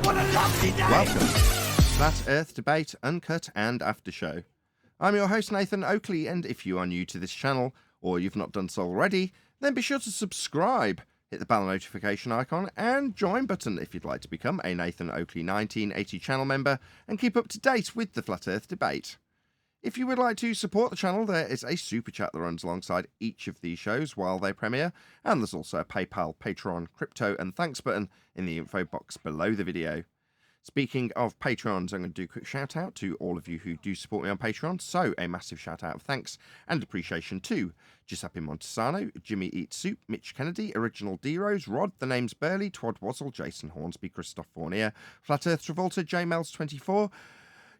Welcome to Flat Earth Debate, Uncut and After Show. I'm your host Nathan Oakley, and if you are new to this channel, or you've not done so already, then be sure to subscribe, hit the bell notification icon and join button if you'd like to become a Nathan Oakley 1980 channel member and keep up to date with the Flat Earth Debate. If you would like to support the channel, there is a super chat that runs alongside each of these shows while they premiere, and there's also a PayPal, Patreon, crypto and thanks button in the info box below the video. Speaking of Patrons, I'm going to do a quick shout out to all of you who do support me on Patreon. So a massive shout out of thanks and appreciation to Giuseppe Montesano, Jimmy Eats Soup, Mitch Kennedy, Original D-Rose, Rod, The Name's Burley, Twad Wazzle, Jason Hornsby, Christoph Fournier, Flat Earth Travolta, J Mels 24,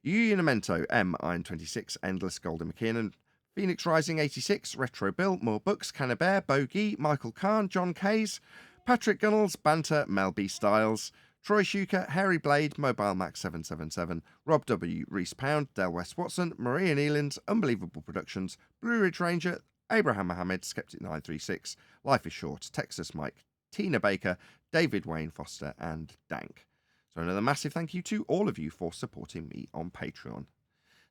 Unimento, M Iron 26, Endless Golden McKinnon, Phoenix Rising 86, Retro Bill, More Books, Cannabear, Bogey, Michael Kahn, John Kays, Patrick Gunnels, Banter, Mel B Styles, Troy Shuker, Harry Blade, Mobile Max 777, Rob W, Reese Pound, Del West Watson, Maria Nealands, Unbelievable Productions, Blue Ridge Ranger, Abraham Mohammed, Skeptic 936, Life is Short, Texas Mike, Tina Baker, David Wayne Foster, and Dank. So another massive thank you to all of you for supporting me on Patreon.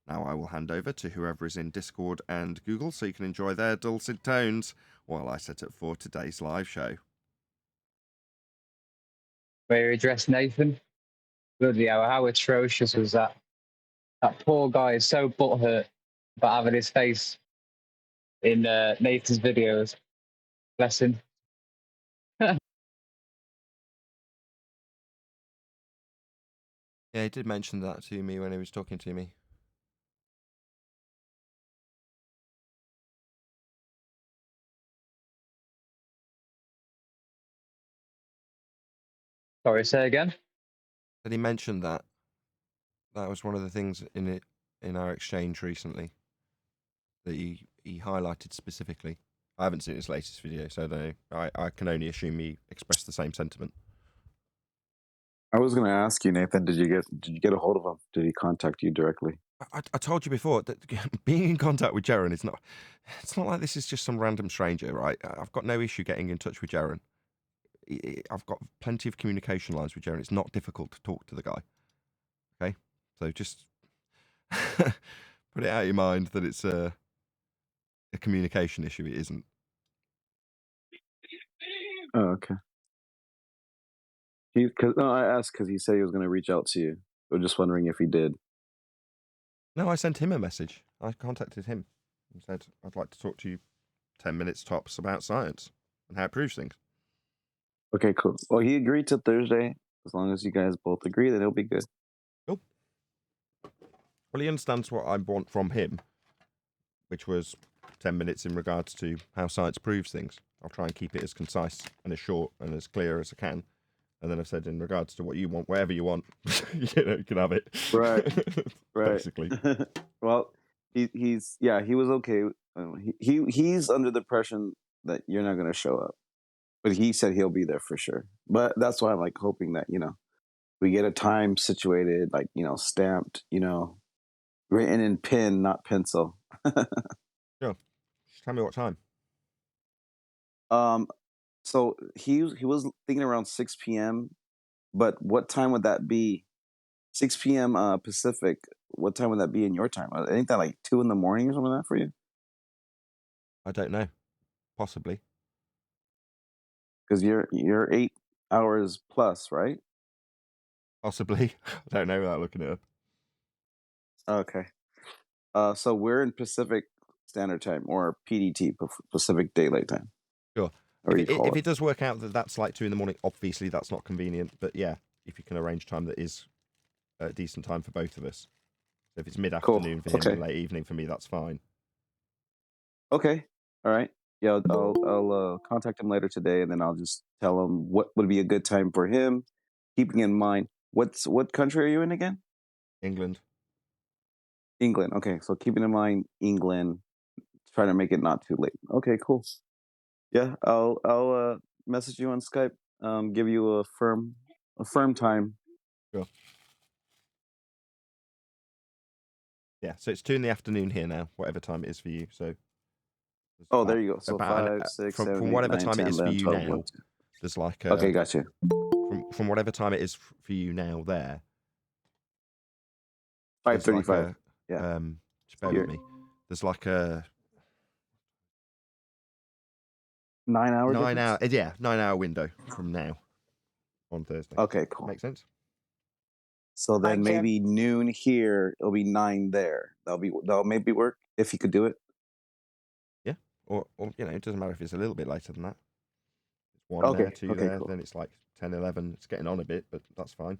Now I will hand over to whoever is in Discord and Google so you can enjoy their dulcet tones while I set up for today's live show. Where he addressed Nathan. Bloody hell, how atrocious was that? That poor guy is so butthurt about having his face in Nathan's videos. Bless him. Yeah, he did mention that to me when he was talking to me. Sorry, say again? That he mentioned that. That was one of the things in our exchange recently that he highlighted specifically. I haven't seen his latest video, so I don't know. I can only assume he expressed the same sentiment. I was going to ask you, Nathan, did you get a hold of him? Did he contact you directly? I told you before that being in contact with Jaren it's not like this is just some random stranger, right? I've got no issue getting in touch with Jaren. I've got plenty of communication lines with Jaren. It's not difficult to talk to the guy. Okay, so just put it out of your mind that it's a communication issue. It isn't. Oh, okay. I asked because he said he was going to reach out to you. I'm just wondering if he did. No, I sent him a message. I contacted him and said, I'd like to talk to you 10 minutes tops about science and how it proves things. Okay, cool. Well, he agreed to Thursday. As long as you guys both agree, then it'll be good. Cool. Well, he understands what I want from him, which was 10 minutes in regards to how science proves things. I'll try and keep it as concise and as short and as clear as I can. And then I've said in regards to what you want, wherever you want, you can have it. Right. Basically. Well, he was okay. He's under the impression that you're not going to show up, but he said he'll be there for sure. But that's why I'm like hoping that we get a time situated, like stamped, written in pen, not pencil. Sure. Just tell me what time. So he was thinking around 6 p.m. But what time would that be? 6 p.m. Pacific. What time would that be in your time? Ain't that like 2 in the morning or something like that for you? I don't know. Possibly. Because you're 8 hours plus, right? Possibly. I don't know without looking it up. Okay. So we're in Pacific Standard Time or PDT, Pacific Daylight Time. Sure. If it does work out that that's like 2 in the morning, obviously that's not convenient. But yeah, if you can arrange time that is a decent time for both of us. So if it's mid-afternoon for him and late evening for me, that's fine. Okay. All right. Yeah, I'll contact him later today, and then I'll just tell him what would be a good time for him, keeping in mind what country are you in again? England. England. Okay, so keeping in mind England, trying to make it not too late. Okay, cool. Yeah, I'll message you on Skype. Give you a firm time. Sure. Yeah, so it's 2 in the afternoon here now, whatever time it is for you. So. There you go. So 5, 6, 7, from 8, whatever 9, time 10, it is for 11, you 12, now. 1, 2. There's like Okay, gotcha. from whatever time it is for you now there. 5:35. Yeah. Just bear with me. There's like a 9 hour 9 difference? hour, 9 hour window from now on Thursday. Okay, cool. Make sense? So then maybe noon here, it'll be 9 there. That'll maybe work if you could do it. Yeah. Or it doesn't matter if it's a little bit later than that. It's 1 Okay, there, 2 okay, there, cool. then it's like 10, 11. It's getting on a bit, but that's fine.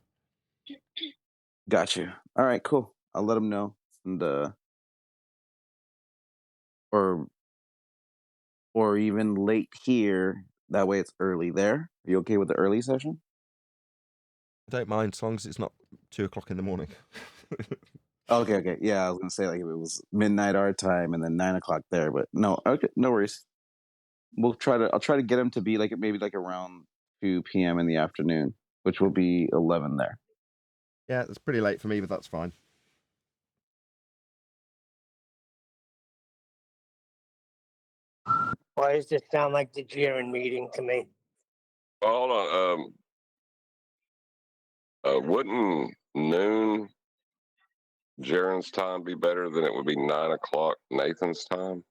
Got you. All right, cool. I'll let them know. And or even late here. That way it's early there. Are you okay with the early session? I don't mind as long as it's not 2 o'clock in the morning. Okay. Yeah, I was gonna say like if it was midnight our time and then 9 o'clock there, but no. Okay, no worries. I'll try to get them to be like maybe like around 2 p.m. in the afternoon, which will be 11 there. Yeah, it's pretty late for me, but that's fine. Why does this sound like the Jiren meeting to me? Hold on. Wouldn't noon Jaren's time be better than it would be 9 o'clock Nathan's time?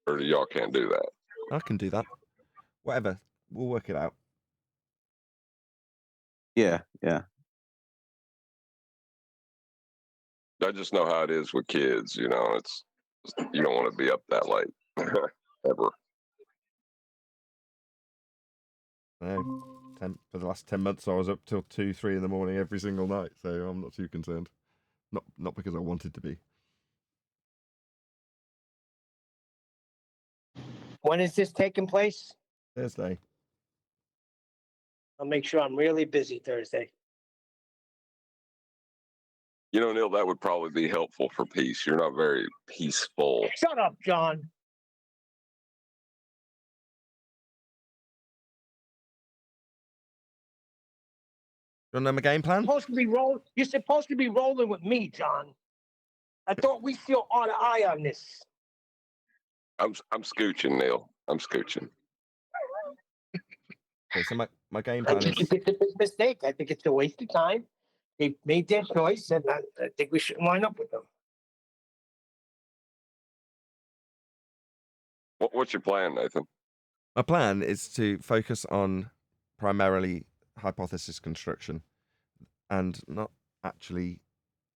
Or y'all can't do that? I can do that. Whatever. We'll work it out. Yeah. I just know how it is with kids. You know, you don't want to be up that late ever. No, for the last 10 months, I was up till 2, 3 in the morning every single night, so I'm not too concerned. Not because I wanted to be. When is this taking place? Thursday. I'll make sure I'm really busy Thursday. You know, Neil, that would probably be helpful for peace. You're not very peaceful. Shut up, John. You want to know my game plan? You're supposed to be rolling with me, John. I thought we still on eye on this. I'm scooching, Neil. I'm scooching. Okay, so my game I plan think is... it's a big mistake. I think it's a waste of time. They made their choice, and I think we should line up with them. What's your plan, Nathan? My plan is to focus on primarily hypothesis construction and not actually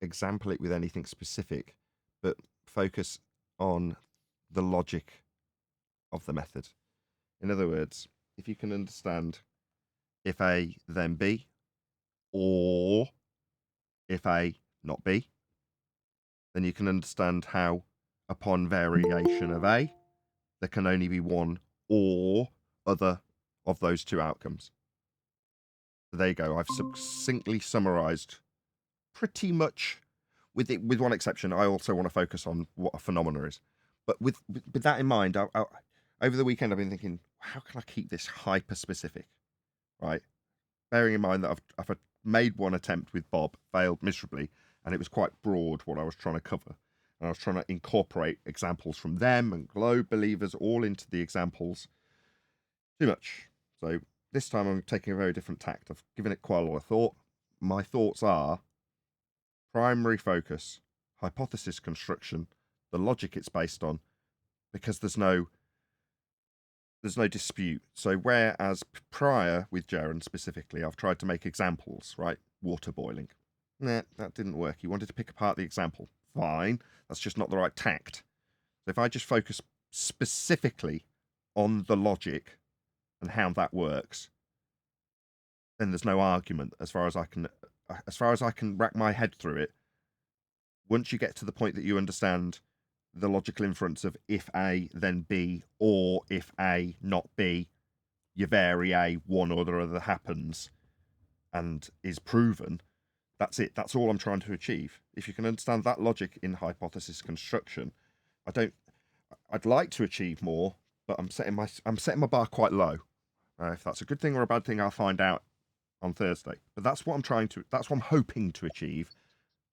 example it with anything specific, but focus on the logic of the method. In other words, if you can understand if A then B, or if A not B, then you can understand how upon variation of A, there can only be one or other of those two outcomes. So there you go. I've succinctly summarized pretty much, with one exception. I also want to focus on what a phenomena is. But with that in mind, over the weekend, I've been thinking, how can I keep this hyper specific, right? Bearing in mind that I've made one attempt with Bob, failed miserably, and it was quite broad what I was trying to cover. And I was trying to incorporate examples from them and globe believers all into the examples. Too much. So this time I'm taking a very different tact. I've given it quite a lot of thought. My thoughts are primary focus, hypothesis construction, the logic it's based on, because there's no dispute. So whereas prior with Jaren specifically, I've tried to make examples, right? Water boiling. Nah, that didn't work. He wanted to pick apart the example. Fine. That's just not the right tact. So if I just focus specifically on the logic and how that works, then there's no argument as far as I can rack my head through it. Once you get to the point that you understand the logical inference of if A, then B, or if A, not B, you vary A, one or the other happens and is proven. That's it. That's all I'm trying to achieve. If you can understand that logic in hypothesis construction, I'd like to achieve more, but I'm setting my bar quite low. If that's a good thing or a bad thing, I'll find out on Thursday. But that's what I'm hoping to achieve.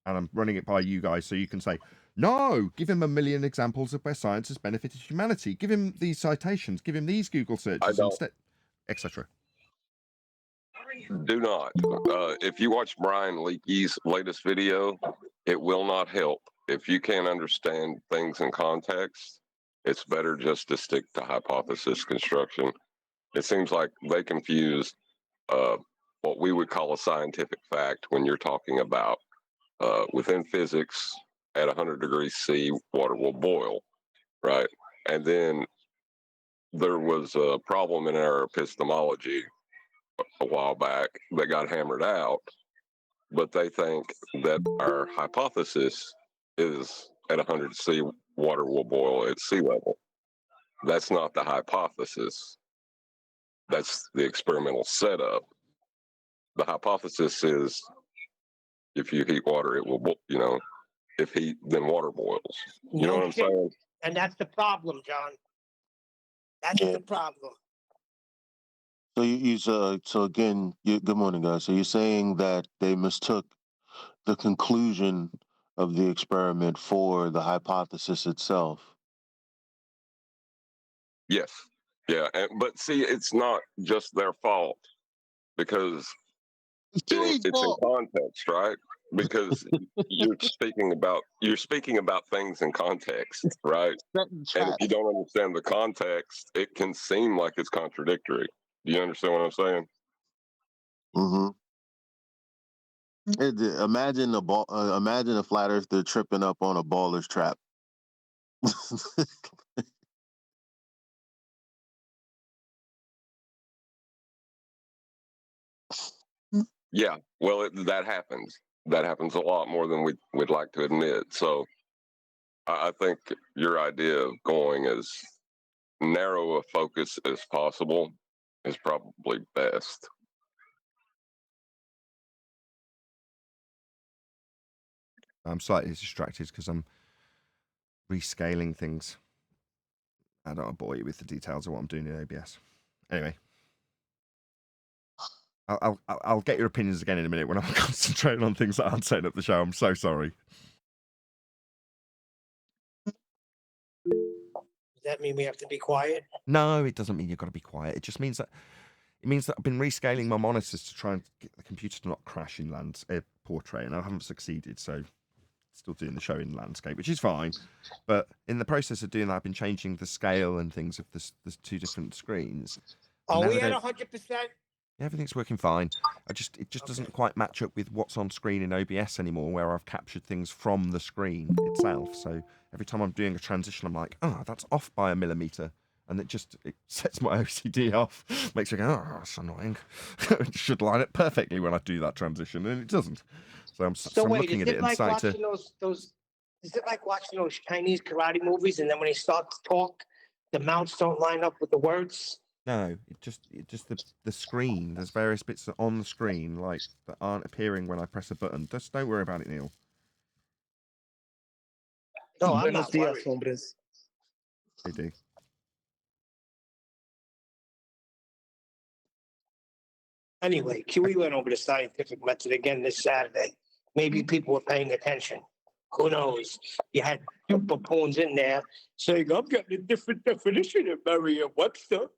And I'm running it by you guys so you can say, no, give him a million examples of where science has benefited humanity. Give him these citations. Give him these Google searches instead, etc. Do not. If you watch Brian Leakey's latest video, it will not help. If you can't understand things in context, it's better just to stick to hypothesis construction. It seems like they confuse what we would call a scientific fact when you're talking about within physics at 100 degrees C, water will boil, right? And then there was a problem in our epistemology a while back that got hammered out, but they think that our hypothesis is at 100 C, water will boil at sea level. That's not the hypothesis. That's the experimental setup. The hypothesis is if you heat water, it will, if heat, then water boils. You know what I'm saying? And that's the problem, John. That's the problem. So so again, good morning, guys. So you're saying that they mistook the conclusion of the experiment for the hypothesis itself. Yes. Yeah. But see, it's not just their fault because it's in context, right? Because you're speaking about things in context, right? And if you don't understand the context, it can seem like it's contradictory. Do you understand what I'm saying? Mm-hmm. Imagine imagine a flat earther tripping up on a baller's trap. Yeah. Well, that happens. That happens a lot more than we'd like to admit. So I think your idea of going as narrow a focus as possible is probably best. I'm slightly distracted because I'm rescaling things. I don't want to bore you with the details of what I'm doing in OBS. Anyway, I'll get your opinions again in a minute when I'm concentrating on things that aren't setting up the show. I'm so sorry. Does that mean we have to be quiet? No, it doesn't mean you've got to be quiet. It just means that I've been rescaling my monitors to try and get the computer to not crash in portrait, and I haven't succeeded. So, still doing the show in landscape, which is fine. But in the process of doing that, I've been changing the scale and things of there's two different screens. Are we at 100%? Everything's working fine. It just doesn't quite match up with what's on screen in OBS anymore, where I've captured things from the screen itself. So every time I'm doing a transition, I'm like, oh, that's off by a millimeter. And it sets my OCD off, makes me go, oh, that's annoying. It should line up perfectly when I do that transition, and it doesn't. So I'm looking at it and starting to... Is it like watching those Chinese karate movies, and then when they start to talk, the mouths don't line up with the words? No, it just the screen. There's various bits on the screen like that aren't appearing when I press a button. Just don't worry about it, Neil. No, I'm not worried. They do. Anyway, QE went over the scientific method again this Saturday. Maybe people were paying attention. Who knows? You had super pawns in there saying, I'm getting a different definition of Merriam-Webster.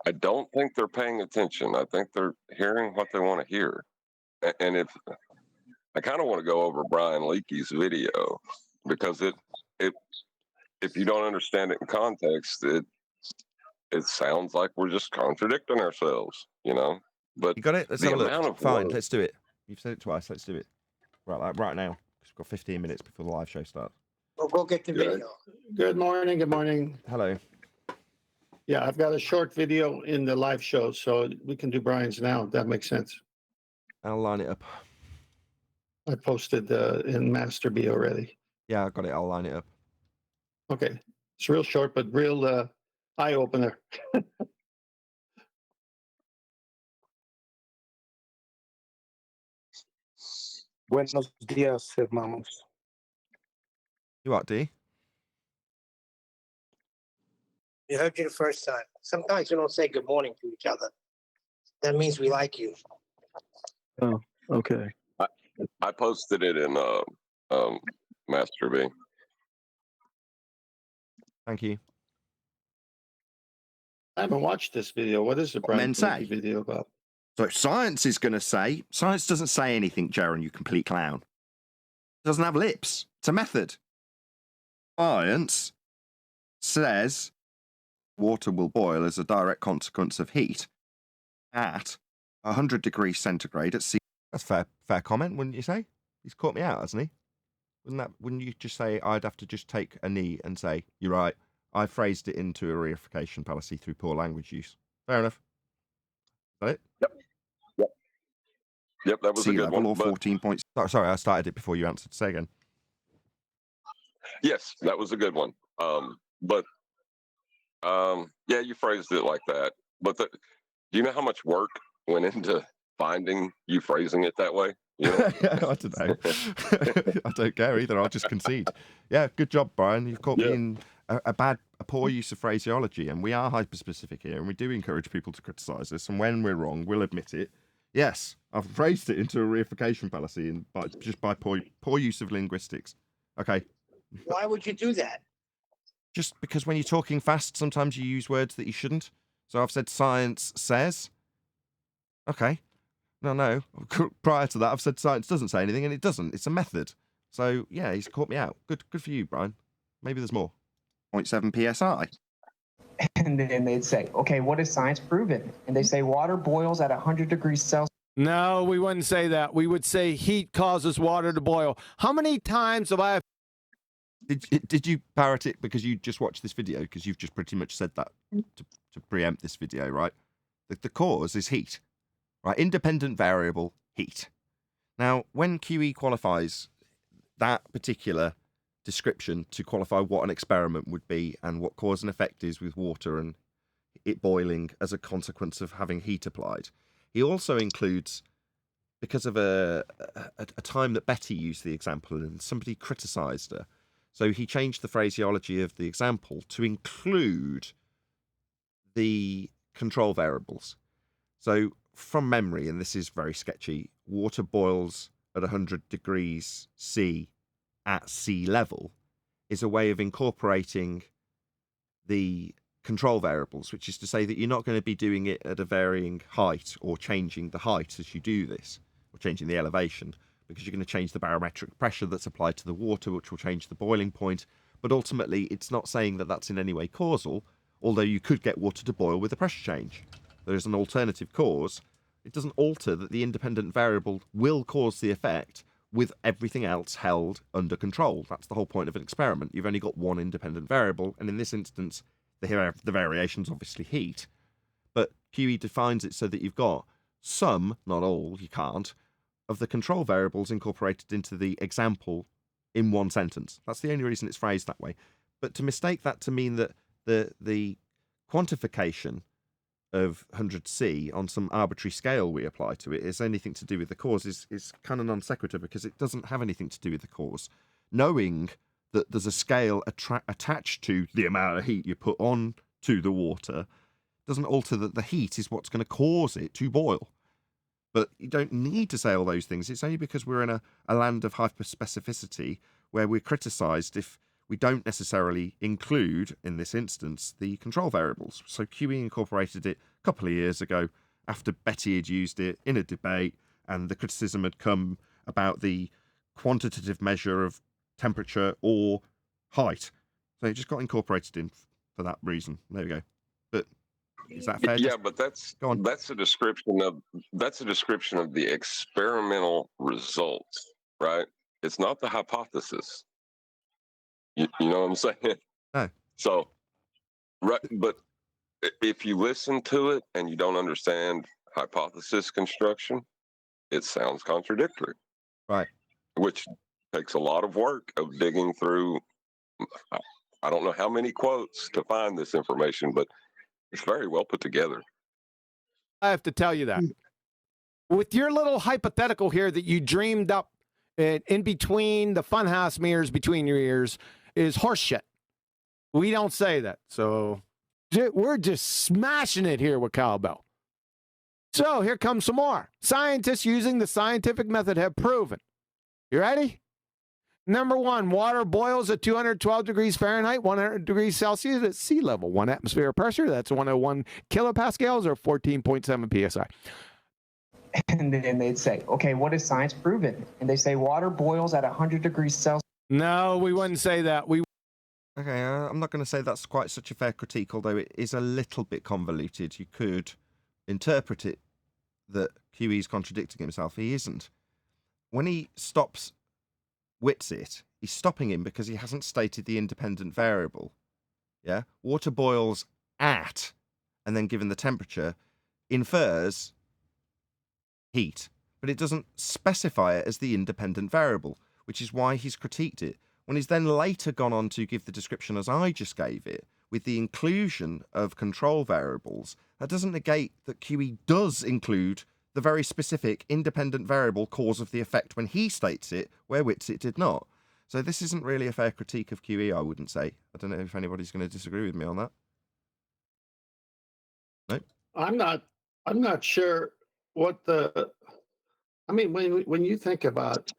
I don't think they're paying attention. I think they're hearing what they want to hear. And if I kind of want to go over Brian Leakey's video, because if you don't understand it in context, it sounds like we're just contradicting ourselves, But you got it. Let's the have a look. amount of Fine, work, let's do it. You've said it twice. Let's do it. Right now. We've got 15 minutes before the live show starts. We'll go get the video. Good morning. Good morning. Hello. Yeah, I've got a short video in the live show, so we can do Brian's now. If that makes sense. I'll line it up. I posted in Master B already. Yeah, I got it. I'll line it up. Okay. It's real short, but real eye-opener. Buenos días, hermanos. You what, D? We heard you the first time. Sometimes we don't say good morning to each other. That means we like you. Oh, okay. I posted it in Master B. Thank you. I haven't watched this video. What is the What men Brian say. Leakey video about? So if science is going to say, science doesn't say anything, Jaron, you complete clown. It doesn't have lips. It's a method. Science says water will boil as a direct consequence of heat at 100 degrees centigrade at sea. That's fair comment, wouldn't you say? He's caught me out, hasn't he? Wouldn't you just say I'd have to just take a knee and say, you're right, I phrased it into a reification fallacy through poor language use. Fair enough. Is that it? Yep, that was Sea a good level one. or but- 14 points. Sorry, I started it before you answered. Say again. Yes, that was a good one. Yeah, you phrased it like that. But do you know how much work went into finding you phrasing it that way? You know? I don't know. I don't care either. I'll just concede. Yeah, good job, Brian. You've caught me in a poor use of phraseology, and we are hyper-specific here, and we do encourage people to criticise us. And when we're wrong, we'll admit it. Yes, I've phrased it into a reification fallacy, and by poor use of linguistics. Okay. Why would you do that? Just because when you're talking fast, sometimes you use words that you shouldn't. So I've said science says. Okay. No. Prior to that, I've said science doesn't say anything, and it doesn't. It's a method. So, yeah, he's caught me out. Good for you, Brian. Maybe there's more. 0.7 psi. And then they'd say, okay, what has science proven? And they say water boils at 100 degrees Celsius. No, we wouldn't say that. We would say heat causes water to boil. How many times have I... Did you parrot it because you just watched this video? Because you've just pretty much said that to preempt this video, right? The cause is heat, right? Independent variable, heat. Now, when QE qualifies that particular description to qualify what an experiment would be and what cause and effect is with water and it boiling as a consequence of having heat applied, he also includes, because of a time that Betty used the example and somebody criticised her, so he changed the phraseology of the example to include the control variables. So from memory, and this is very sketchy, water boils at 100 degrees C at sea level is a way of incorporating the control variables, which is to say that you're not going to be doing it at a varying height or changing the height as you do this, or changing the elevation, because you're going to change the barometric pressure that's applied to the water, which will change the boiling point. But ultimately, it's not saying that that's in any way causal, although you could get water to boil with a pressure change. There is an alternative cause. It doesn't alter that the independent variable will cause the effect with everything else held under control. That's the whole point of an experiment. You've only got one independent variable, and in this instance, the variation's obviously heat. But QE defines it so that you've got some, not all, you can't, of the control variables incorporated into the example in one sentence. That's the only reason it's phrased that way. But to mistake that to mean that the quantification of 100C on some arbitrary scale we apply to it is anything to do with the cause is kind of non sequitur, because it doesn't have anything to do with the cause. Knowing that there's a scale attached to the amount of heat you put on to the water doesn't alter that the heat is what's going to cause it to boil. But you don't need to say all those things. It's only because we're in a land of hyper-specificity where we're criticised if we don't necessarily include, in this instance, the control variables. So QE incorporated it a couple of years ago after Betty had used it in a debate, and the criticism had come about the quantitative measure of temperature or height. So it just got incorporated in for that reason. There we go. But is that fair? Yeah, but that's a description of the experimental results, right? It's not the hypothesis. You know what I'm saying? No. So, right, but if you listen to it and you don't understand hypothesis construction, it sounds contradictory. Right. Which takes a lot of work of digging through. I don't know how many quotes to find this information, but it's very well put together. I have to tell you that. With your little hypothetical here that you dreamed up in between the funhouse mirrors between your ears is horseshit. We don't say that. So we're just smashing it here with cowbell. So here comes some more. Scientists using the scientific method have proven. You ready? Number one, water boils at 212 degrees Fahrenheit, 100 degrees Celsius at sea level. 1 atmosphere pressure, that's 101 kilopascals or 14.7 psi. And then they'd say, okay, what is science proven? And they say water boils at 100 degrees Celsius. No, we wouldn't say that. Okay, I'm not going to say that's quite such a fair critique, although it is a little bit convoluted. You could interpret it that QE's contradicting himself. He isn't. When he stops Witsit, he's stopping him because he hasn't stated the independent variable. Yeah? Water boils at, and then given the temperature, infers heat, but it doesn't specify it as the independent variable, which is why he's critiqued it. When he's then later gone on to give the description as I just gave it, with the inclusion of control variables, that doesn't negate that QE does include the very specific independent variable cause of the effect when he states it, where Witsit did not. So this isn't really a fair critique of QE, I wouldn't say. I don't know if anybody's going to disagree with me on that. No? I'm not sure what I mean, when you think about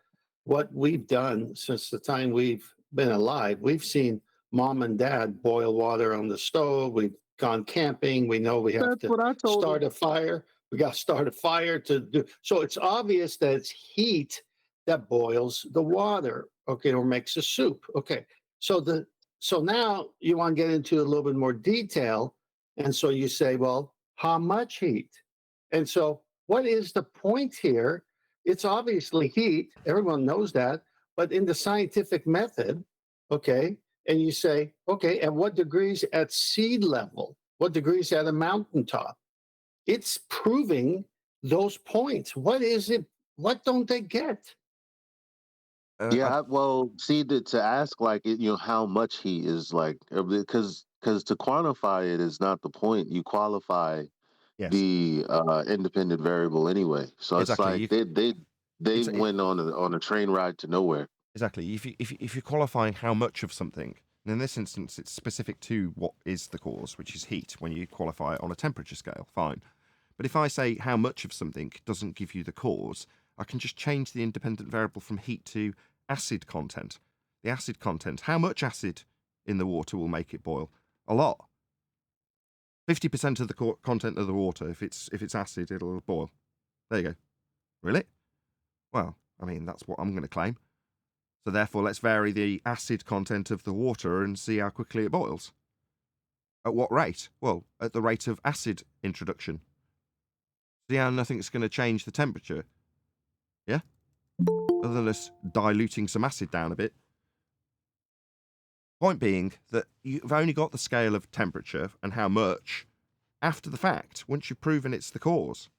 what we've done since the time we've been alive, we've seen mom and dad boil water on the stove. We've gone camping. We know we have to start a fire. We got to start a fire to do. So it's obvious that it's heat that boils the water, okay, or makes a soup. Okay. So now you want to get into a little bit more detail. And so you say, well, how much heat? And so what is the point here? It's obviously heat. Everyone knows that. But in the scientific method, okay, and you say, okay, at what degrees at sea level? What degrees at a mountaintop? It's proving those points. What is it? What don't they get? Well, see, to ask like how much heat is like, because to quantify it is not the point. You qualify the independent variable anyway. So Exactly. It's like they went on a train ride to nowhere. Exactly. If you're qualifying how much of something, and in this instance it's specific to what is the cause, which is heat. When you qualify it on a temperature scale, fine. But if I say how much of something doesn't give you the cause, I can just change the independent variable from heat to acid content. The acid content. How much acid in the water will make it boil? A lot. 50% of the content of the water, if it's acid, it'll boil. There you go. Really? Well, I mean, that's what I'm going to claim. So therefore, let's vary the acid content of the water and see how quickly it boils. At what rate? Well, at the rate of acid introduction. See how nothing's going to change the temperature? Yeah? Other than us diluting some acid down a bit. Point being that you've only got the scale of temperature and how much after the fact, once you've proven it's the cause.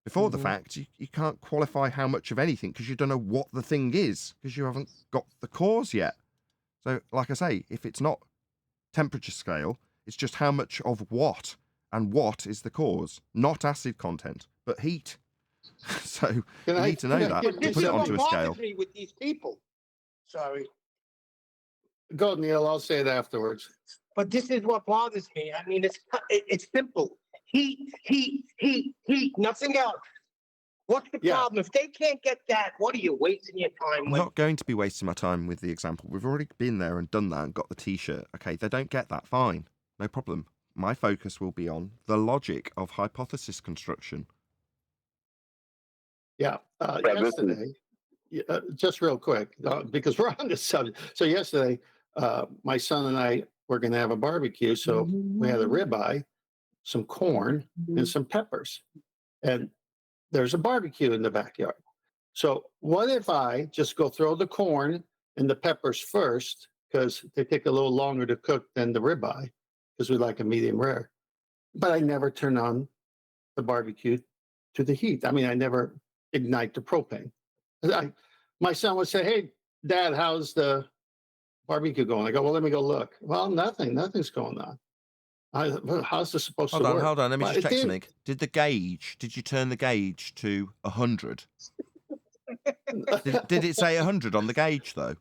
Before the fact, you can't qualify how much of anything because you don't know what the thing is because you haven't got the cause yet. So, like I say, if it's not temperature scale, it's just how much of what, and what is the cause. Not acid content, but heat. So you need to know that. Put it onto a scale. Me with these people. Sorry. Go, Neil. I'll say it afterwards. But this is what bothers me. I mean, it's simple. Heat, heat, heat, heat. Nothing else. What's the problem? If they can't get that, what are you wasting your time I'm with? not going to be wasting my time with the example. We've already been there and done that and got the T-shirt. Okay, they don't get that. Fine. No problem. My focus will be on the logic of hypothesis construction. Yesterday, just real quick, because we're on this subject. So yesterday, my son and I were going to have a barbecue. So we had a ribeye, some corn, and some peppers. And there's a barbecue in the backyard. So what if I just go throw the corn and the peppers first, because they take a little longer to cook than the ribeye, because we like a medium rare. But I never turn on the barbecue to the heat. I mean, I never ignite the propane. My son would say, "Hey, Dad, how's the barbecue going?" I go, "Well, let me go look." "Well, nothing's going on." How's this supposed to work? Hold on. Let me just check something. Did you turn the gauge to 100? did it say 100 on the gauge, though?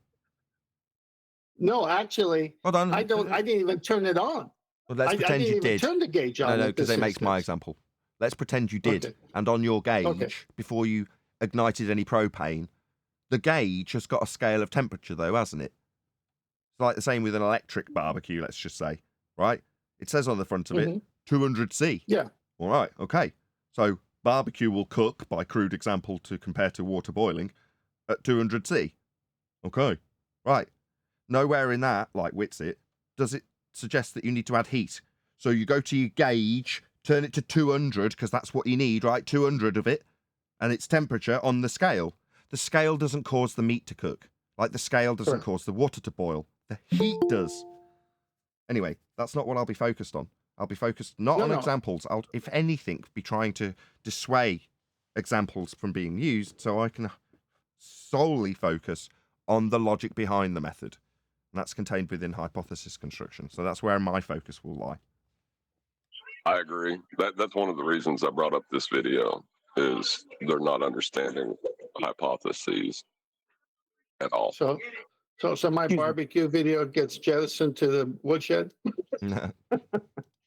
No, actually, hold on. I didn't even turn it on. Well, let's pretend you did. Turn the gauge on. No, because it makes my example. Let's pretend you did. Okay. And on your gauge, before you ignited any propane, The gauge has got a scale of temperature, though, hasn't it? It's like the same with an electric barbecue, let's just say, right? It says on the front of it, 200C. Yeah. All right, okay. So barbecue will cook, by crude example to compare to water boiling, at 200C. Okay, right. Nowhere in that, like Witsit, does it suggest that you need to add heat. So you go to your gauge, turn it to 200, because that's what you need, right? 200 of it, and its temperature on the scale. The scale doesn't cause the meat to cook. Like the scale doesn't cause the water to boil. The heat does. Anyway, that's not what I'll be focused on. I'll be focused not on examples. I'll, if anything, be trying to dissuade examples from being used so I can solely focus on the logic behind the method. And that's contained within hypothesis construction. So that's where my focus will lie. I agree. That's one of the reasons I brought up this video, is they're not understanding hypotheses at all. So my barbecue video gets jettisoned to the woodshed?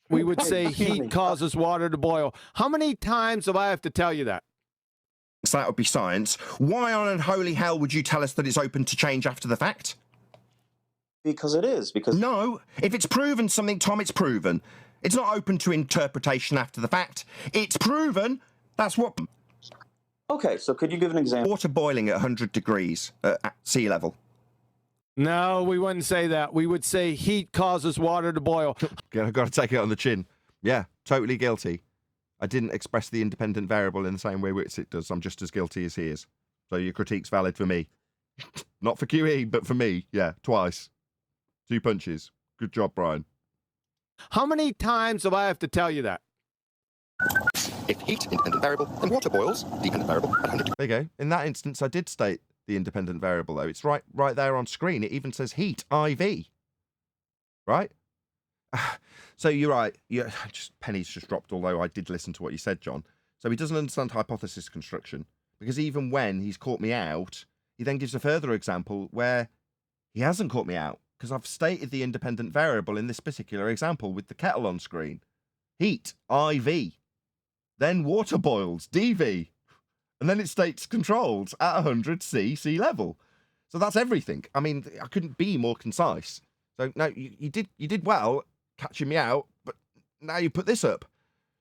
We would say heat causes water to boil. How many times do I have to tell you that? So that would be science. Why on unholy hell would you tell us that it's open to change after the fact? Because it is. Because no, if it's proven something, Tom, it's proven. It's not open to interpretation after the fact. It's proven. That's what. Okay, so could you give an example? Water boiling at 100 degrees at sea level. No, we wouldn't say that. We would say heat causes water to boil. I've got to take it on the chin. Yeah, totally guilty. I didn't express the independent variable in the same way Witsit does. I'm just as guilty as he is. So your critique's valid for me. Not for QE, but for me. Yeah, twice. 2 punches. Good job, Brian. How many times do I have to tell you that? If heat, independent variable, then water boils, dependent variable, at 100 degrees. There you go. In that instance, I did state the independent variable, though. It's right there on screen. It even says heat, IV. Right? So you're right. Penny's just dropped, although I did listen to what you said, John. So he doesn't understand hypothesis construction, because even when he's caught me out, he then gives a further example where he hasn't caught me out, because I've stated the independent variable in this particular example with the kettle on screen. Heat, IV. Then water boils, DV. And then it states controls at 100C sea level. So that's everything. I mean, I couldn't be more concise. So no, you did well catching me out, but now you put this up,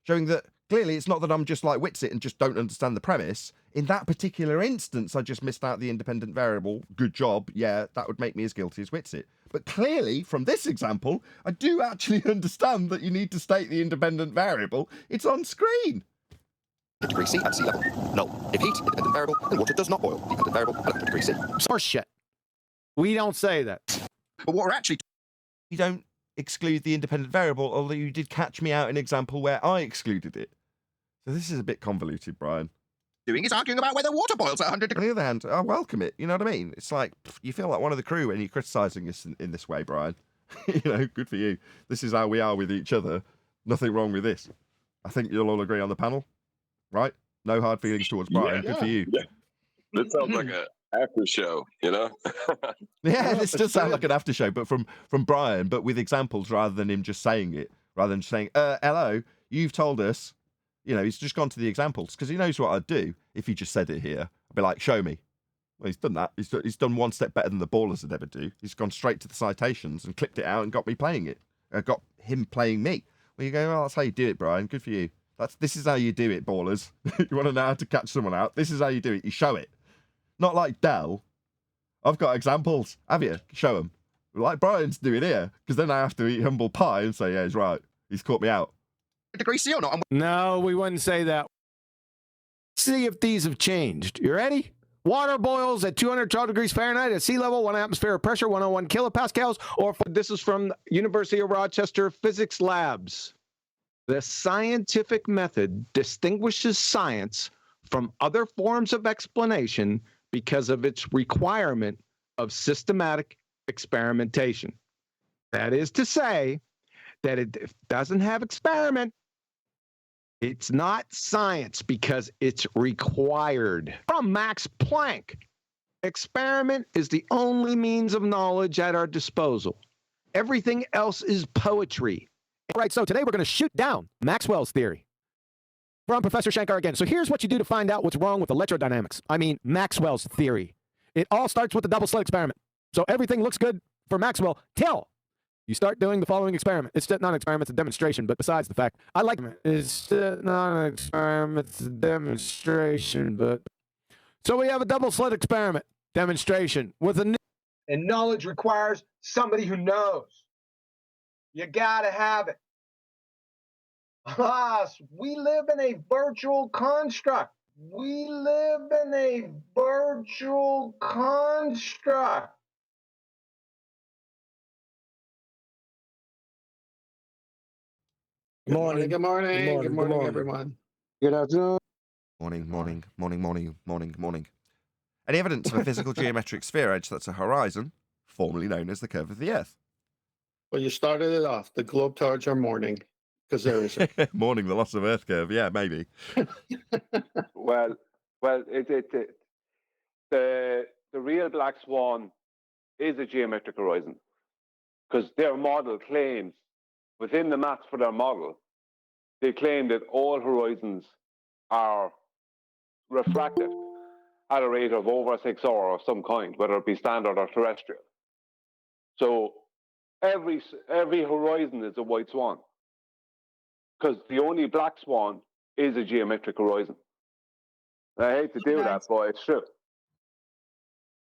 showing that clearly it's not that I'm just like Witsit and just don't understand the premise. In that particular instance, I just missed out the independent variable. Good job. Yeah, that would make me as guilty as Witsit. But clearly, from this example, I do actually understand that you need to state the independent variable. It's on screen. Degree C at sea level. Null. If heat, independent variable, then water does not boil. Dependent variable at 100 degree C. Horse shit. We don't say that. But what we're actually... You don't exclude the independent variable, although you did catch me out in an example where I excluded it. So this is a bit convoluted, Brian. Doing is arguing about whether water boils at 100 degrees. On the other hand, I welcome it. You know what I mean? It's like, you feel like one of the crew when you're criticising us in this way, Brian. You know, good for you. This is how we are with each other. Nothing wrong with this. I think you'll all agree on the panel. Right? No hard feelings towards Brian. Good for you. Yeah. This sounds like an after show, you know? Yeah, this does sound like an after show, but from Brian, but with examples rather than him just saying it, rather than just saying, hello, you've told us, you know, he's just gone to the examples because he knows what I'd do if he just said it here. I'd be like, show me. Well, he's done that. He's done one step better than the ballers would ever do. He's gone straight to the citations and clipped it out and got me playing it. Got him playing me. Well, you go, well, that's how you do it, Brian. Good for you. This is how you do it, ballers. You want to know how to catch someone out? This is how you do it. You show it. Not like Dell. I've got examples. Have you? Show them. Like Brian's doing here, because then I have to eat humble pie and say, yeah, he's right. He's caught me out. Degree C or not? No, we wouldn't say that. See if these have changed. You ready? Water boils at 212 degrees Fahrenheit at sea level, 1 atmosphere of pressure, 101 kilopascals, or this is from University of Rochester Physics Labs. The scientific method distinguishes science from other forms of explanation because of its requirement of systematic experimentation. That is to say that it doesn't have experiment. It's not science because it's required. From Max Planck, experiment is the only means of knowledge at our disposal. Everything else is poetry. Right, so today we're going to shoot down Maxwell's theory. From Professor Shankar again. So here's what you do to find out what's wrong with electrodynamics. I mean, Maxwell's theory. It all starts with the double slit experiment. So everything looks good for Maxwell till you start doing the following experiment. It's not an experiment, it's a demonstration, but besides the fact, I like it. It's not an experiment, it's a demonstration, but... So we have a double slit experiment demonstration with a... And knowledge requires somebody who knows. You gotta have it. Us, we live in a virtual construct. We live in a virtual construct. Good morning, good morning, good morning, everyone. Good afternoon. Morning. Any evidence of a physical geometric sphere edge that's a horizon, formerly known as the curve of the Earth? Well, you started it off. The globetrotters are mourning because there is a... Mourning the loss of Earth curve, yeah, maybe. Well, the real black swan is a geometric horizon because their model claims within the maths for their model, they claim that all horizons are refractive at a rate of over 6 hour of some kind, whether it be standard or terrestrial. So every horizon is a white swan because the only black swan is a geometric horizon. I hate to do that, but it's true.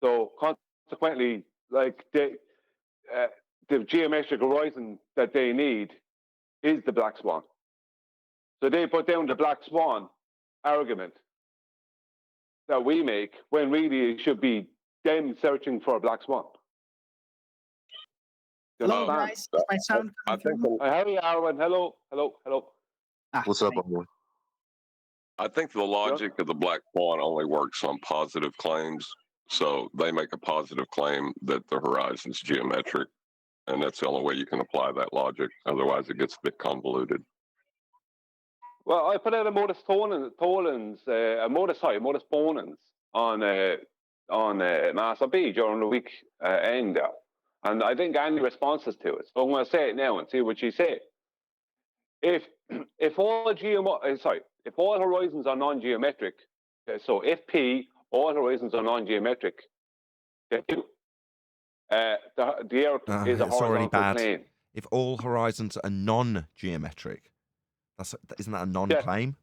So consequently, like the geometric horizon that they need is the black swan. So they put down the black swan argument that we make when really it should be them searching for a black swan. Hello, guys. Is my sound coming through? Hey, Arwen. Hello. What's up, boy? I think the logic of the black swan only works on positive claims. So they make a positive claim that the horizon's geometric, and that's the only way you can apply that logic. Otherwise, it gets a bit convoluted. Well, I put out a modus ponens on Master B during the week end, and I didn't get any responses to it. So I'm going to say it now and see what she said. If all horizons are non-geometric, so if P, all horizons are non-geometric, then the Earth is a horizontal plane. If all horizons are non-geometric, isn't that a non-claim?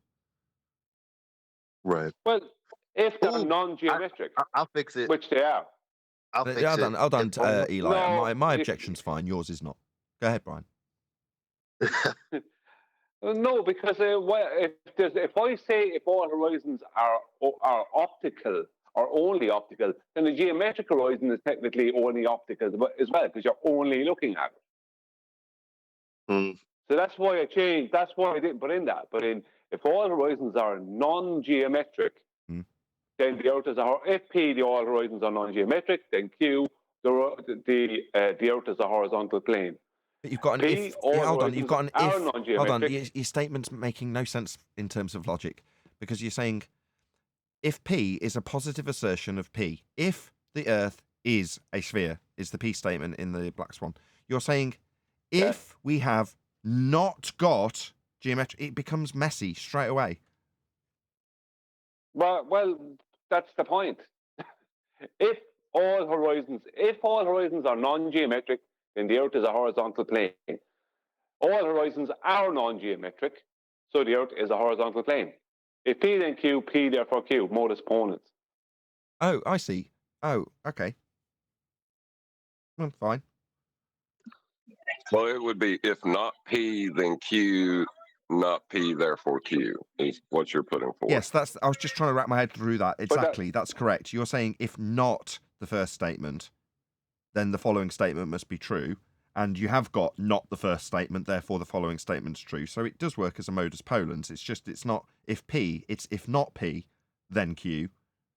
Right. Well, if they're non-geometric, I'll fix it. Which they are. I'll fix Hold on, it. Eli. My objection's fine. Yours is not. Go ahead, Brian. No, because if I say if all horizons are optical or only optical, then the geometric horizon is technically only optical as well, because you're only looking at it. So that's why I changed. That's why I didn't put in that. But if all horizons are non-geometric, then the Earth is if P, the all horizons are non-geometric, then Q, the Earth is a horizontal plane. But you've got an if. Hold on, you've got an if. Hold on, your statement's making no sense in terms of logic, because you're saying if P is a positive assertion of P, if the Earth is a sphere, is the P statement in the Black Swan. You're saying if we have not got geometry, it becomes messy straight away. Well, that's the point. If all horizons are non-geometric, then the Earth is a horizontal plane. All horizons are non-geometric, so the Earth is a horizontal plane. If P then Q, P therefore Q, modus ponens. Oh, I see. Oh, okay. Well, fine. Well, it would be if not P, then Q, not P, therefore Q, is what you're putting forward. Yes, I was just trying to wrap my head through that. Exactly, that's correct. You're saying if not the first statement, then the following statement must be true. And you have got not the first statement, therefore the following statement's true. So it does work as a modus ponens. It's just, it's not if P, it's if not P, then Q.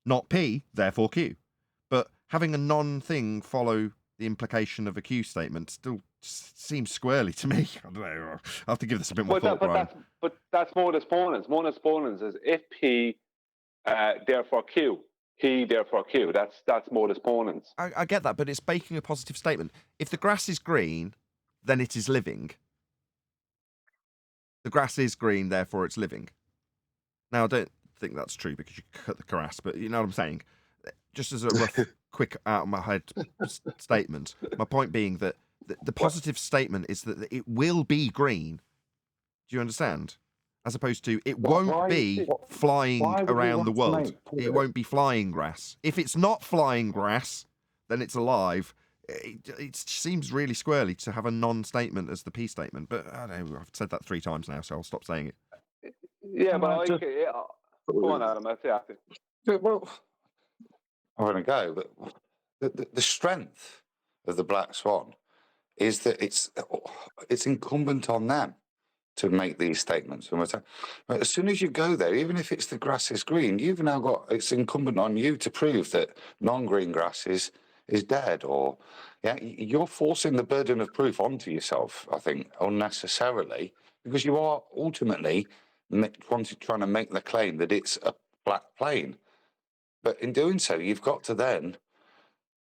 Not P, therefore Q. But having a non-thing follow the implication of a Q statement still seems squarely to me. I don't know. I'll have to give this a bit more thought, Brian. But that's modus ponens. Modus ponens is if P, therefore Q. P, therefore Q. That's modus ponens. I get that, but it's making a positive statement. If the grass is green, then it is living. The grass is green, therefore it's living. Now, I don't think that's true because you cut the grass, but you know what I'm saying? just as a rough, quick out of my head statement, my point being that the positive statement is that it will be green. Do you understand? As opposed to it won't be flying around the world. It won't be flying grass. If it's not flying grass, then it's alive. It seems really squirrely to have a non-statement as the P statement. But I don't know, I've said that 3 times now, so I'll stop saying it. Yeah, but go on, Adam. That's it. Well, I want to go, but the strength of the black swan is that it's incumbent on them to make these statements. As soon as you go there, even if it's the grass is green, you've now got, it's incumbent on you to prove that non-green grass is dead, or you're forcing the burden of proof onto yourself, I think, unnecessarily, because you are ultimately trying to make the claim that it's a black plane. But in doing so, you've got to then,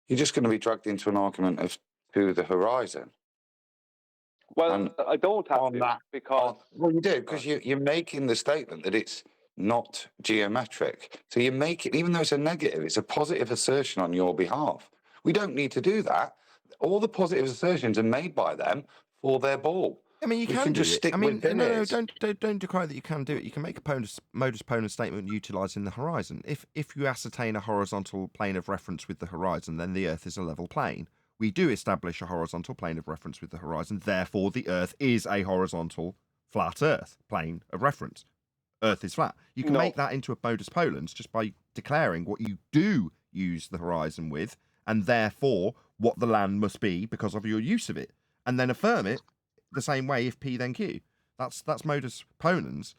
you're just going to be dragged into an argument of to the horizon. Well, I don't have to, because... Well, you do, because you're making the statement that it's not geometric. So you make it, even though it's a negative, it's a positive assertion on your behalf. We don't need to do that. All the positive assertions are made by them for their ball. I mean, you can just stick with no, don't decry that you can do it. You can make a modus ponens statement utilising the horizon. If you ascertain a horizontal plane of reference with the horizon, then the Earth is a level plane. We do establish a horizontal plane of reference with the horizon. Therefore, the Earth is a horizontal flat Earth plane of reference. Earth is flat. You can make that into a modus ponens just by declaring what you do use the horizon with, and therefore what the land must be because of your use of it, and then affirm it the same way if P then Q. That's modus ponens.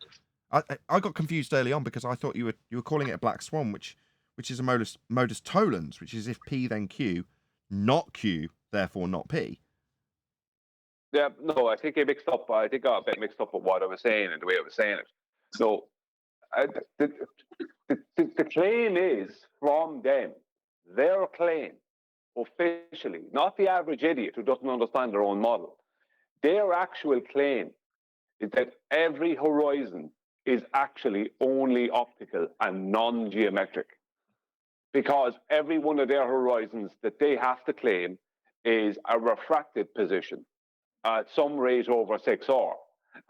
I got confused early on because I thought you were calling it a black swan, which is a modus tollens, which is if P then Q, not Q, therefore not P. Yeah, no, I think I got a bit mixed up with what I was saying and the way I was saying it. So the claim is from them, their claim, officially, not the average idiot who doesn't understand their own model. Their actual claim is that every horizon is actually only optical and non-geometric, because every one of their horizons that they have to claim is a refracted position at some rate over 6R.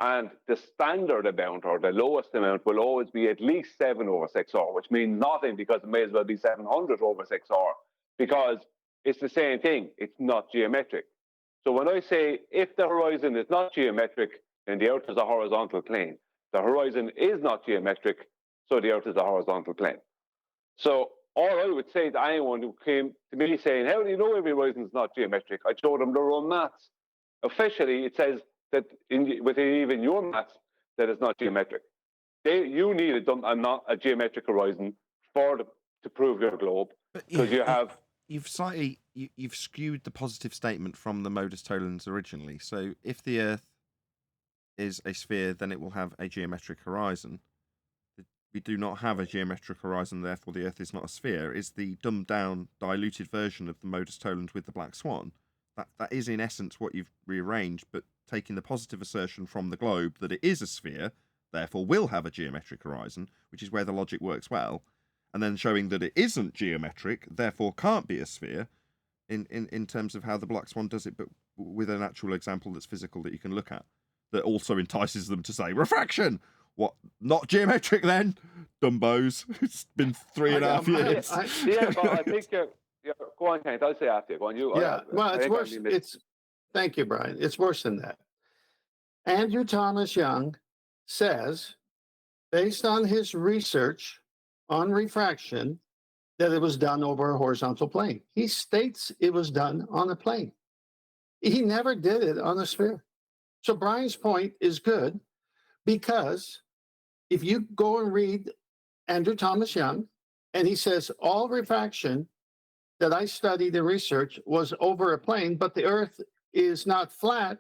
And the standard amount, or the lowest amount, will always be at least 7 over 6R, which means nothing, because it may as well be 700 over 6R, because it's the same thing. It's not geometric. So when I say if the horizon is not geometric, then the Earth is a horizontal plane. The horizon is not geometric, so the Earth is a horizontal plane. So all I would say to anyone who came to me saying, how do you know every horizon is not geometric? I showed them their own maths. Officially, it says that within even your maths, that it's not geometric. You need a geometric horizon to prove your globe, because you have... You've skewed the positive statement from the modus tollens originally. So if the Earth is a sphere, then it will have a geometric horizon. We do not have a geometric horizon, therefore the Earth is not a sphere. Is the dumbed down, diluted version of the modus tollens with the black swan. That is in essence what you've rearranged, but taking the positive assertion from the globe that it is a sphere, therefore will have a geometric horizon, which is where the logic works well, and then showing that it isn't geometric, therefore can't be a sphere, in terms of how the black swan does it, but with an actual example that's physical that you can look at, that also entices them to say, refraction! What, not geometric then? Dumbos. It's been 3.5 years. Yeah, but I think go on, Kent. I'll say after you. Go on, you. Yeah, well, it's worse. Thank you, Brian. It's worse than that. Andrew Thomas Young says, based on his research on refraction, that it was done over a horizontal plane. He states it was done on a plane. He never did it on a sphere. So Brian's point is good, because if you go and read Andrew Thomas Young, and he says all refraction that I studied and researched was over a plane, but the Earth is not flat,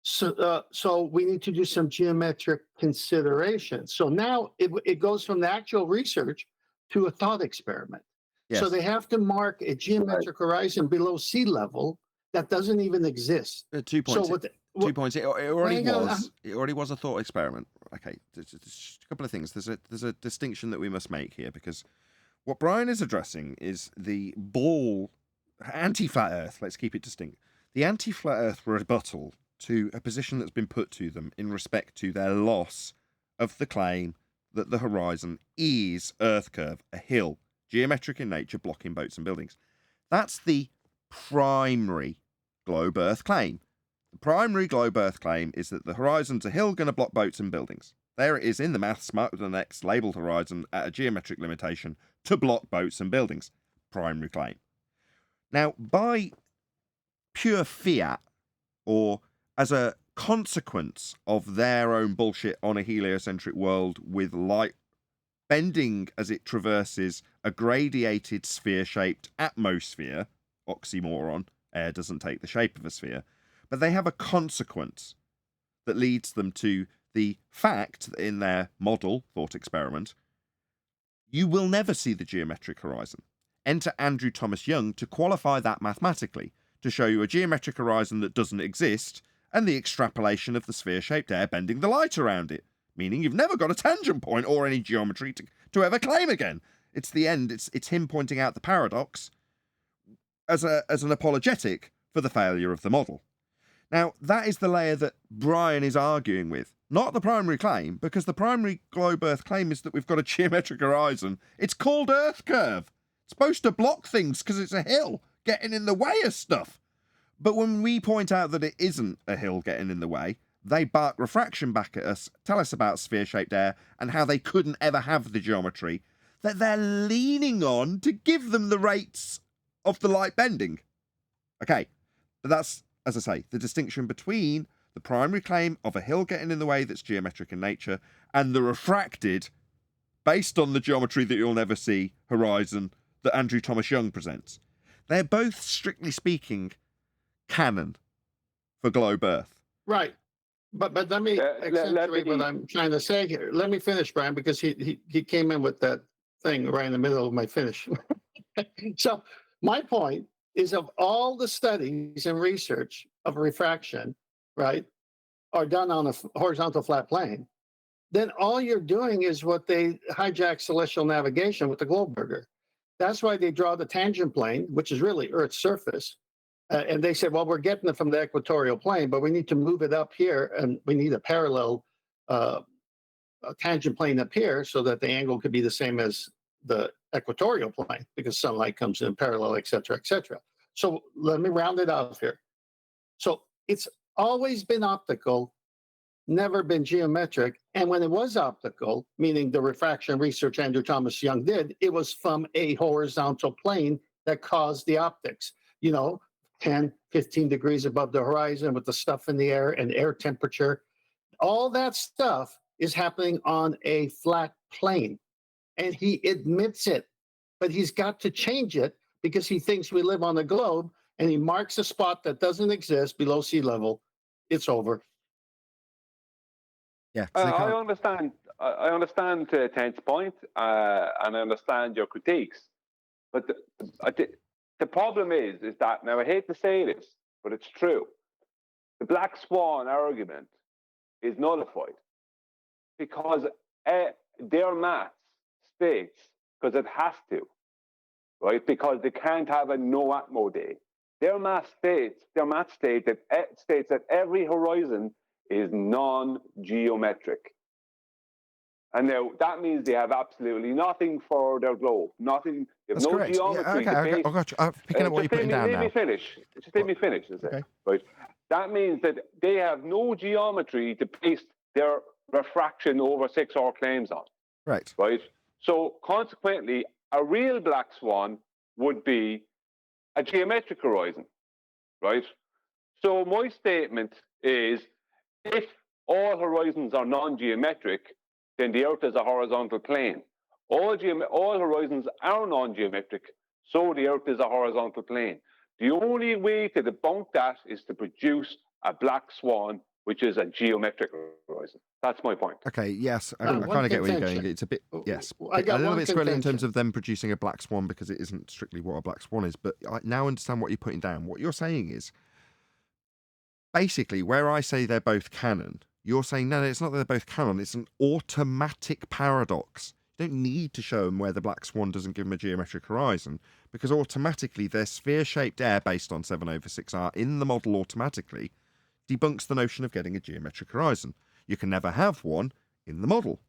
so we need to do some geometric considerations. So now it goes from the actual research to a thought experiment. Yes. So they have to mark a geometric horizon below sea level that doesn't even exist. 2 points. So 2 points. It already was a thought experiment. Okay, there's a couple of things. There's a distinction that we must make here, because What Brian is addressing is the anti-flat Earth, let's keep it distinct, the anti-flat Earth rebuttal to a position that's been put to them in respect to their loss of the claim that the horizon is Earth curve, a hill, geometric in nature, blocking boats and buildings. That's the primary globe Earth claim. The primary globe Earth claim is that the horizon's a hill going to block boats and buildings. There it is in the maths, marked with an X, labelled horizon at a geometric limitation to block boats and buildings. Primary claim. Now, by pure fiat, or as a consequence of their own bullshit on a heliocentric world with light bending as it traverses a gradiated sphere-shaped atmosphere, oxymoron, air doesn't take the shape of a sphere, but they have a consequence that leads them to the fact that in their model, thought experiment, you will never see the geometric horizon. Enter Andrew Thomas Young to qualify that mathematically, to show you a geometric horizon that doesn't exist, and the extrapolation of the sphere-shaped air bending the light around it, meaning you've never got a tangent point or any geometry to ever claim again. It's the end. It's him pointing out the paradox as an apologetic for the failure of the model. Now, that is the layer that Brian is arguing with, not the primary claim, because the primary globe Earth claim is that we've got a geometric horizon. It's called Earth curve. It's supposed to block things because it's a hill getting in the way of stuff. But when we point out that it isn't a hill getting in the way, they bark refraction back at us, tell us about sphere-shaped air and how they couldn't ever have the geometry that they're leaning on to give them the rates of the light bending. Okay, but that's, as I say, the distinction between the primary claim of a hill getting in the way that's geometric in nature and the refracted, based on the geometry that you'll never see, horizon that Andrew Thomas Young presents. They're both, strictly speaking, canon for globe Earth. Right. But let me accentuate what I'm trying to say here. Let me finish, Brian, because he came in with that thing right in the middle of my finish. So my point is, of all the studies and research of refraction, right, are done on a horizontal flat plane, then all you're doing is what they hijack celestial navigation with the Globeburger. That's why they draw the tangent plane, which is really Earth's surface. And they said, well, we're getting it from the equatorial plane, but we need to move it up here, and we need a parallel tangent plane up here so that the angle could be the same as the equatorial plane, because sunlight comes in parallel, et cetera, et cetera. So let me round it off here. So it's always been optical, never been geometric. And when it was optical, meaning the refraction research Andrew Thomas Young did, it was from a horizontal plane that caused the optics. 10, 15 degrees above the horizon with the stuff in the air and air temperature. All that stuff is happening on a flat plane. And he admits it, but he's got to change it because he thinks we live on a globe, and he marks a spot that doesn't exist below sea level. It's over. Yeah, I understand. I understand Tent's point, and I understand your critiques. But the problem is that, now I hate to say this, but it's true. The black swan argument is nullified because their maths states, because it has to, right? Because they can't have a no atmo day. Their math states that every horizon is non-geometric. And now that means they have absolutely nothing for their globe. Nothing. They have That's no correct. geometry. Yeah, okay, I got you. I'm picking up what you're putting down now. Let me finish. Just let me finish. Okay. Right. That means that they have no geometry to base their refraction over 6-hour claims on. Right. Right. So consequently, a real black swan would be a geometric horizon. Right. So my statement is, if all horizons are non-geometric, then the Earth is a horizontal plane. All horizons are non-geometric, so the Earth is a horizontal plane. The only way to debunk that is to produce a black swan, which is a geometric horizon. That's my point. Okay, yes, I kind of get where you're going. It's a bit, yes, a little bit squirrely in terms of them producing a black swan, because it isn't strictly what a black swan is. But I now understand what you're putting down. What you're saying is, basically, where I say they're both canon, you're saying, no, it's not that they're both canon. It's an automatic paradox. You don't need to show them where the black swan doesn't give them a geometric horizon, because automatically their sphere-shaped air based on 7/6R in the model automatically debunks the notion of getting a geometric horizon. You can never have one in the model.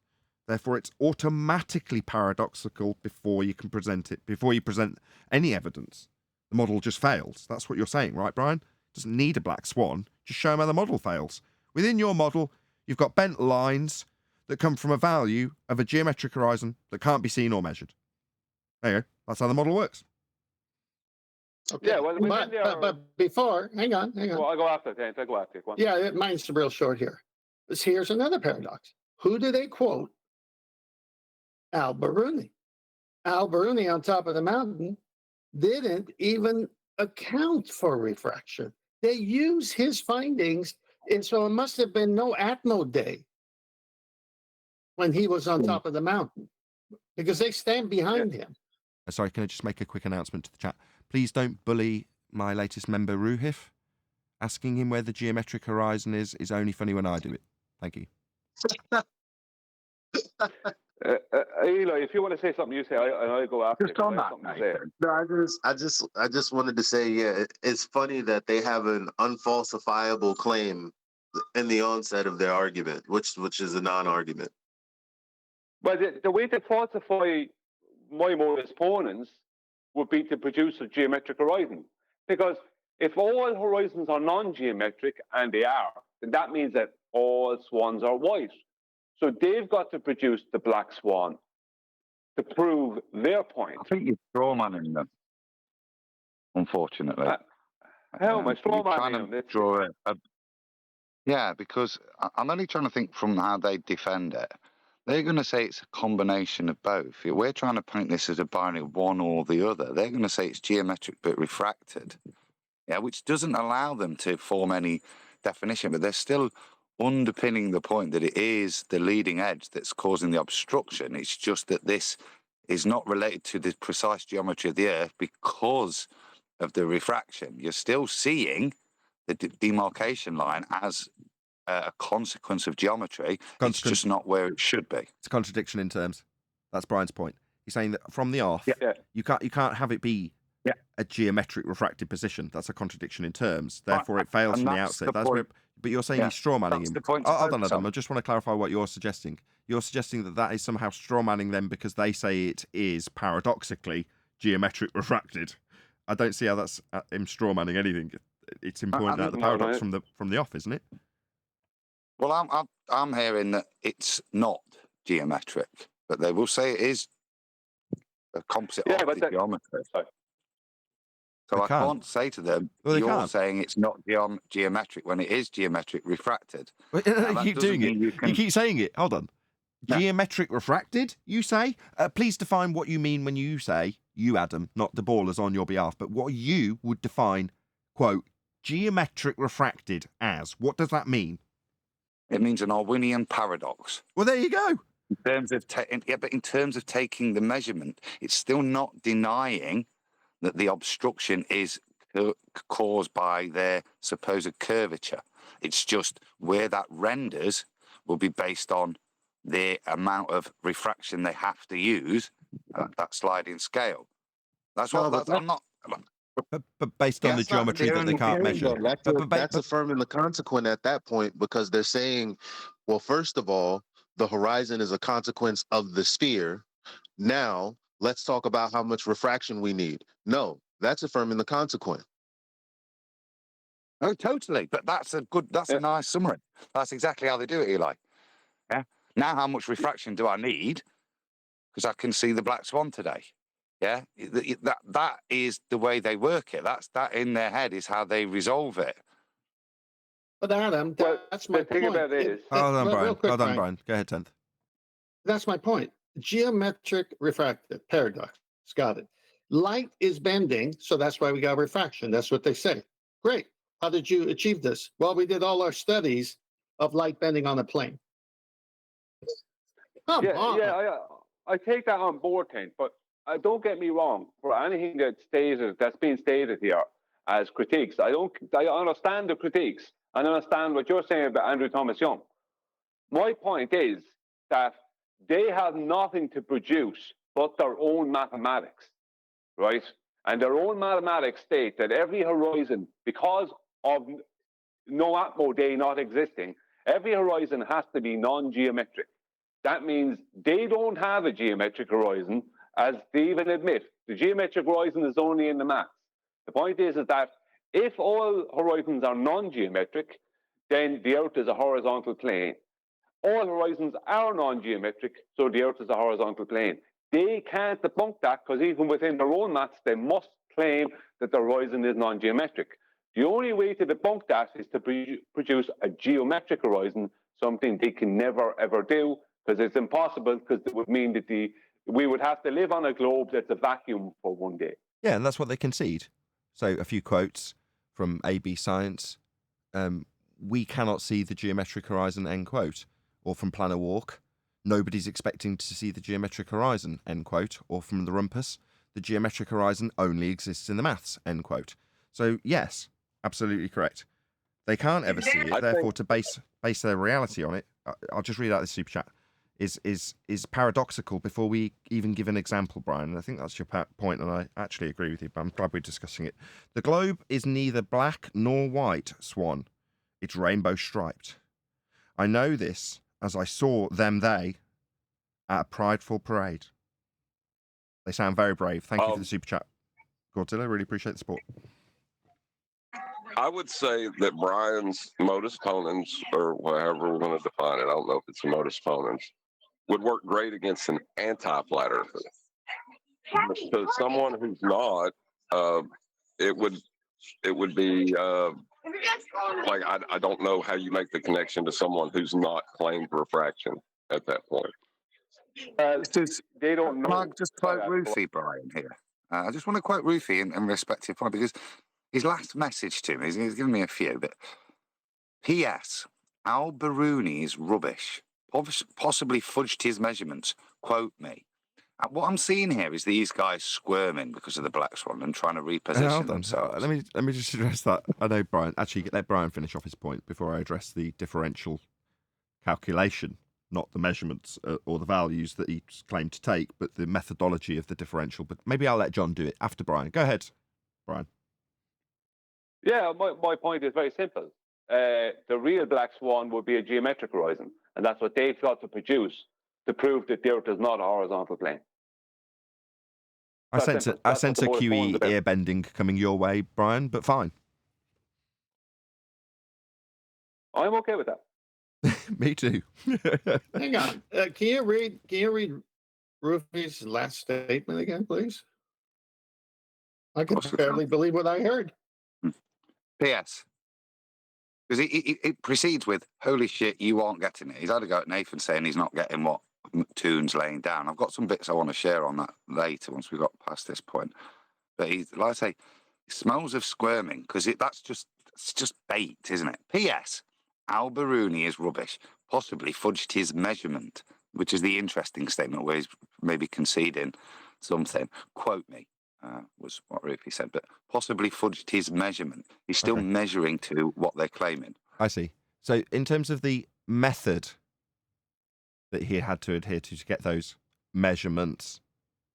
Therefore, it's automatically paradoxical before you can present it, before you present any evidence. The model just fails. That's what you're saying, right, Brian? It doesn't need a black swan. Just show them how the model fails. Within your model, you've got bent lines that come from a value of a geometric horizon that can't be seen or measured. There you go. That's how the model works. Okay. Yeah, well, but before, hang on. Well, I'll go after it. I'll go after it. Go on. Yeah, mine's real short here. Here's another paradox. Who do they quote? Al-Biruni. Al-Biruni on top of the mountain didn't even account for refraction. They use his findings, and so it must have been no Atmo day when he was on top of the mountain, because they stand behind him. Sorry, can I just make a quick announcement to the chat? Please don't bully my latest member, Ruhif. Asking him where the geometric horizon is only funny when I do it. Thank you. Eli, if you want to say something, you say, and I'll go after. Just on that, no, I just wanted to say, yeah, it's funny that they have an unfalsifiable claim in the onset of their argument, which is a non-argument. But the way to falsify my modus ponens would be to produce a geometric horizon, because if all horizons are non-geometric, and they are, then that means that all swans are white. So they've got to produce the black swan to prove their point. I think you're strawmanning them, unfortunately. How am I strawmanning them? Draw yeah, because I'm only trying to think from how they defend it. They're going to say it's a combination of both. We're trying to paint this as a binary one or the other. They're going to say it's geometric but refracted, yeah, which doesn't allow them to form any definition, but they're still underpinning the point that it is the leading edge that's causing the obstruction. It's just that this is not related to the precise geometry of the Earth because of the refraction. You're still seeing the demarcation line as a consequence of geometry. It's just not where it should be. It's a contradiction in terms. That's Brian's point. He's saying that from the off, you can't have it be a geometric refracted position. That's a contradiction in terms. Therefore, it fails from the outset. But you're saying he's strawmanning him. Hold on, Adam. I just want to clarify what you're suggesting. You're suggesting that is somehow strawmanning them because they say it is paradoxically geometric refracted. I don't see how that's him strawmanning anything. It's him pointing out the paradox from the off, isn't it? Well, I'm hearing that it's not geometric, but they will say it is a composite of the geometry. So I can't say to them, you're saying it's not geometric when it is geometric refracted. You keep doing it. You keep saying it. Hold on. No. Geometric refracted, you say? Please define what you mean when you say, you, Adam, not the ballers on your behalf, but what you would define, quote, geometric refracted as. What does that mean? It means an Arwinian paradox. Well, there you go. In terms of taking the measurement, it's still not denying that the obstruction is caused by their supposed curvature. It's just where that renders will be based on the amount of refraction they have to use at that sliding scale. That's what I'm not. But based on the geometry that they can't measure. That's affirming the consequent at that point, because they're saying, well, first of all, the horizon is a consequence of the sphere. Now, let's talk about how much refraction we need. No, that's affirming the consequent. Oh, totally. But that's a nice summary. That's exactly how they do it, Eli. Yeah. Now, how much refraction do I need? Because I can see the black swan today. Yeah. That is the way they work it. That in their head is how they resolve it. But Adam, that's my point. Hold on, Brian. Hold on, Brian. Go ahead, 10th. That's my point. Geometric refractive paradox. Got it. Light is bending, so that's why we got refraction. That's what they say. Great. How did you achieve this? Well, we did all our studies of light bending on a plane. I take that on board, Kent, but don't get me wrong. For anything that's being stated here as critiques, I understand the critiques. I understand what you're saying about Andrew Thomas Young. My point is that they have nothing to produce but their own mathematics, right? And their own mathematics state that every horizon, because of no Atmo day not existing, every horizon has to be non-geometric. That means they don't have a geometric horizon, as they even admit. The geometric horizon is only in the maths. The point is that if all horizons are non-geometric, then the Earth is a horizontal plane. All horizons are non-geometric, so the Earth is a horizontal plane. They can't debunk that because even within their own maths, they must claim that the horizon is non-geometric. The only way to debunk that is to produce a geometric horizon, something they can never, ever do, because it's impossible, because it would mean that we would have to live on a globe that's a vacuum for one day. Yeah, and that's what they concede. So a few quotes from AB Science. We cannot see the geometric horizon, end quote. Or from Planet Walk, nobody's expecting to see the geometric horizon, end quote. Or from the Rumpus, the geometric horizon only exists in the maths, end quote. So yes, absolutely correct. They can't ever see it, therefore to base their reality on it, I'll just read out this super chat, is paradoxical before we even give an example, Brian. And I think that's your point, and I actually agree with you, but I'm glad we're discussing it. The globe is neither black nor white, Swan. It's rainbow striped. I know this as I saw they at a prideful parade. They sound very brave. Thank you for the super chat, Godzilla. Really appreciate the support. I would say that Brian's modus ponens, or whatever we're going to define it, I don't know if it's a modus ponens, would work great against an anti-flat earther. So someone who's not, it would be like I don't know how you make the connection to someone who's not claimed refraction at that point. They don't know. Can I just quote Rufy, Brian, here? I just want to quote Rufy in respective point, because his last message to me, he's given me a few, but P.S. Al Biruni is rubbish. Possibly fudged his measurements. Quote me. What I'm seeing here is these guys squirming because of the black swan and trying to reposition themselves. Let me just address that. I know Brian. Actually, let Brian finish off his point before I address the differential calculation, not the measurements or the values that he claimed to take, but the methodology of the differential. But maybe I'll let John do it after Brian. Go ahead, Brian. Yeah, my point is very simple. The real black swan would be a geometric horizon, and that's what they've got to produce to prove that the Earth is not a horizontal plane. I sense a QE ear bending coming your way, Brian, but fine. I'm okay with that. Me too. Hang on. Can you read Rufy's last statement again, please? I can barely believe what I heard. P.S. Because it proceeds with, holy shit, you aren't getting it. He's had a go at Nathan saying he's not getting what Toon's laying down. I've got some bits I want to share on that later once we got past this point. But he's, like I say, it smells of squirming, because it's just bait, isn't it? P.S. Al Biruni is rubbish. Possibly fudged his measurement, which is the interesting statement where he's maybe conceding something. Quote me. Was what Rufy said, but possibly fudged his measurement. He's still measuring to what they're claiming. I see. So in terms of the method that he had to adhere to get those measurements,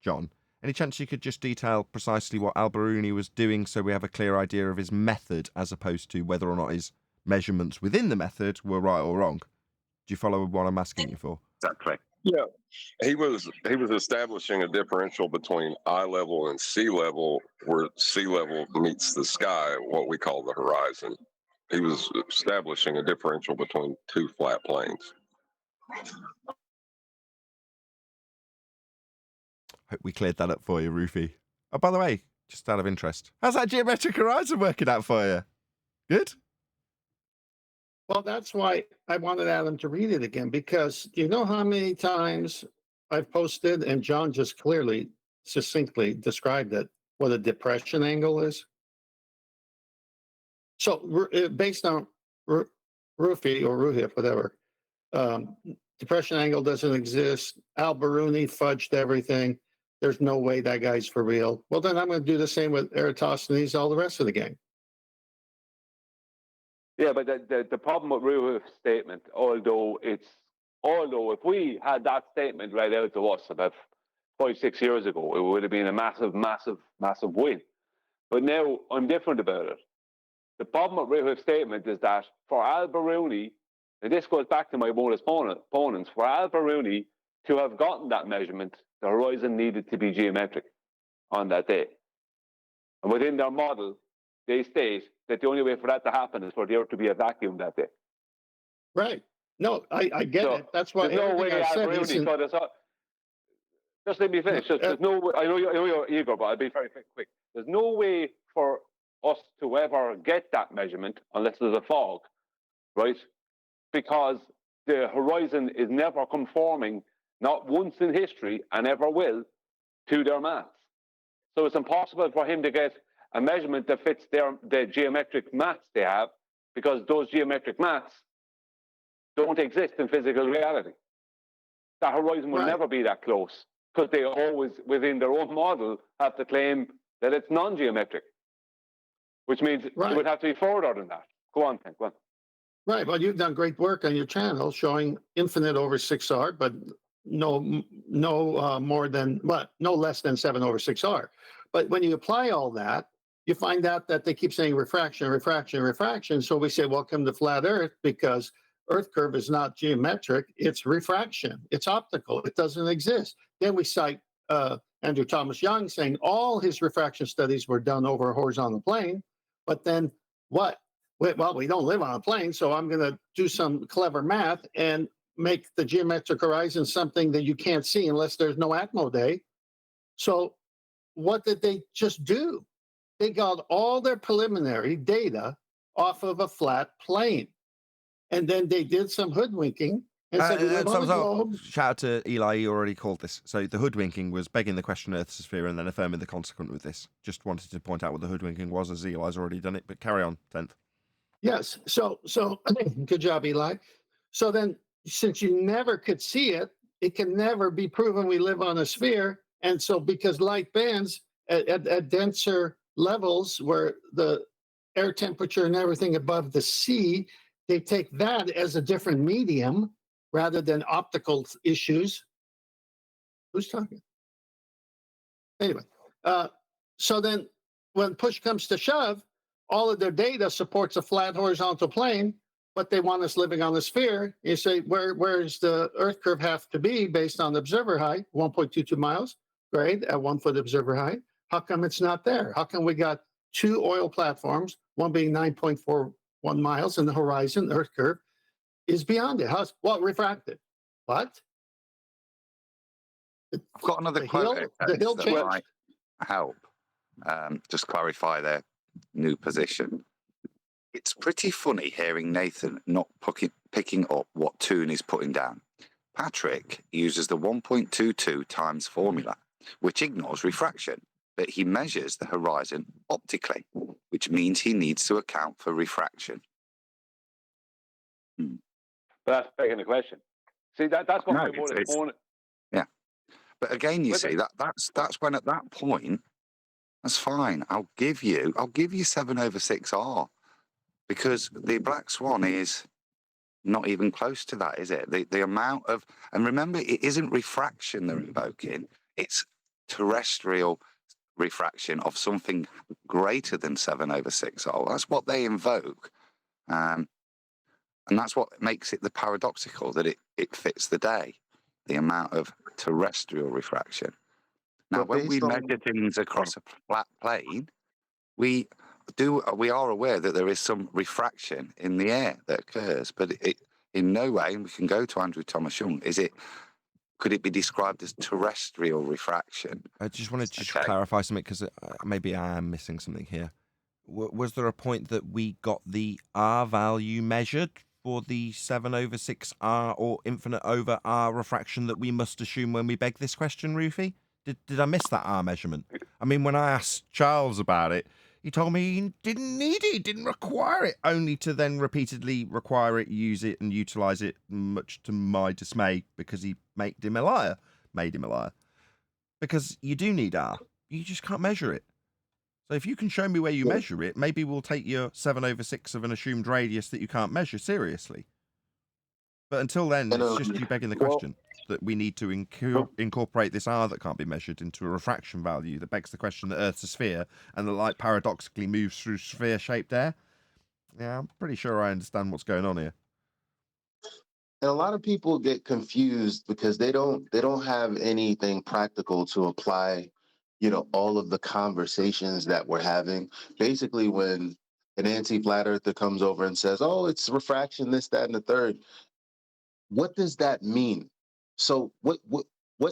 John, any chance you could just detail precisely what Al Biruni was doing so we have a clear idea of his method as opposed to whether or not his measurements within the method were right or wrong? Do you follow what I'm asking you for? Exactly. Yeah, he was establishing a differential between eye level and sea level, where sea level meets the sky, what we call the horizon. He was establishing a differential between two flat planes. Hope we cleared that up for you, Rufy. Oh, by the way, just out of interest, how's that geometric horizon working out for you? Good? Well, that's why I wanted Adam to read it again, because do you know how many times I've posted, and John just clearly, succinctly described it, what a depression angle is? So based on Rufy or Ruhif, whatever, depression angle doesn't exist. Al Biruni fudged everything. There's no way that guy's for real. Well, then I'm going to do the same with Eratosthenes, all the rest of the gang. Yeah, but the problem with Ruh's statement, although it's Although if we had that statement read out to us about 5-6 years ago, it would have been a massive, massive, massive win. But now I'm different about it. The problem with Riff's statement is that for Al-Biruni, and this goes back to my bonus opponents, for Al-Biruni to have gotten that measurement, the horizon needed to be geometric on that day. And within their model, they state that the only way for that to happen is for the Earth to be a vacuum that day. Right. No, I get it. That's why there's no way I said Al-Biruni isn't... could have... Just let me finish. There's no way, I know you're eager, but I'll be very quick. There's no way for us to ever get that measurement unless there's a fog, right? Because the horizon is never conforming, not once in history, and ever will, to their maths. So it's impossible for him to get a measurement that fits the geometric maths they have, because those geometric maths don't exist in physical reality. That horizon will never be that close, because they always, within their own model, have to claim that it's non-geometric, which means it would have to be further than that. Go on, Ken, go on. Right. Well, you've done great work on your channel showing infinite over 6R, but no more than, no less than 7 over 6R. But when you apply all that, you find out that they keep saying refraction, refraction, refraction. So we say, welcome to flat Earth, because Earth curve is not geometric, it's refraction, it's optical, it doesn't exist. Then we cite Andrew Thomas Young saying all his refraction studies were done over a horizontal plane, but then what? Well, we don't live on a plane, so I'm going to do some clever math and make the geometric horizon something that you can't see unless there's no Atmo day. So what did they just do? They got all their preliminary data off of a flat plane. And then they did some hoodwinking and said, we live on the globe. Shout out to Eli, he already called this. So the hoodwinking was begging the question Earth's a sphere and then affirming the consequent with this. Just wanted to point out what the hoodwinking was, as Eli's already done it, but carry on, 10th. Yes. So good job, Eli. So then, since you never could see it, it can never be proven we live on a sphere. And so because light bends at denser levels where the air temperature and everything above the sea, they take that as a different medium rather than optical issues. Who's talking? Anyway, so then when push comes to shove, all of their data supports a flat horizontal plane, but they want us living on the sphere. You say, where's the Earth curve have to be based on observer height? 1.22 miles, right, at 1 foot observer height. How come it's not there? How come we got 2 oil platforms, one being 9.41 miles, and the horizon, Earth curve, is beyond it? Well, refracted. What? I've got another quote. The hill that changed. might help just clarify their new position. It's pretty funny hearing Nathan not picking up what Toon is putting down. Patrick uses the 1.22 times formula, which ignores refraction, but he measures the horizon optically, which means he needs to account for refraction. But that's begging the question. See, that's what my opponent. Yeah, but again, you see that's when at that point, that's fine. I'll give you 7 over 6R, because the black swan is not even close to that, is it? The amount of, and remember, it isn't refraction they're invoking; it's terrestrial refraction of something greater than 7 over 6R. That's what they invoke, and that's what makes it the paradoxical that it fits the day, the amount of terrestrial refraction. Now, when we measure things across a flat plane, we are aware that there is some refraction in the air that occurs, but it in no way, and we can go to Andrew Thomas Young, could it be described as terrestrial refraction? I just wanted to clarify something, because maybe I am missing something here. Was there a point that we got the R value measured for the 7 over 6R or infinite over R refraction that we must assume when we beg this question, Rufy? Did I miss that R measurement? I mean, when I asked Charles about it, he told me he didn't need it, he didn't require it, only to then repeatedly require it, use it, and utilize it, much to my dismay, because he made him a liar. Because you do need R. You just can't measure it. So if you can show me where you measure it, maybe we'll take your 7 over 6 of an assumed radius that you can't measure seriously. But until then, And, it's just you begging the question that we need to incorporate this R that can't be measured into a refraction value that begs the question that Earth's a sphere and the light paradoxically moves through sphere-shaped air. Yeah, I'm pretty sure I understand what's going on here. And a lot of people get confused because they don't have anything practical to apply, all of the conversations that we're having. Basically, when an anti-flat earther comes over and says, "Oh, it's refraction, this, that, and the third," what does that mean? So what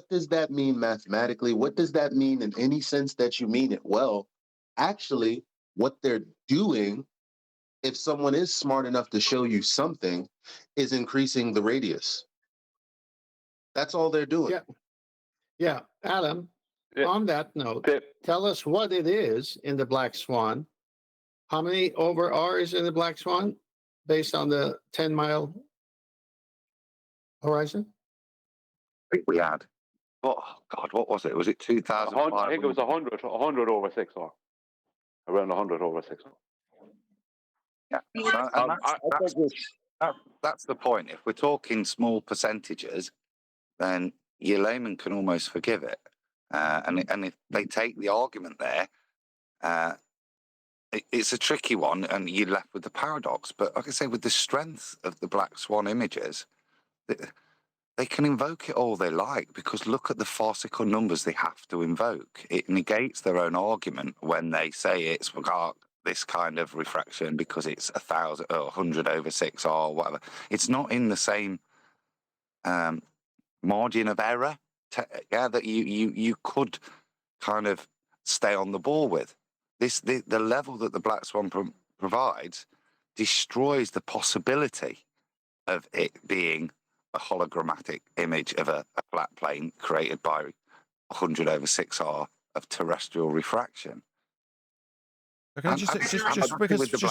does that mean mathematically? What does that mean in any sense that you mean it? Well, actually, what they're doing, if someone is smart enough to show you something, is increasing the radius. That's all they're doing. Yeah. Adam, on that note, tell us what it is in the Black Swan. How many over R is in the Black Swan based on the 10-mile horizon? I think we had. Oh, God, what was it? Was it 2,000? I think it was 100 over 6R. Around 100 over 6R. Yeah. And that's the point. If we're talking small percentages, then your layman can almost forgive it. And if they take the argument there, it's a tricky one, and you're left with the paradox. But like I say, with the strength of the Black Swan images, they can invoke it all they like, because look at the farcical numbers they have to invoke. It negates their own argument when they say it's this kind of refraction because it's 1,000 or 100 over 6 or whatever. It's not in the same margin of error that you could kind of stay on the ball with. The level that the Black Swan provides destroys the possibility of it being a hologrammatic image of a flat plane created by 100 over 6R of terrestrial refraction. Okay, just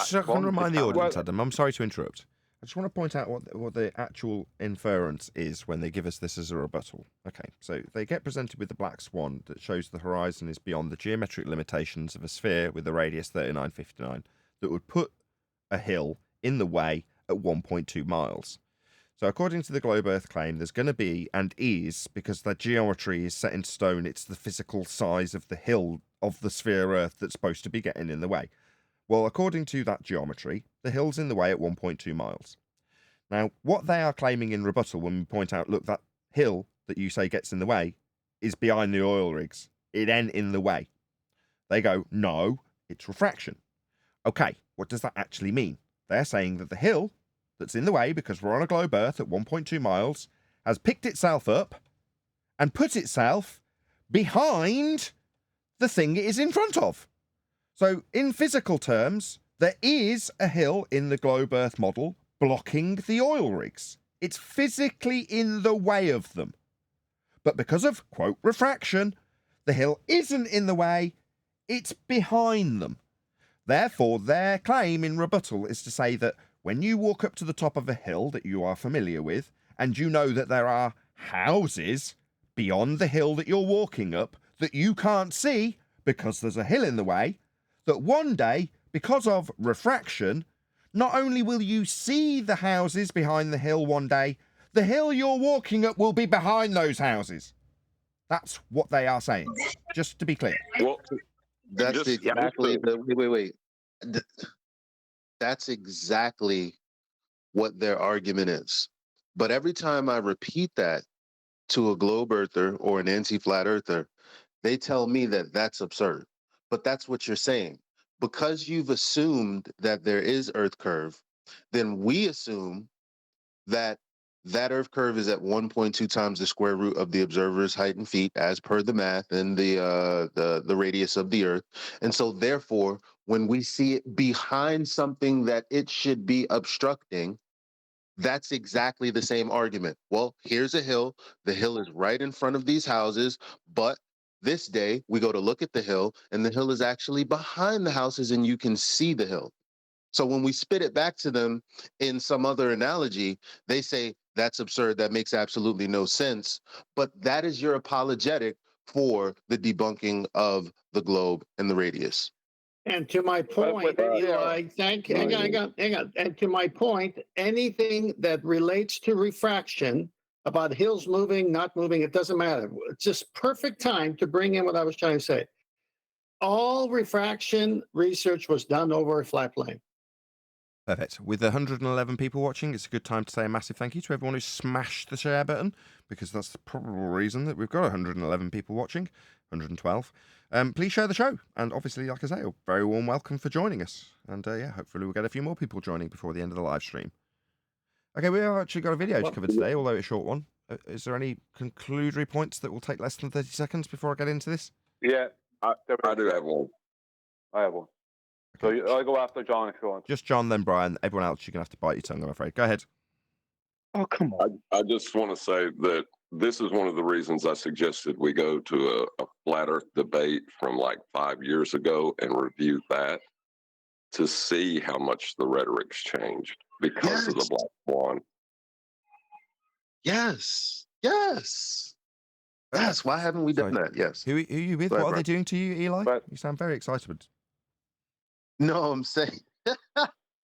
so I can remind the audience, Adam, I'm sorry to interrupt. I just want to point out what the actual inference is when they give us this as a rebuttal. Okay, so they get presented with the Black Swan that shows the horizon is beyond the geometric limitations of a sphere with a radius 3959 that would put a hill in the way at 1.2 miles. So according to the Globe Earth claim, there's going to be, and is, because the geometry is set in stone, it's the physical size of the hill of the sphere Earth that's supposed to be getting in the way. Well, according to that geometry, the hill's in the way at 1.2 miles. Now, what they are claiming in rebuttal when we point out, look, that hill that you say gets in the way is behind the oil rigs. It ain't in the way. They go, no, it's refraction. Okay, what does that actually mean? They're saying that the hill that's in the way, because we're on a globe Earth at 1.2 miles, has picked itself up and put itself behind the thing it is in front of. So in physical terms, there is a hill in the globe Earth model blocking the oil rigs. It's physically in the way of them. But because of, quote, refraction, the hill isn't in the way, it's behind them. Therefore, their claim in rebuttal is to say that when you walk up to the top of a hill that you are familiar with, and you know that there are houses beyond the hill that you're walking up that you can't see because there's a hill in the way, that one day, because of refraction, not only will you see the houses behind the hill one day, the hill you're walking up will be behind those houses. That's what they are saying, just to be clear. Well, that's exactly wait. That's exactly what their argument is. But every time I repeat that to a globe earther or an anti-flat earther, they tell me that that's absurd. But that's what you're saying. Because you've assumed that there is Earth curve, then we assume that that Earth curve is at 1.2 times the square root of the observer's height in feet, as per the math and the radius of the Earth. And so therefore, when we see it behind something that it should be obstructing, that's exactly the same argument. Well, here's a hill. The hill is right in front of these houses, but this day we go to look at the hill, and the hill is actually behind the houses, and you can see the hill. So when we spit it back to them in some other analogy, they say, that's absurd. That makes absolutely no sense. But that is your apologetic for the debunking of the globe and the radius. And to my point, Eli, hang on. And to my point, anything that relates to refraction, about hills moving, not moving, it doesn't matter. It's just perfect time to bring in what I was trying to say. All refraction research was done over a flat plane. Perfect. With 111 people watching, it's a good time to say a massive thank you to everyone who smashed the share button, because that's the probable reason that we've got 111 people watching, 112. Please share the show, and obviously, like I say, a very warm welcome for joining us. And yeah, hopefully we'll get a few more people joining before the end of the live stream. Okay, we have actually got a video to cover today, although it's a short one. Is there any conclusory points that will take less than 30 seconds before I get into this? Yeah, I do have one. I have one. So I'll go after John if you want. Just John, then Brian. Everyone else, you're going to have to bite your tongue, I'm afraid. Go ahead. Oh, come on. I just want to say that this is one of the reasons I suggested we go to a flat earth debate from like 5 years ago and review that to see how much the rhetoric's changed because of the Black Swan. Yes. Why haven't we done that? Yes. Who are you with? What are they doing to you, Eli? You sound very excited. No, I'm saying,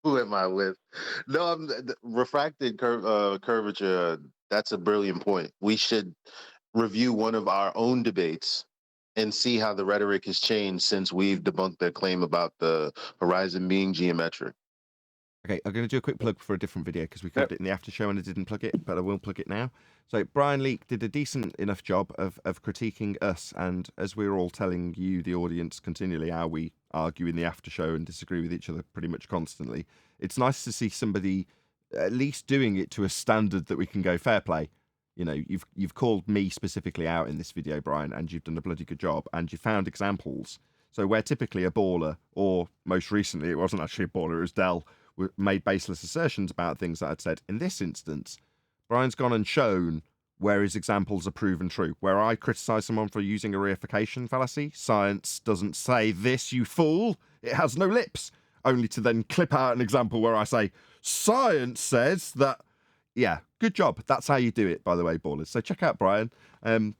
who am I with? No, I'm refracted curvature. That's a brilliant point. We should review one of our own debates and see how the rhetoric has changed since we've debunked their claim about the horizon being geometric. Okay, I'm going to do a quick plug for a different video because we covered it in the after show and I didn't plug it, but I will plug it now. So Brian Leake did a decent enough job of critiquing us, and as we're all telling you, the audience, continually how we argue in the after show and disagree with each other pretty much constantly, it's nice to see somebody at least doing it to a standard that we can go fair play. You know, you've called me specifically out in this video, Brian, and you've done a bloody good job, and you found examples. So where typically a baller, or most recently it wasn't actually a baller, it was Dell, made baseless assertions about things that I'd said. In this instance, Brian's gone and shown where his examples are proven true. Where I criticise someone for using a reification fallacy, science doesn't say this, you fool. It has no lips. Only to then clip out an example where I say, science says that. Yeah, good job. That's how you do it, by the way, ballers. So check out Brian. I've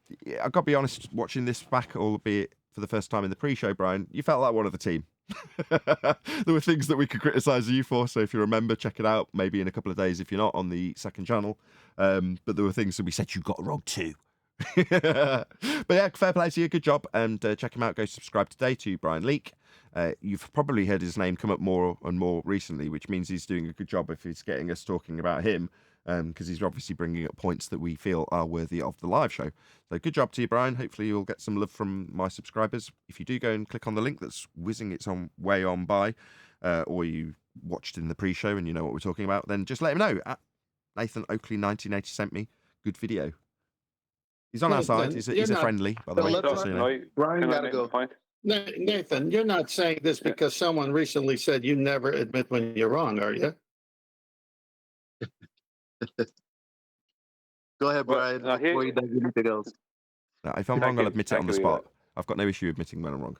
got to be honest, watching this back, albeit for the first time in the pre-show, Brian, you felt like one of the team. There were things that we could criticise you for, so if you remember, check it out, maybe in a couple of days if you're not on the second channel. But there were things that we said you got wrong too. But yeah, fair play to you, good job, and check him out. Go subscribe today to Brian Leake. You've probably heard his name come up more and more recently, which means he's doing a good job if he's getting us talking about him, because he's obviously bringing up points that we feel are worthy of the live show. So good job to you, Brian. Hopefully you'll get some love from my subscribers. If you do go and click on the link that's whizzing its way on by, or you watched in the pre-show and you know what we're talking about, then just let him know. Nathan Oakley 1980 sent me. Good video. He's on our side. He's a friendly, by the way. Brian, gotta go. Nathan, you're not saying this because someone recently said you never admit when you're wrong, are you? Go ahead, Brian. Before you do anything else. No, if I'm wrong, I'll admit it on the spot. I've got no issue admitting when I'm wrong.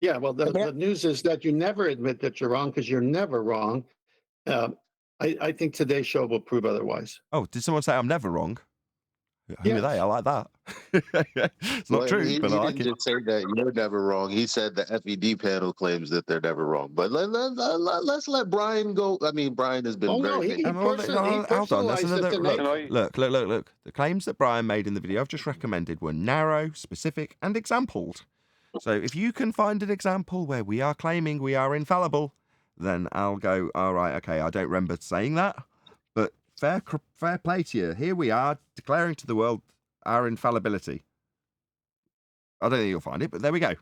Yeah, well, the news is that you never admit that you're wrong because you're never wrong. I think today's show will prove otherwise. Oh, did someone say I'm never wrong? Who are they? I like that. It's not true, but I like it. He didn't just say that you're never wrong. He said the FED panel claims that they're never wrong. But let's let Brian go. I mean, Brian has been very... Hold on. Look. The claims that Brian made in the video I've just recommended were narrow, specific, and exampled. So if you can find an example where we are claiming we are infallible, then I'll go, all right, okay, I don't remember saying that. But fair play to you. Here we are declaring to the world our infallibility. I don't think you'll find it, but there we go.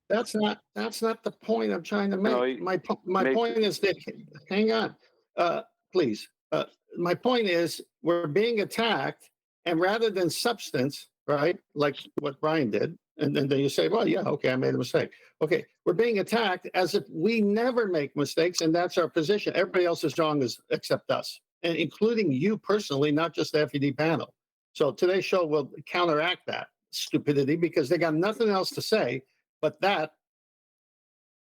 That's not the point I'm trying to make. My point is that, hang on, please. My point is we're being attacked, and rather than substance, right, like what Brian did, and then you say, well, yeah, okay, I made a mistake. Okay, we're being attacked as if we never make mistakes, and that's our position. Everybody else is wrong except us, and including you personally, not just the FED panel. So today's show will counteract that stupidity because they got nothing else to say but that.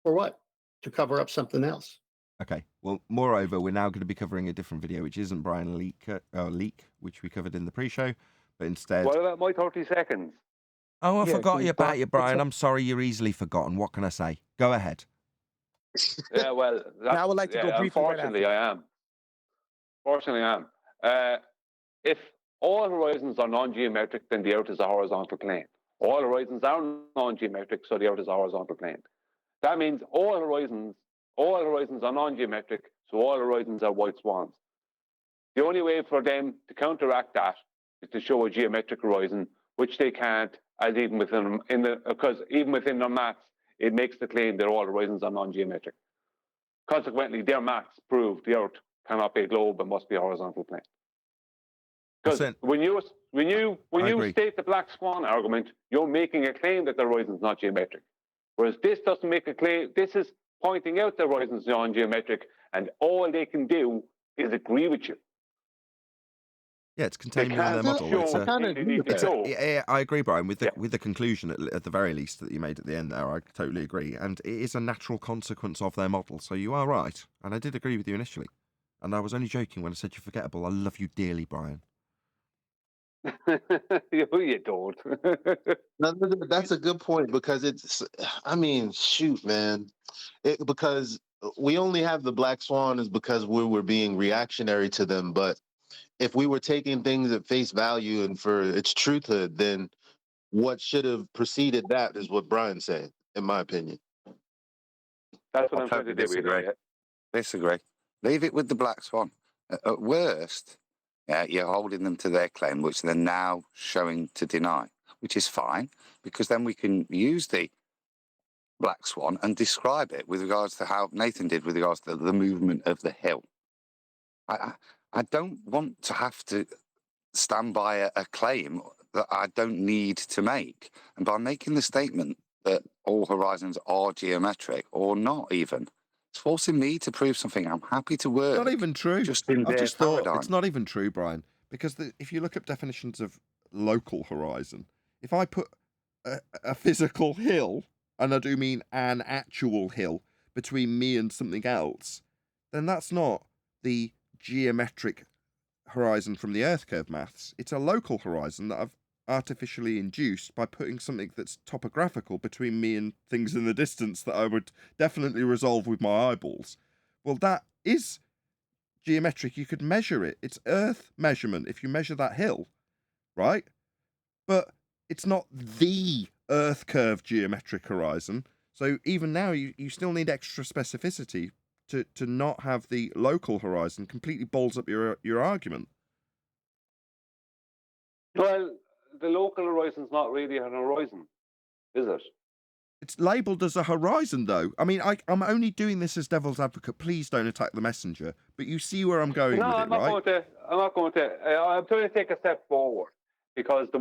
For what? To cover up something else. Okay. Well, moreover, we're now going to be covering a different video, which isn't Brian Leake, which we covered in the pre-show, but instead... What about my 30 seconds? Oh, I Yeah, forgot can you about you, Brian. Brian- I'm sorry, you're easily forgotten. What can I say? Go ahead. Yeah, well, Now I would like to go briefly right unfortunately, after. I am. Fortunately, I am. If all horizons are non-geometric, then the Earth is a horizontal plane. All horizons are non-geometric, so the Earth is a horizontal plane. That means all horizons are non-geometric, so all horizons are white swans. The only way for them to counteract that is to show a geometric horizon, which they can't, as even within because even within their maths, it makes the claim that all horizons are non-geometric. Consequently, their maths prove the Earth cannot be a globe and must be a horizontal plane. Because when you state the black swan argument, you're making a claim that the horizon is not geometric. Whereas this doesn't make a claim. This is pointing out the horizon is non-geometric, and all they can do is agree with you. Yeah, it's contained within their model. I agree, Brian, with the conclusion at the very least that you made at the end there. I totally agree, and it is a natural consequence of their model. So you are right, and I did agree with you initially, and I was only joking when I said you're forgettable. I love you dearly, Brian. You don't. No, that's a good point because it's. I mean, shoot, man, because we only have the black swan is because we were being reactionary to them, but if we were taking things at face value and for its truthhood, then what should have preceded that is what Brian's saying, in my opinion. That's what I'm trying to do. Disagree. Leave it with the black swan. At worst, you're holding them to their claim, which they're now showing to deny, which is fine, because then we can use the black swan and describe it with regards to how Nathan did with regards to the movement of the hill. I don't want to have to stand by a claim that I don't need to make. And by making the statement that all horizons are geometric or not even, it's forcing me to prove something. I'm happy to work. Not even true. I've just thought it's not even true, Brian, because if you look at definitions of local horizon, if I put a physical hill, and I do mean an actual hill, between me and something else, then that's not the geometric horizon from the Earth curve maths. It's a local horizon that I've artificially induced by putting something that's topographical between me and things in the distance that I would definitely resolve with my eyeballs. Well, that is geometric. You could measure it. It's Earth measurement if you measure that hill, right? But it's not the Earth curve geometric horizon. So even now, you still need extra specificity to not have the local horizon completely balls up your argument. Well, the local horizon's not really an horizon, is it? It's labelled as a horizon, though. I mean, I'm only doing this as devil's advocate. Please don't attack the messenger. But you see where I'm going with it, right? I'm not going to. I'm trying to take a step forward because the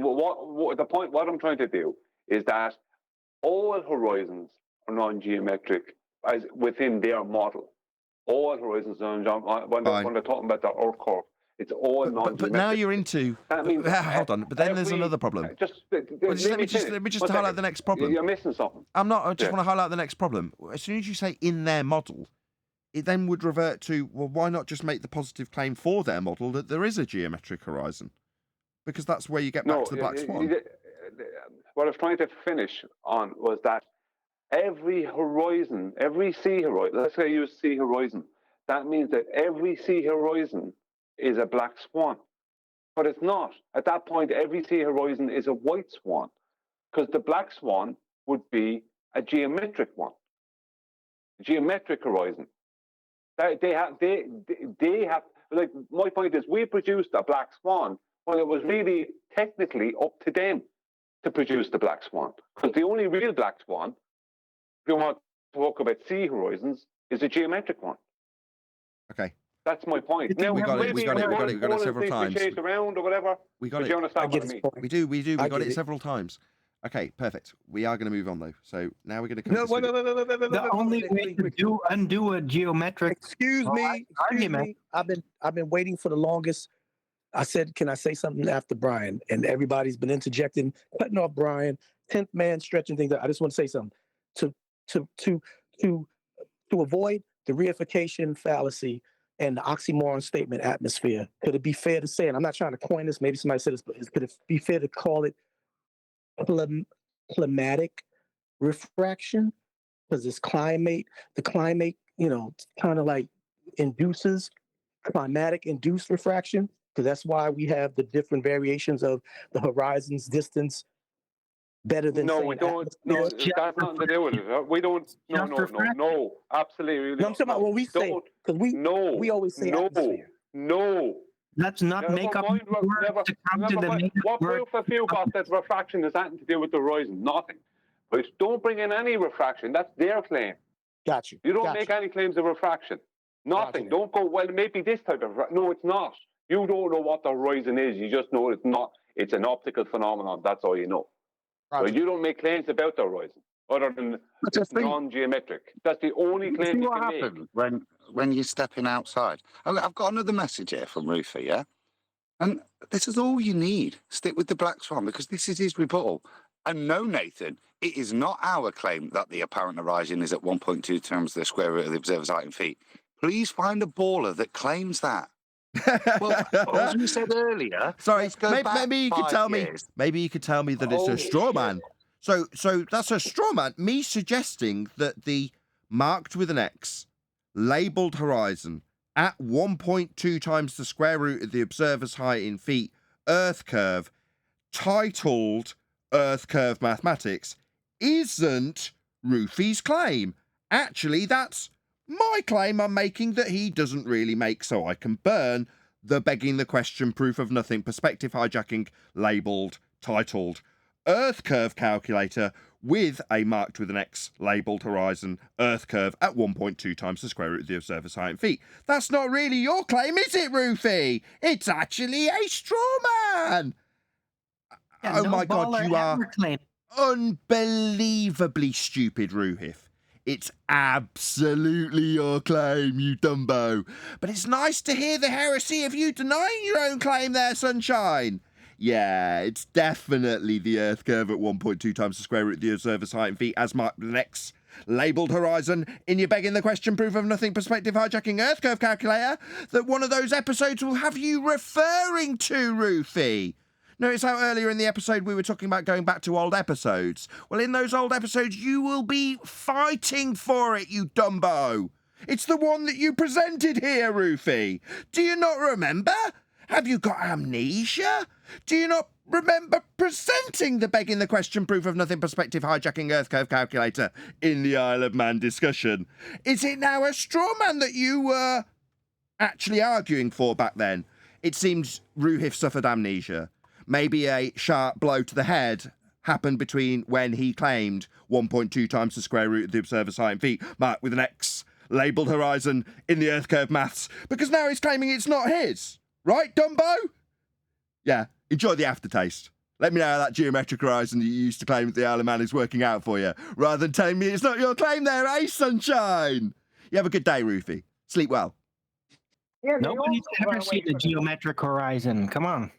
point. What I'm trying to do is that all horizons are non-geometric as within their model. All horizons are when they're talking about the Earth curve. It's all non-geometric. But now you're into. Hold on. But then there's another problem. Let me just highlight the next problem. You're missing something. I'm not. I just want to highlight the next problem. As soon as you say in their model, it then would revert to, well, why not just make the positive claim for their model that there is a geometric horizon? Because that's where you get back to the black swan. What I was trying to finish on was that every horizon, every sea horizon, let's say you use sea horizon, that means that every sea horizon is a black swan. But it's not. At that point, every sea horizon is a white swan, because the black swan would be a geometric one, a geometric horizon. They have, like, my point is, we produced a black swan when it was really technically up to them to produce the black swan. Because the only real black swan, if you want to talk about sea horizons, is a geometric one. Okay. That's my point. Now, we got it several times. Chase around or whatever. We got it. You understand what I mean? We do. We got it several times. Okay, perfect. We are going to move on though. So now we're going to come. The only way to undo a geometric. Excuse me. I've been waiting for the longest. I said, can I say something after Brian? And everybody's been interjecting, cutting off Brian, 10th man stretching things. I just want to say something to avoid the reification fallacy and the oxymoron statement atmosphere. Could it be fair to say, and I'm not trying to coin this, maybe somebody said this, but could it be fair to call it climatic refraction because it's climate. The climate, kind of like induces climatic induced refraction because that's why we have the different variations of the horizon's distance better than No, we don't. No, that's nothing to do with it. We don't. No. Absolutely. No, I'm talking about what we say because we always say atmosphere. No. Let's not make up words to come to the main What word. proof have you got that refraction has nothing to do with the horizon? Nothing. But don't bring in any refraction. That's their claim. Got you. You don't make any claims of refraction. Nothing. Don't go, well, maybe this type of... No, it's not. You don't know what the horizon is. You just know it's not. It's an optical phenomenon. That's all you know. So you don't make claims about the horizon other than it's non-geometric. That's the only claim you can make. When you're stepping outside. I've got another message here from Rufy, yeah? And this is all you need. Stick with the Black Swan because this is his rebuttal. And no, Nathan, it is not our claim that the apparent horizon is at 1.2 times the square root of the observer's height in feet. Please find a baller that claims that. Well, as we said earlier, sorry, maybe you could tell me. Maybe you could tell me that it's a straw man. So that's a straw man. Me suggesting that the marked with an X, labelled horizon at 1.2 times the square root of the observer's height in feet, Earth curve, titled Earth curve mathematics, isn't Rufy's claim. Actually, that's my claim I'm making that he doesn't really make, so I can burn the begging the question proof of nothing perspective hijacking labelled, titled Earth curve calculator with a marked with an X labelled horizon Earth curve at 1.2 times the square root of the observer's height in feet. That's not really your claim, is it, Rufy? It's actually a straw man. Yeah, oh my God, you are unbelievably stupid, Ruhif. It's absolutely your claim, you Dumbo. But it's nice to hear the heresy of you denying your own claim there, Sunshine. Yeah, it's definitely the Earth curve at 1.2 times the square root of the observer's height in feet as marked with an X labelled horizon in your begging the question proof of nothing perspective hijacking Earth curve calculator that one of those episodes will have you referring to, Rufy. Notice how earlier in the episode we were talking about going back to old episodes. Well, in those old episodes, you will be fighting for it, you Dumbo. It's the one that you presented here, Rufy. Do you not remember? Have you got amnesia? Do you not remember presenting the begging the question proof of nothing perspective hijacking Earth curve calculator in the Isle of Man discussion? Is it now a straw man that you were actually arguing for back then? It seems Ruhif suffered amnesia. Maybe a sharp blow to the head happened between when he claimed 1.2 times the square root of the observer's height in feet, marked with an X, labelled horizon in the Earth curve maths, because now he's claiming it's not his. Right, Dumbo? Yeah, enjoy the aftertaste. Let me know how that geometric horizon that you used to claim at the Isle of Man is working out for you, rather than telling me it's not your claim there, eh, Sunshine? You have a good day, Rufy. Sleep well. Nobody's ever seen a geometric horizon. Come on.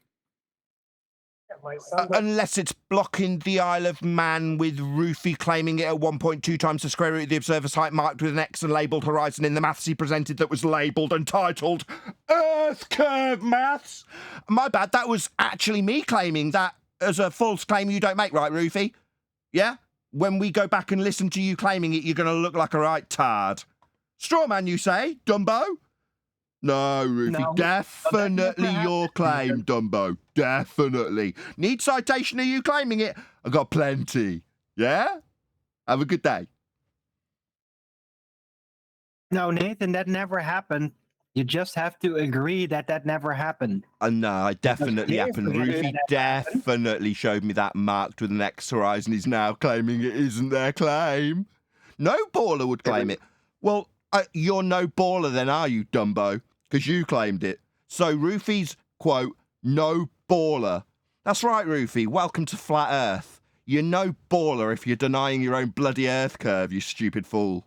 Unless it's blocking the Isle of Man with Rufy claiming it at 1.2 times the square root of the observer's height marked with an X and labelled horizon in the maths he presented that was labelled and titled Earth curve maths. My bad, that was actually me claiming that as a false claim you don't make, right, Rufy? Yeah? When we go back and listen to you claiming it, you're going to look like a right tard. Straw man, you say, Dumbo? No, Rufy, No, definitely your claim, Dumbo. Definitely. Need citation of you claiming it? I got plenty. Yeah? Have a good day. No, Nathan, that never happened. You just have to agree that that never happened. No, it definitely happened. Rufy definitely showed me that marked with an X horizon. He's now claiming it isn't their claim. No baller would claim it. Well, you're no baller then, are you, Dumbo? Because you claimed it. So Rufy's, quote, no baller. That's right, Rufy. Welcome to Flat Earth. You're no baller if you're denying your own bloody Earth curve, you stupid fool.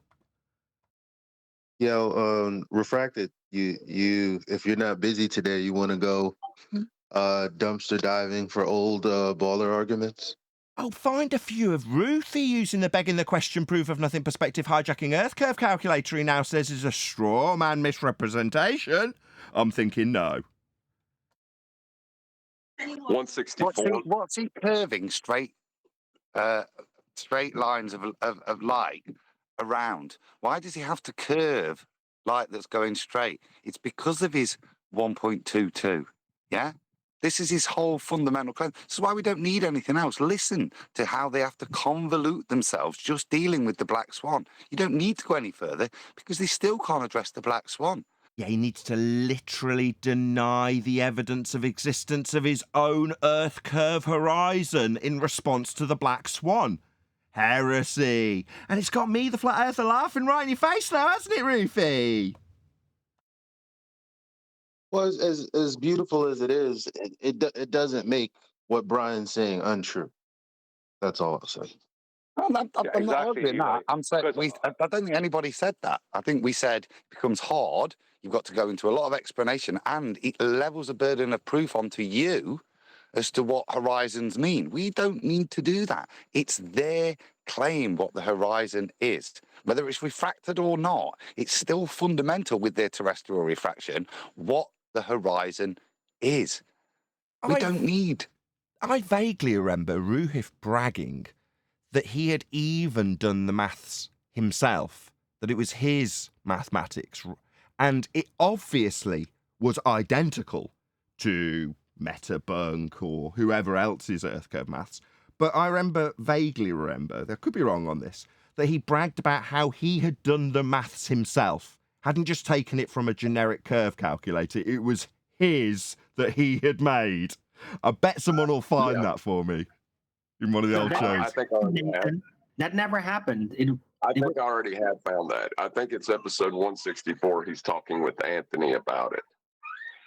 Yo, Refracted, you if you're not busy today, you want to go dumpster diving for old baller arguments? I'll find a few of Rufy using the begging the question proof of nothing perspective hijacking Earth curve calculator he now says is a straw man misrepresentation. I'm thinking no. 164. What's he curving straight straight lines of light around? Why does he have to curve light that's going straight? It's because of his 1.22. Yeah? This is his whole fundamental claim. This is why we don't need anything else. Listen to how they have to convolute themselves just dealing with the black swan. You don't need to go any further because they still can't address the black swan. Yeah, he needs to literally deny the evidence of existence of his own Earth curve horizon in response to the black swan. Heresy. And it's got me, the flat earther, laughing right in your face now, hasn't it, Rufy? Well, as beautiful as it is, it doesn't make what Brian's saying untrue. That's all I'll say. I'm not exactly, arguing that. Eli. I'm saying I don't think anybody said that. I think we said it becomes hard. You've got to go into a lot of explanation, and it levels a burden of proof onto you as to what horizons mean. We don't need to do that. It's their claim what the horizon is. Whether it's refracted or not, it's still fundamental with their terrestrial refraction what the horizon is. We don't need. I vaguely remember Ruhif bragging that he had even done the maths himself, that it was his mathematics, and it obviously was identical to Meta Bunk or whoever else's Earth curve maths. But I vaguely remember, I could be wrong on this, that he bragged about how he had done the maths himself, hadn't just taken it from a generic curve calculator, it was his that he had made. I bet someone will find that for me in one of the old shows. I think I already have. That never happened. I think I already have found that. I think it's episode 164. He's talking with Anthony about it.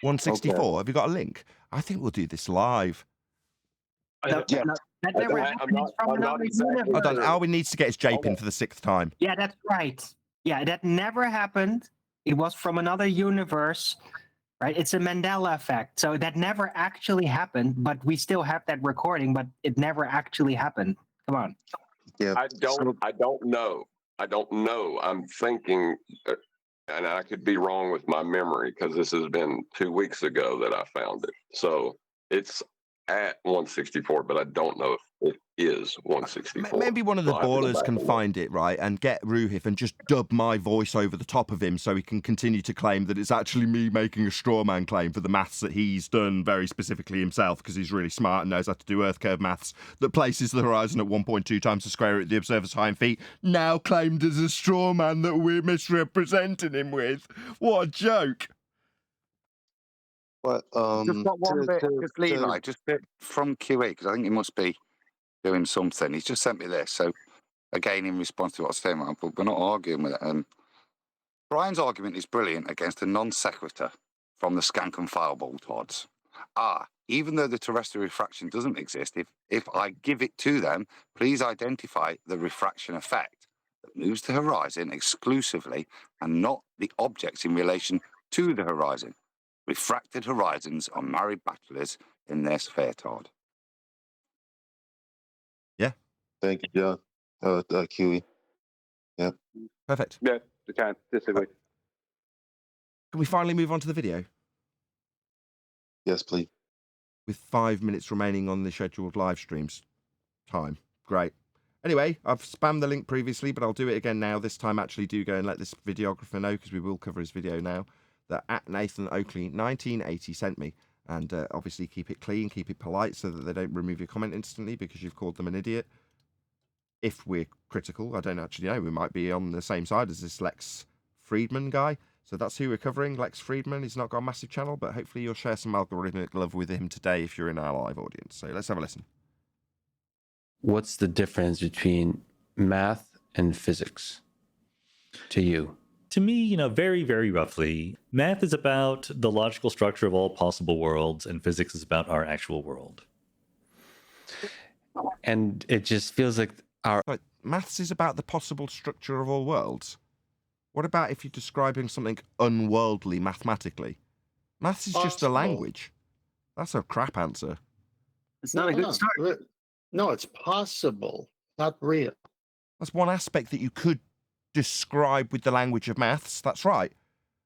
164. Okay. Have you got a link? I think we'll do this live. That never happened. It's from another universe. Hold on. Alwyn needs to get his jape in for the 6th time. Yeah, that's right. Yeah, that never happened. It was from another universe, right? It's a Mandela effect. So that never actually happened, but we still have that recording, but it never actually happened. Come on. Yeah. I don't know. I'm thinking, and I could be wrong with my memory because this has been 2 weeks ago that I found it. So it's at 164, but I don't know if it is 164. Maybe one of the ballers can find it, right, and get Ruhif and just dub my voice over the top of him so he can continue to claim that it's actually me making a straw man claim for the maths that he's done very specifically himself because he's really smart and knows how to do Earth curve maths that places the horizon at 1.2 times the square root of the observer's hind feet, now claimed as a straw man that we're misrepresenting him with. What a joke. But Just got one bit, just Levi, just bit from QE, because I think he must be doing something. He's just sent me this. So, again, in response to what I was saying, but we're not arguing with it. Brian's argument is brilliant against a non sequitur from the skank and file boltards. Even though the terrestrial refraction doesn't exist, if I give it to them, please identify the refraction effect that moves the horizon exclusively and not the objects in relation to the horizon. Refracted horizons are married bachelors in their spheretard. Yeah. Thank you, John. QE. Yeah. Perfect. Yeah, you can't disagree. Can we finally move on to the video? Yes, please. With 5 minutes remaining on the scheduled live streams time. Great. Anyway, I've spammed the link previously, but I'll do it again now. This time, actually do go and let this videographer know, because we will cover his video now, that at Nathan Oakley 1980 sent me. And obviously keep it clean, keep it polite so that they don't remove your comment instantly because you've called them an idiot. If we're critical, I don't actually know. We might be on the same side as this Lex Friedman guy. So that's who we're covering, Lex Friedman. He's not got a massive channel, but hopefully you'll share some algorithmic love with him today if you're in our live audience. So let's have a listen. What's the difference between math and physics to you? To me, very, very roughly, math is about the logical structure of all possible worlds, and physics is about our actual world. And it just feels like maths is about the possible structure of all worlds. What about if you're describing something unworldly mathematically? Maths is just a language. That's a crap answer. It's not a good start. No, it's possible, not real. That's one aspect that you could describe with the language of maths. That's right.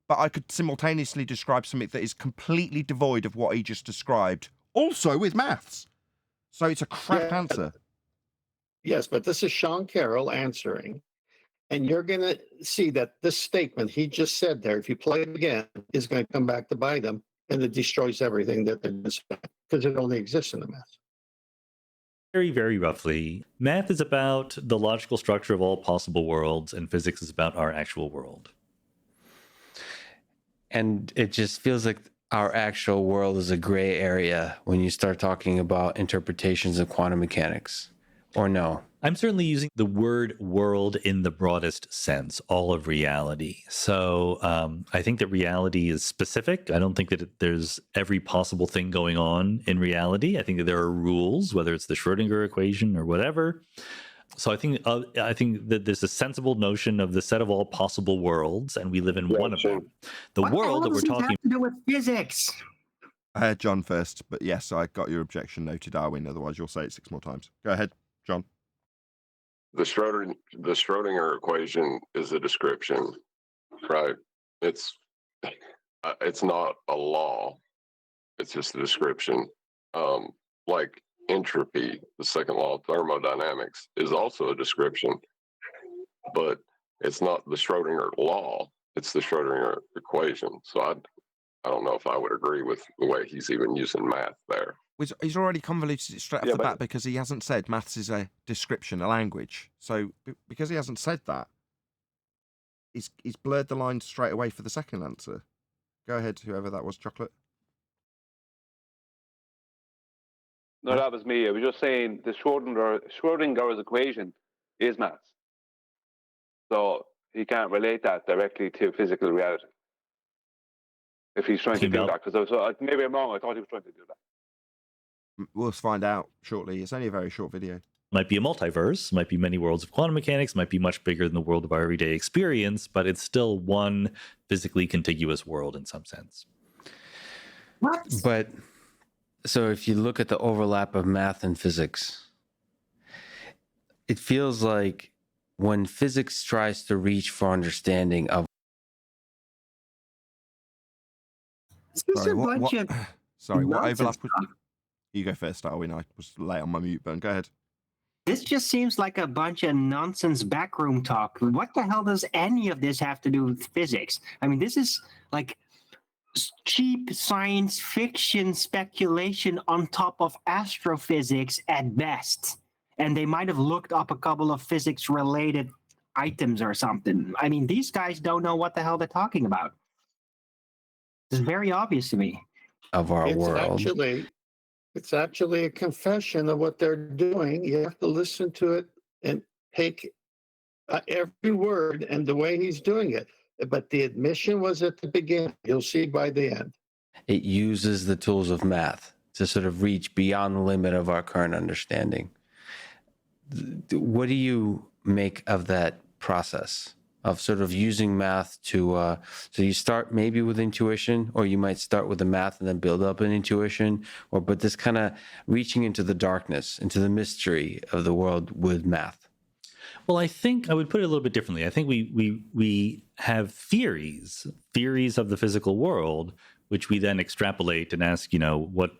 But I could simultaneously describe something that is completely devoid of what he just described, also with maths. So it's a crap answer. Yes, but this is Sean Carroll answering. And you're going to see that this statement he just said there, if you play it again, is going to come back to bite them, and it destroys everything that they're saying because it only exists in the math. Very, very roughly, math is about the logical structure of all possible worlds, and physics is about our actual world. And it just feels like our actual world is a gray area when you start talking about interpretations of quantum mechanics, or no? I'm certainly using the word world in the broadest sense, all of reality. So I think that reality is specific. I don't think that there's every possible thing going on in reality. I think that there are rules, whether it's the Schrodinger equation or whatever. So I think that there's a sensible notion of the set of all possible worlds, and we live in one of them. The world that we're talking have to do with physics. I had John first, but yes, I got your objection noted, Darwin. Otherwise, you'll say it 6 more times. Go ahead, John. The Schrodinger equation is a description, right? It's not a law. It's just a description. Like entropy, the second law of thermodynamics, is also a description, but it's not the Schrodinger law. It's the Schrodinger equation. So I don't know if I would agree with the way he's even using math there. He's already convoluted it straight off the bat because he hasn't said maths is a description, a language. So because he hasn't said that, he's blurred the lines straight away for the second answer. Go ahead, whoever that was, Chocolate. No, that was me. I was just saying the Schrodinger's equation is maths. So he can't relate that directly to physical reality. If he's trying to do that, because maybe I'm wrong. I thought he was trying to do that. We'll find out shortly. It's only a very short video. Might be a multiverse, might be many worlds of quantum mechanics, might be much bigger than the world of our everyday experience, but it's still one physically contiguous world in some sense. What? But so if you look at the overlap of math and physics, it feels like when physics tries to reach for understanding of Sorry, what overlap? Stuff. You go first, Darwin. I was late on my mute button. Go ahead. This just seems like a bunch of nonsense backroom talk. What the hell does any of this have to do with physics? I mean, this is like cheap science fiction speculation on top of astrophysics at best. And they might have looked up a couple of physics-related items or something. I mean, these guys don't know what the hell they're talking about. It's very obvious to me. Of our world. It's actually a confession of what they're doing. You have to listen to it and take every word and the way he's doing it. But the admission was at the beginning. You'll see by the end. It uses the tools of math to sort of reach beyond the limit of our current understanding. What do you make of that process of sort of using math to, so you start maybe with intuition, or you might start with the math and then build up an intuition, but this kind of reaching into the darkness, into the mystery of the world with math? Well, I think I would put it a little bit differently. I think we have theories of the physical world, which we then extrapolate and ask, what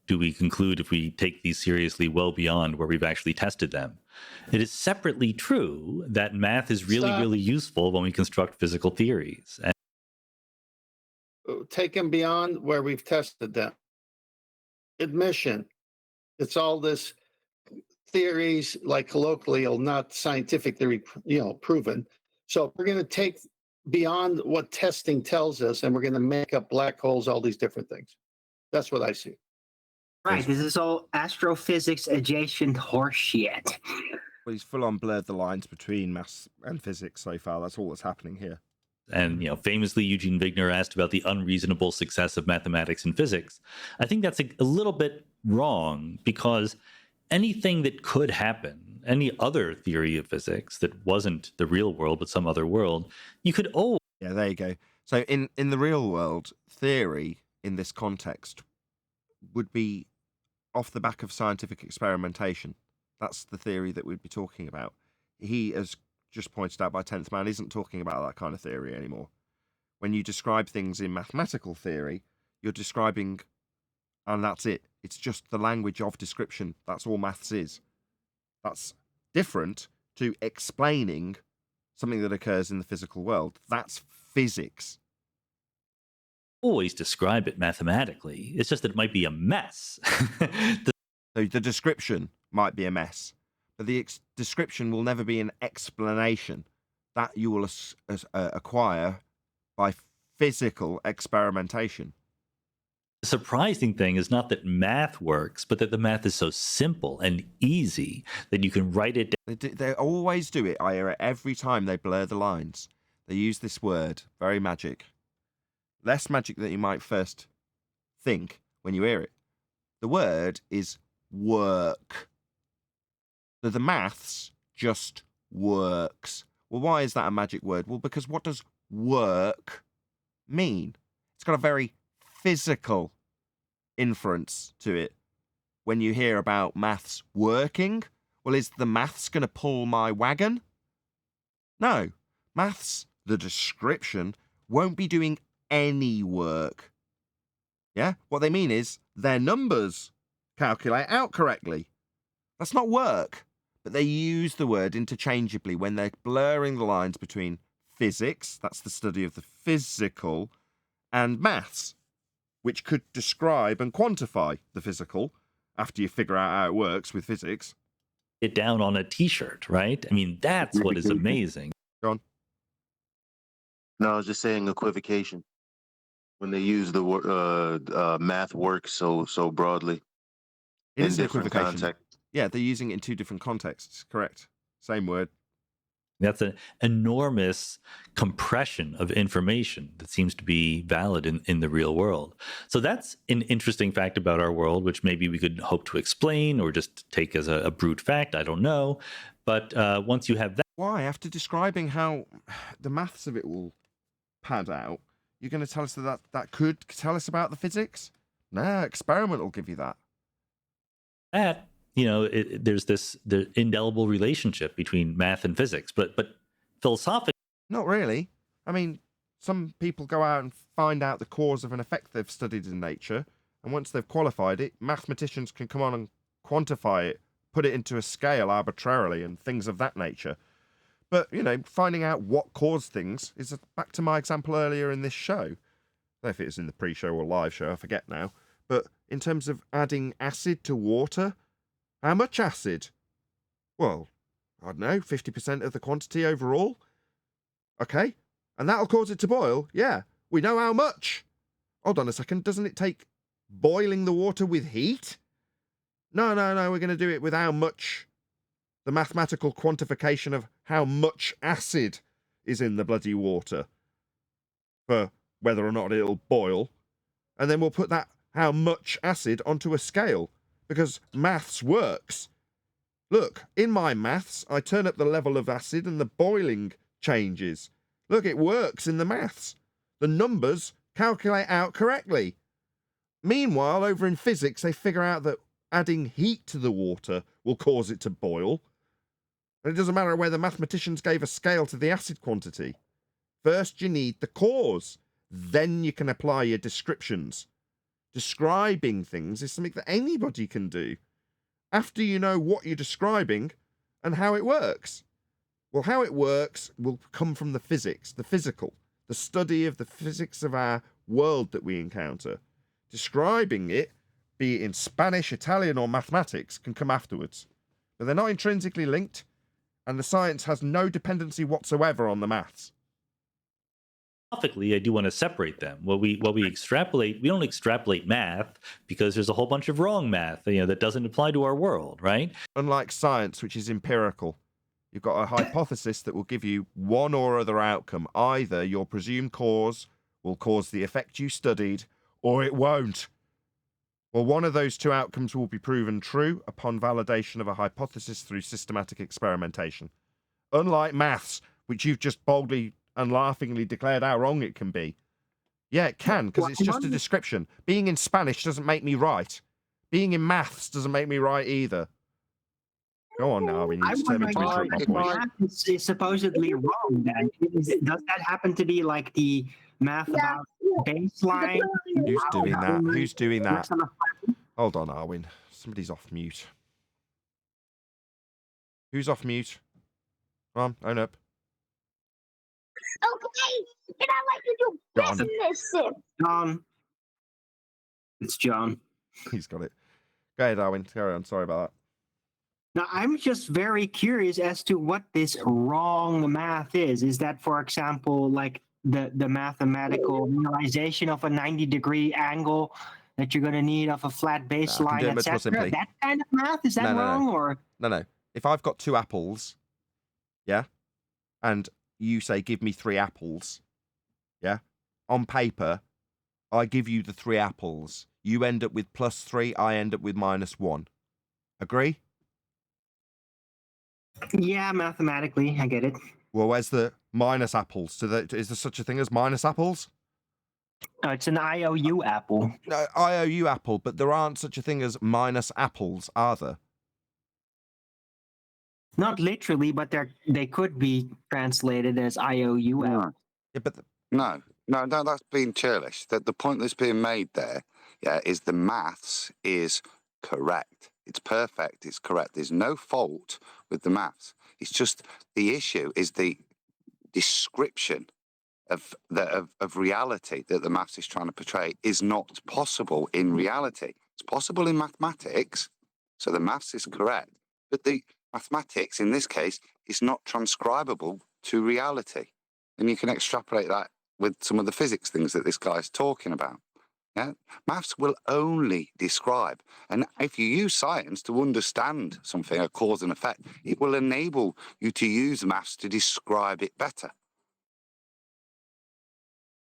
do we conclude if we take these seriously well beyond where we've actually tested them? It is separately true that math is really useful when we construct physical theories. Take them beyond where we've tested them. Admission. It's all this theories, like colloquial, not scientifically, proven. So we're going to take beyond what testing tells us, and we're going to make up black holes, all these different things. That's what I see. Right, this is all astrophysics adjacent horseshit. Well, he's full on blurred the lines between maths and physics so far. That's all that's happening here. And, famously, Eugene Wigner asked about the unreasonable success of mathematics and physics. I think that's a little bit wrong, because anything that could happen, any other theory of physics that wasn't the real world but some other world, you could Yeah, there you go. So in the real world, theory in this context would be off the back of scientific experimentation. That's the theory that we'd be talking about. He, as just pointed out by 10th Man, isn't talking about that kind of theory anymore. When you describe things in mathematical theory, you're describing, and that's it. It's just the language of description. That's all maths is. That's different to explaining something that occurs in the physical world. That's physics. Always describe it mathematically. It's just that it might be a mess. So the description might be a mess, but the description will never be an explanation. That you will acquire by physical experimentation. The surprising thing is not that math works, but that the math is so simple and easy that you can write it down. They always do it. I hear it every time they blur the lines. They use this word, very magic. Less magic than you might first think when you hear it. The word is work. So the maths just works. Well, why is that a magic word? Well, because what does work mean? It's got a very physical inference to it. When you hear about maths working, well, is the maths going to pull my wagon? No. Maths, the description, won't be doing any work. Yeah? What they mean is their numbers calculate out correctly. That's not work. But they use the word interchangeably when they're blurring the lines between physics, that's the study of the physical, and maths, which could describe and quantify the physical after you figure out how it works with physics. It down on a t-shirt, right? I mean, that's what is amazing. Go on. No, I was just saying equivocation. When they use the word math works so broadly It in is different equivocation. contexts. Yeah, they're using it in two different contexts. Correct. Same word. That's an enormous compression of information that seems to be valid in the real world. So that's an interesting fact about our world, which maybe we could hope to explain or just take as a brute fact. I don't know. But once you have that. Why? After describing how the maths of it will pad out, you're going to tell us that could tell us about the physics? Nah, experiment will give you that. That, you know, there's the indelible relationship between math and physics, but philosophically. Not really. I mean, some people go out and find out the cause of an effect they've studied in nature, and once they've qualified it, mathematicians can come on and quantify it, put it into a scale arbitrarily, and things of that nature. But, you know, finding out what caused things is back to my example earlier in this show. I don't know if it was in the pre-show or live show, I forget now. But in terms of adding acid to water, how much acid? Well, I don't know, 50% of the quantity overall? Okay, and that'll cause it to boil? Yeah, we know how much. Hold on a second, doesn't it take boiling the water with heat? No, we're going to do it with how much. The mathematical quantification of how much acid is in the bloody water for whether or not it'll boil. And then we'll put that how much acid onto a scale because maths works. Look, in my maths, I turn up the level of acid and the boiling changes. Look, it works in the maths. The numbers calculate out correctly. Meanwhile, over in physics, they figure out that adding heat to the water will cause it to boil. And it doesn't matter whether mathematicians gave a scale to the acid quantity. First, you need the cause. Then you can apply your descriptions. Describing things is something that anybody can do. After you know what you're describing and how it works. Well, how it works will come from the physics, the physical, the study of the physics of our world that we encounter. Describing it, be it in Spanish, Italian, or mathematics, can come afterwards. But they're not intrinsically linked. And the science has no dependency whatsoever on the maths. Philosophically, I do want to separate them. What we extrapolate, we don't extrapolate math because there's a whole bunch of wrong math, that doesn't apply to our world, right? Unlike science, which is empirical, you've got a hypothesis that will give you one or other outcome. Either your presumed cause will cause the effect you studied, or it won't. Well, one of those two outcomes will be proven true upon validation of a hypothesis through systematic experimentation. Unlike maths, which you've just boldly and laughingly declared how wrong it can be. Yeah, it can, because it's just a description. Being in Spanish doesn't make me right. Being in maths doesn't make me right either. Go on now, we need to turn into If math is supposedly wrong, then does that happen to be like the math about baseline? Who's doing that? Who's doing that? Hold on, Arwin. Somebody's off mute. Who's off mute? Come on, own up. Okay, and I like to do John. business. John. It's John. He's got it. Go ahead, Darwin. Carry on. Sorry about that. Now, I'm just very curious as to what this wrong math is. Is that, for example, like the mathematical realization of a 90-degree angle that you're going to need of a flat baseline, etc.? That kind of math? Is that wrong? Or No. If I've got 2 apples, yeah, and you say, give me 3 apples, yeah, on paper, I give you the 3 apples. You end up with +3, I end up with -1. Agree? Yeah, mathematically, I get it. Well, where's the minus apples? Is there such a thing as minus apples? It's an IOU apple. No, IOU apple, but there aren't such a thing as minus apples, are there? Not literally, but they could be translated as IOU apple. Yeah, but No, that's being churlish. The point that's being made there, yeah, is the maths is correct. It's perfect. It's correct. There's no fault with the maths. It's just the issue is the description of reality that the maths is trying to portray is not possible in reality. It's possible in mathematics, so the maths is correct, but the mathematics in this case is not transcribable to reality, and you can extrapolate that with some of the physics things that this guy is talking about. Yeah, maths will only describe, and if you use science to understand something, a cause and effect, it will enable you to use maths to describe it better.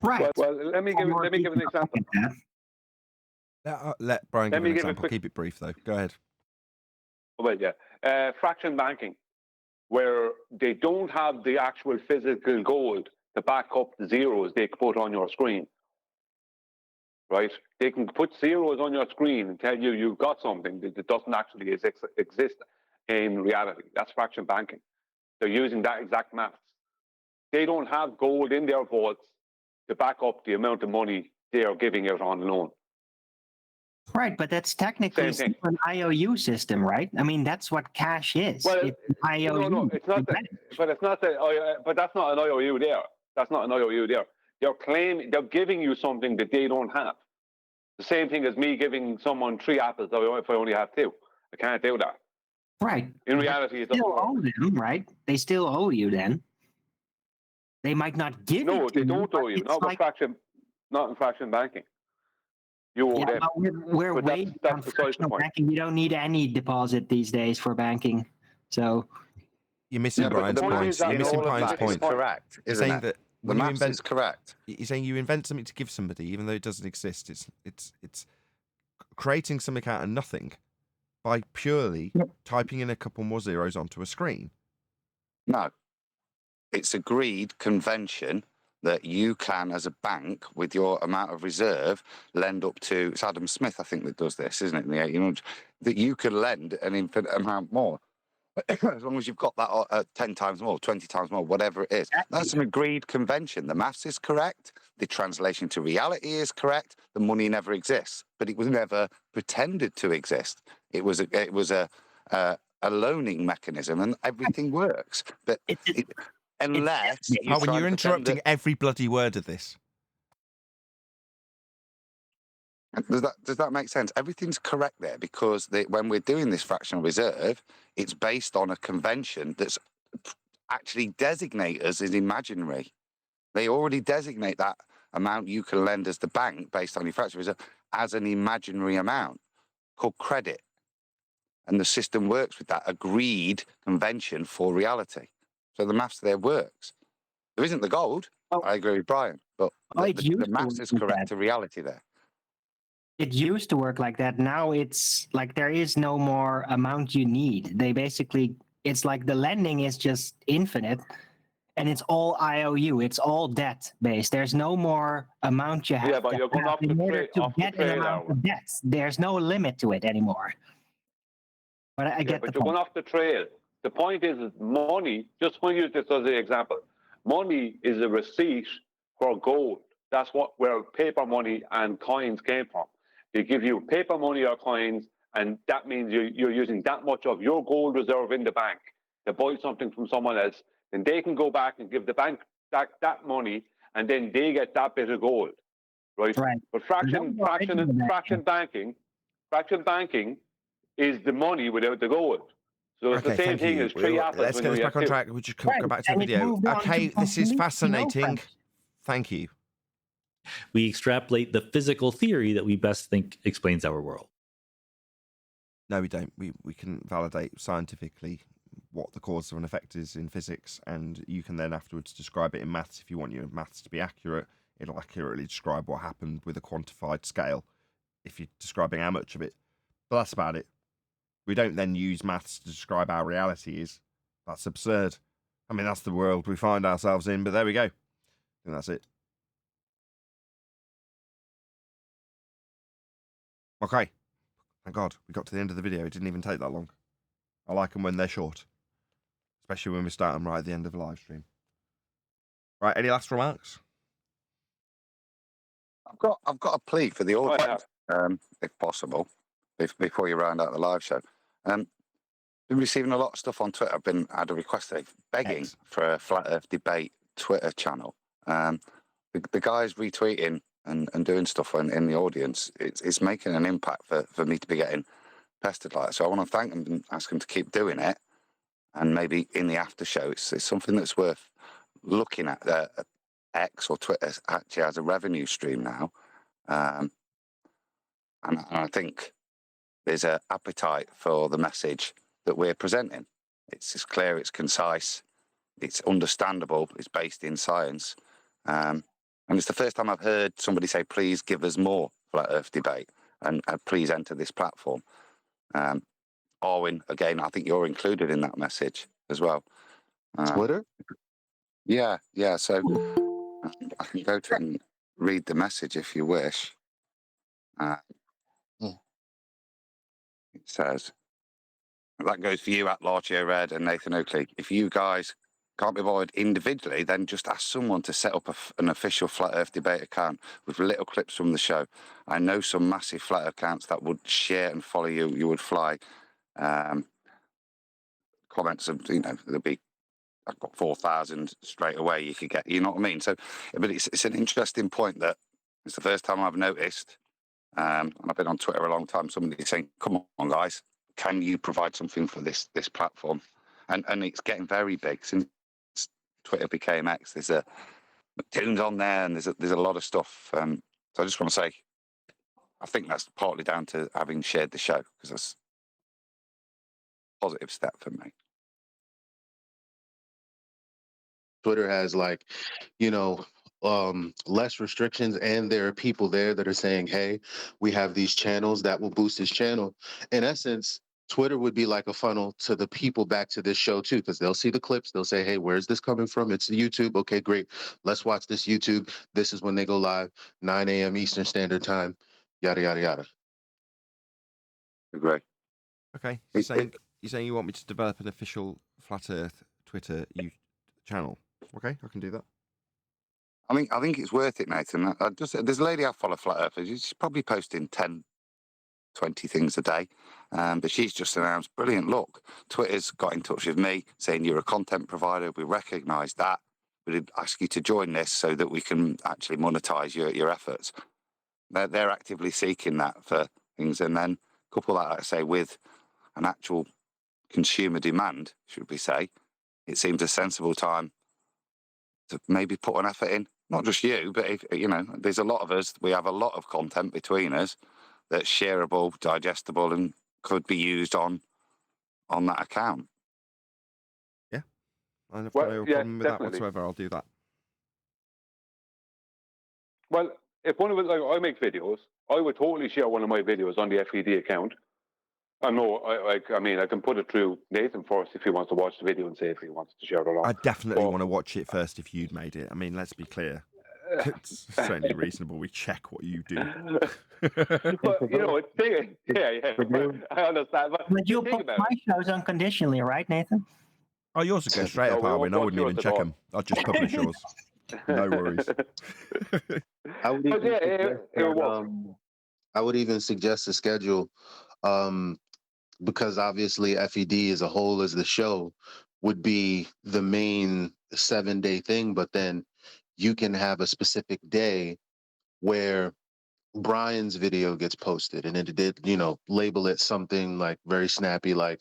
Right. Well, let me give an example. Let Brian Let give me an give a example. quick- Keep it brief, though. Go ahead. Well, yeah, fraction banking, where they don't have the actual physical gold to back up the zeros they put on your screen. Right? They can put zeros on your screen and tell you you've got something that doesn't actually exist in reality. That's fraction banking. They're using that exact maths. They don't have gold in their vaults to back up the amount of money they are giving out on loan. Right, but that's technically Same still an IOU system, right? I mean, that's what cash is. Well, it's an IOU. no, it's not that. But it's not that. But that's not an IOU there. That's not an IOU there. They're giving you something that they don't have. The same thing as me giving someone 3 apples if I only have 2. I can't do that. Right. In reality, They still owe them, right? They still owe you then. They might not give no, it to they don't owe you. it's Not in fraction banking. You owe them. We're But way that's on besides the fractional point. banking. You don't need any deposit these days for banking. So You're missing Brian's point. You're missing Brian's point. Correct, You're isn't saying it? that The when you maths invent, is correct. You're saying you invent something to give somebody, even though it doesn't exist. It's creating something out of nothing by purely typing in a couple more zeros onto a screen. No, it's agreed convention that you can, as a bank, with your amount of reserve, lend up to, it's Adam Smith, I think, that does this, isn't it, in the 1800s, that you can lend an infinite amount more. As long as you've got that 10 times more, 20 times more, whatever it is. That's an agreed convention. The maths is correct. The translation to reality is correct. The money never exists, but it was never pretended to exist. It was a loaning mechanism, and everything works. But unless When you're interrupting every bloody word of this. Does that make sense? Everything's correct there because when we're doing this fractional reserve, it's based on a convention that's actually designate us as imaginary. They already designate that amount you can lend as the bank based on your fractional reserve as an imaginary amount called credit. And the system works with that agreed convention for reality. So the maths there works. There isn't the gold. I agree with Brian, but the maths is correct to reality there. it used to work like that. Now it's like there is no more amount you need. They basically, it's like the lending is just infinite and it's all IOU. It's all debt based. There's no more amount you have. Yeah, but you're going off in the order to get an amount of debt. There's no limit to it anymore. But I get the but you're point. going off the trail. The point is money, just want to use this as an example. Money is a receipt for gold. That's where paper money and coins came from. They give you paper money or coins, and that means you're using that much of your gold reserve in the bank to buy something from someone else, then they can go back and give the bank that money, and then they get that bit of gold, right? But fraction banking is the money without the gold. So it's the same thing as three apples. Let's get this back on track. We'll just go back to the video. Okay, this is fascinating. Thank you. We extrapolate the physical theory that we best think explains our world. No, we don't. We can validate scientifically what the cause of an effect is in physics, and you can then afterwards describe it in maths. If you want your maths to be accurate, it'll accurately describe what happened with a quantified scale if you're describing how much of it. But that's about it. We don't then use maths to describe how reality is. That's absurd. I mean, that's the world we find ourselves in, but there we go. I think that's it. Okay. Thank God, we got to the end of the video. It didn't even take that long. I like them when they're short. Especially when we start them right at the end of a live stream. Right, any last remarks? I've got a plea for the audience, if possible, before you round out the live show. Been receiving a lot of stuff on Twitter. I've had a request today begging for a Flat Earth Debate Twitter channel. The guys retweeting and doing stuff in the audience, it's making an impact for me to be getting pestered like that. So I want to thank them and ask them to keep doing it. And maybe in the after show, it's something that's worth looking at. X or Twitter actually has a revenue stream now. And I think there's an appetite for the message that we're presenting. It's clear, it's concise, it's understandable, it's based in science. And it's the first time I've heard somebody say, please give us more Flat Earth Debate and please enter this platform. Arwin, again, I think you're included in that message as well. Twitter? Yeah. So I can go to and read the message if you wish. It says, that goes for you at Larchio Red and Nathan Oakley. If you guys can't be bothered individually, then just ask someone to set up an official Flat Earth Debate account with little clips from the show. I know some massive flat Earth accounts that would share and follow you. You would fly. Comments of, there'll be, I've got 4,000 straight away. You could get, you know what I mean? So, but it's an interesting point that it's the first time I've noticed, and I've been on Twitter a long time, somebody saying, come on, guys, can you provide something for this platform? And it's getting very big since Twitter became X. There's a tunes on there, and there's a lot of stuff. So I just want to say, I think that's partly down to having shared the show, because that's a positive step for me. Twitter has less restrictions, and there are people there that are saying, hey, we have these channels that will boost this channel. In essence, Twitter would be like a funnel to the people back to this show too, because they'll see the clips, they'll say, hey, where's this coming from? It's YouTube. Okay, great. Let's watch this YouTube. This is when they go live, 9 a.m. Eastern Standard Time, yada, yada, yada. Agree. Okay, you're saying you want me to develop an official Flat Earth Twitter channel? Okay, I can do that. I think it's worth it, Nathan. There's a lady I follow, Flat Earthers. She's probably posting 10, 20 things a day. But she's just announced, brilliant, look, Twitter's got in touch with me saying you're a content provider. We recognise that. We'd ask you to join this so that we can actually monetize your efforts. They're actively seeking that for things. And then couple that, like I say, with an actual consumer demand, should we say, it seems a sensible time to maybe put an effort in. Not just you, but there's a lot of us. We have a lot of content between us that's shareable, digestible, and could be used on that account. Yeah, I have no problem with that whatsoever. I'll do that. Well, if one of us, I make videos, I would totally share one of my videos on the FED account. I know, I mean, I can put it through Nathan first if he wants to watch the video and say if he wants to share it along. I definitely want to watch it first if you'd made it. I mean, let's be clear. It's certainly reasonable. We check what you do. But, I understand. But you'll put my shows unconditionally, right, Nathan? Oh, yours would go straight up, Arwin. I wouldn't even check them. I'd just publish yours. No worries. I would even suggest a schedule, because obviously FED as a whole is the show, would be the main 7-day thing, but then you can have a specific day where Brian's video gets posted and it did, label it something like very snappy, like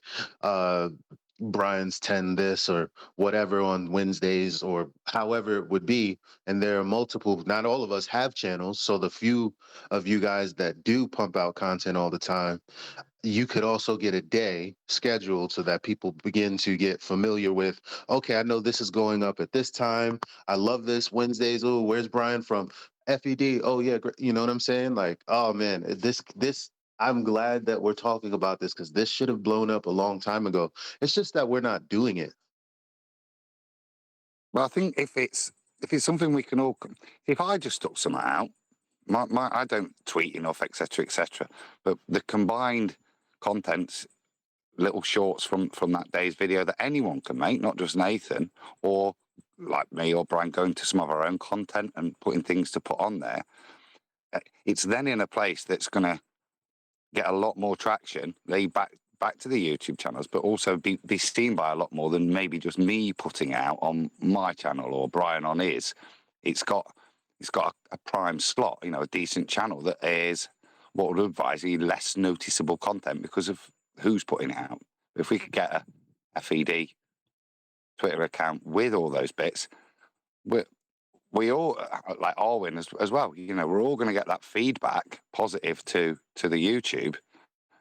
Brian's 10 this or whatever on Wednesdays or however it would be. And there are multiple, not all of us have channels. So the few of you guys that do pump out content all the time, you could also get a day scheduled so that people begin to get familiar with, okay, I know this is going up at this time. I love this Wednesdays. Oh, where's Brian from? FED. Oh yeah. You know what I'm saying? Like, oh man, I'm glad that we're talking about this because this should have blown up a long time ago. It's just that we're not doing it. Well, I think if it's something we can all, if I just took something out, I don't tweet enough, etc., etc. But the combined contents, little shorts from that day's video that anyone can make, not just Nathan or like me or Brian, going to some of our own content and putting things to put on there. It's then in a place that's going to get a lot more traction. They back to the YouTube channels, but also be seen by a lot more than maybe just me putting out on my channel or Brian on his. It's got a prime slot, a decent channel that is what would advise you less noticeable content because of who's putting it out. If we could get a FED Twitter account with all those bits, we all, like Arwin as well, we're all going to get that feedback positive to the YouTube.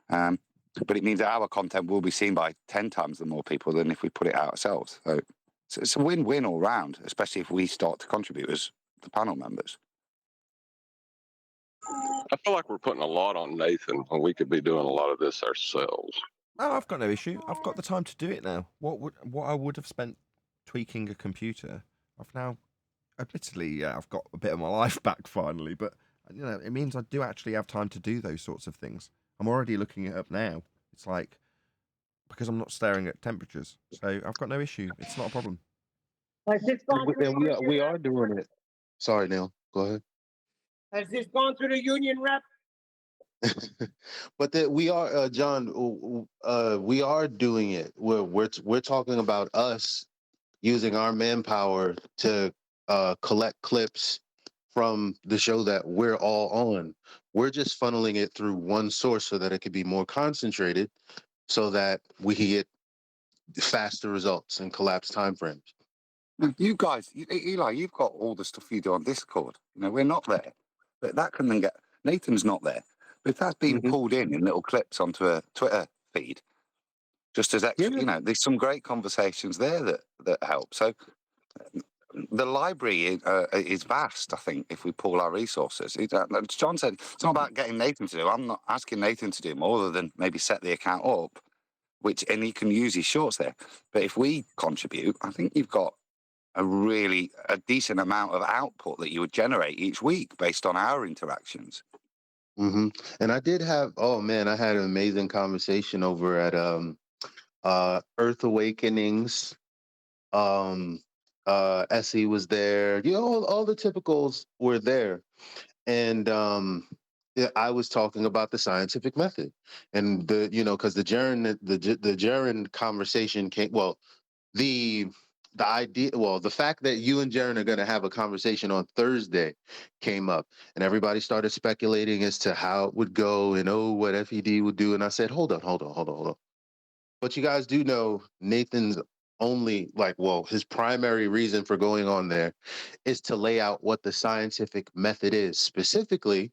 But it means that our content will be seen by 10 times the more people than if we put it out ourselves. So it's a win-win all round, especially if we start to contribute as the panel members. I feel like we're putting a lot on Nathan when we could be doing a lot of this ourselves. No, I've got no issue. I've got the time to do it now. What I would have spent tweaking a computer, I've now, admittedly, I've got a bit of my life back finally, but it means I do actually have time to do those sorts of things. I'm already looking it up now. It's like, because I'm not staring at temperatures, so I've got no issue. It's not a problem. And we are doing it. Sorry, Neil. Go ahead. Has this gone through the union rep? But that we are, John. We are doing it. We're talking about us using our manpower to collect clips from the show that we're all on. We're just funneling it through one source so that it could be more concentrated, so that we can get faster results and collapse timeframes. You guys, Eli, you've got all the stuff you do on Discord. We're not there, but that can then get. Nathan's not there, but if that's being pulled in little clips onto a Twitter feed, just as extra, there's some great conversations there that help. So the library is vast, I think, if we pool our resources. As John said, it's not about getting Nathan to do. I'm not asking Nathan to do more other than maybe set the account up, and he can use his shorts there. But if we contribute, I think you've got a decent amount of output that you would generate each week based on our interactions. And I did have, I had an amazing conversation over at Earth Awakenings. Essie was there. All the typicals were there. And I was talking about the scientific method, and because the Jaren conversation came. Well, the idea. Well, the fact that you and Jaren are going to have a conversation on Thursday came up, and everybody started speculating as to how it would go and what FED would do. And I said, hold on. But you guys do know Nathan's his primary reason for going on there is to lay out what the scientific method is, specifically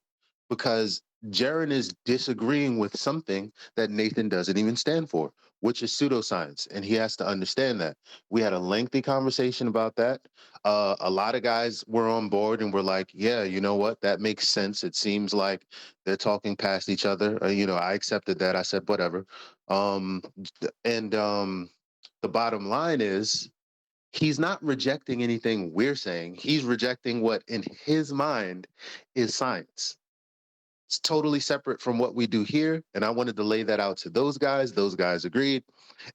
because Jaren is disagreeing with something that Nathan doesn't even stand for, which is pseudoscience, and he has to understand that. We had a lengthy conversation about that. A lot of guys were on board and were like, yeah, you know what, that makes sense. It seems like they're talking past each other. I accepted that. I said, whatever. The bottom line is he's not rejecting anything we're saying. He's rejecting what in his mind is science. It's totally separate from what we do here. And I wanted to lay that out to those guys. Those guys agreed.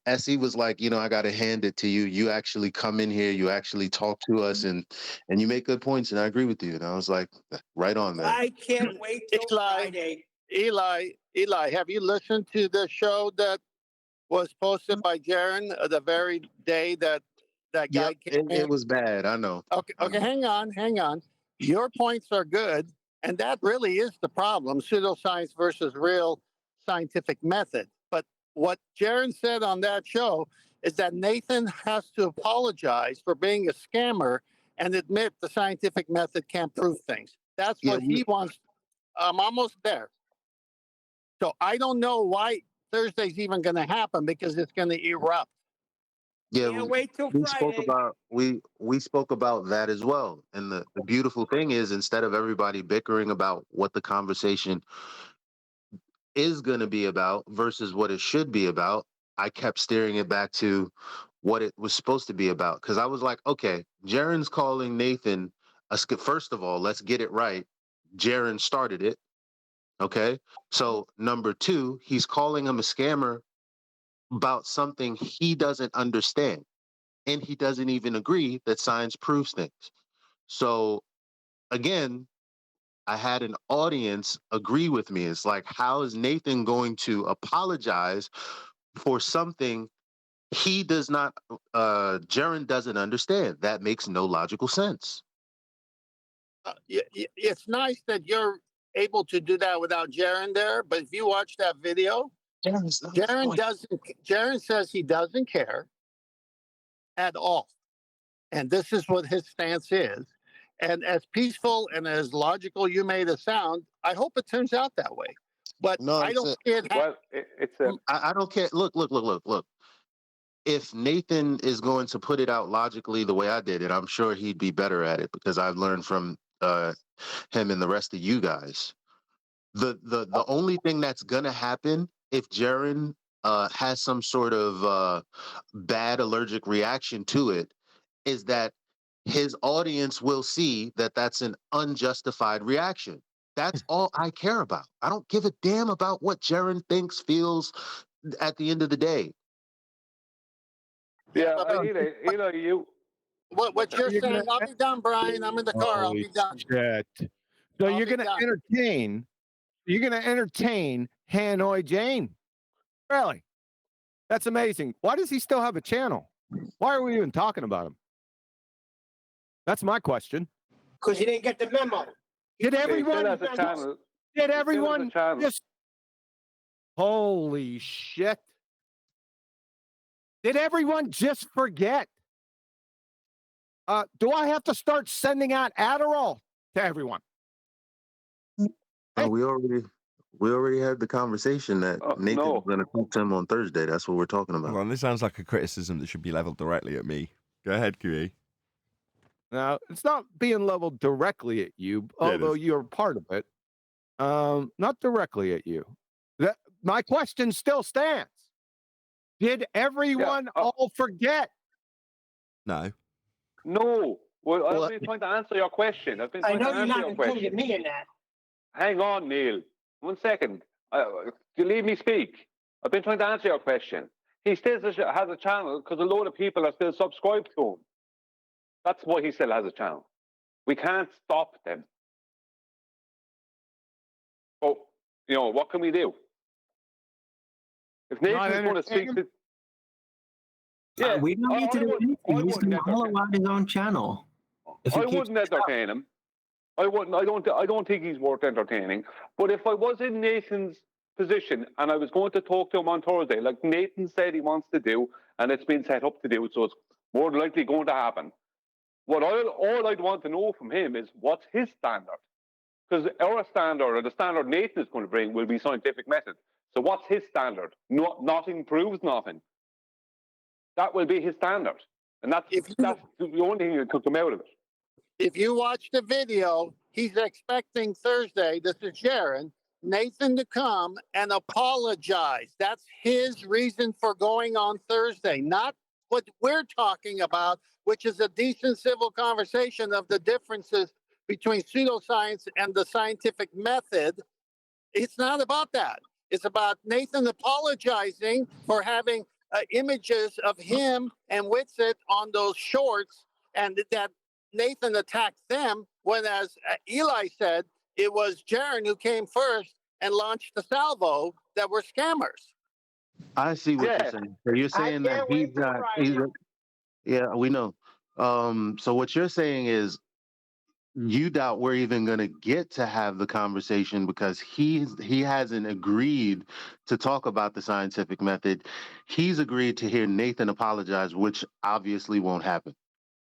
Essie was like, I got to hand it to you. You actually come in here. You actually talk to us and you make good points. And I agree with you. And I was like, right on, man. I can't wait till Friday. Eli, have you listened to the show that was posted by Jaron the very day that that guy came in? It was bad. I know. Okay, okay, hang on. Your points are good, and that really is the problem: pseudoscience versus real scientific method. But what Jaron said on that show is that Nathan has to apologize for being a scammer and admit the scientific method can't prove things. That's what he wants. I'm almost there. So I don't know why Thursday's even going to happen because it's going to erupt. Yeah, Can't wait till we spoke Friday. about we spoke about that as well. And the beautiful thing is, instead of everybody bickering about what the conversation is going to be about versus what it should be about, I kept steering it back to what it was supposed to be about. Because I was like, okay, Jaron's calling Nathan first of all, let's get it right. Jaron started it. Okay. So number two, he's calling him a scammer about something he doesn't understand. And he doesn't even agree that science proves things. So again, I had an audience agree with me. It's like, how is Nathan going to apologize for something he does not, Jaron doesn't understand? That makes no logical sense. It's nice that you're able to do that without Jaron there, but if you watch that video, Jaron says he doesn't care at all. And this is what his stance is. And as peaceful and as logical you made it sound, I hope it turns out that way. But No, I don't see it happen. Well, I don't care. Look. If Nathan is going to put it out logically the way I did it, I'm sure he'd be better at it because I've learned from him and the rest of you guys. The only thing that's gonna happen if Jaron has some sort of bad allergic reaction to it is that his audience will see that that's an unjustified reaction. That's all I care about. I don't give a damn about what Jaron thinks, feels at the end of the day. Yeah, you. What you're You're saying, gonna- I'll be done, Brian. I'm in the car. I'll Holy be done. shit. So I'll you're be going to done. entertain Hanoi Jane? Really? That's amazing. Why does he still have a channel? Why are we even talking about him? That's my question. Because you didn't get the memo. Did everyone just holy shit? Did everyone just forget? Do I have to start sending out Adderall to everyone? Oh, we already had the conversation that Nathan's going to talk to him on Thursday. That's what we're talking about. Hold on, this sounds like a criticism that should be leveled directly at me. Go ahead, QE. No, it's not being leveled directly at you, although you're part of it. Not directly at you. My question still stands. Did everyone all forget? No. No. Well, I've been trying to answer your question. I know you're not including me in that. Hang on, Neil. 1 second. You leave me speak. I've been trying to answer your question. He still has a channel because a load of people are still subscribed to him. That's why he still has a channel. We can't stop them. But, what can we do? If Nathan's going to speak to... Yeah, we don't need to do anything. He's going to hollow out his own channel. I wouldn't entertain him. I wouldn't. I don't think he's worth entertaining. But if I was in Nathan's position and I was going to talk to him on Thursday, like Nathan said he wants to do, and it's been set up to do, so it's more than likely going to happen. All I'd want to know from him is what's his standard, because our standard, or the standard Nathan is going to bring, will be scientific method. So what's his standard? Nothing proves nothing. That will be his standard, and that's the only thing that could come out of it. If you watch the video, he's expecting Thursday, this is Jaron, Nathan to come and apologize. That's his reason for going on Thursday, not what we're talking about, which is a decent civil conversation of the differences between pseudoscience and the scientific method. It's not about that. It's about Nathan apologizing for having images of him and Whitsitt on those shorts, and that Nathan attacked them when, as Eli said, it was Jaron who came first and launched the salvo that were scammers. I see what you're saying. So you're saying that he's not. Yeah, we know. So what you're saying is you doubt we're even going to get to have the conversation because he hasn't agreed to talk about the scientific method. He's agreed to hear Nathan apologize, which obviously won't happen.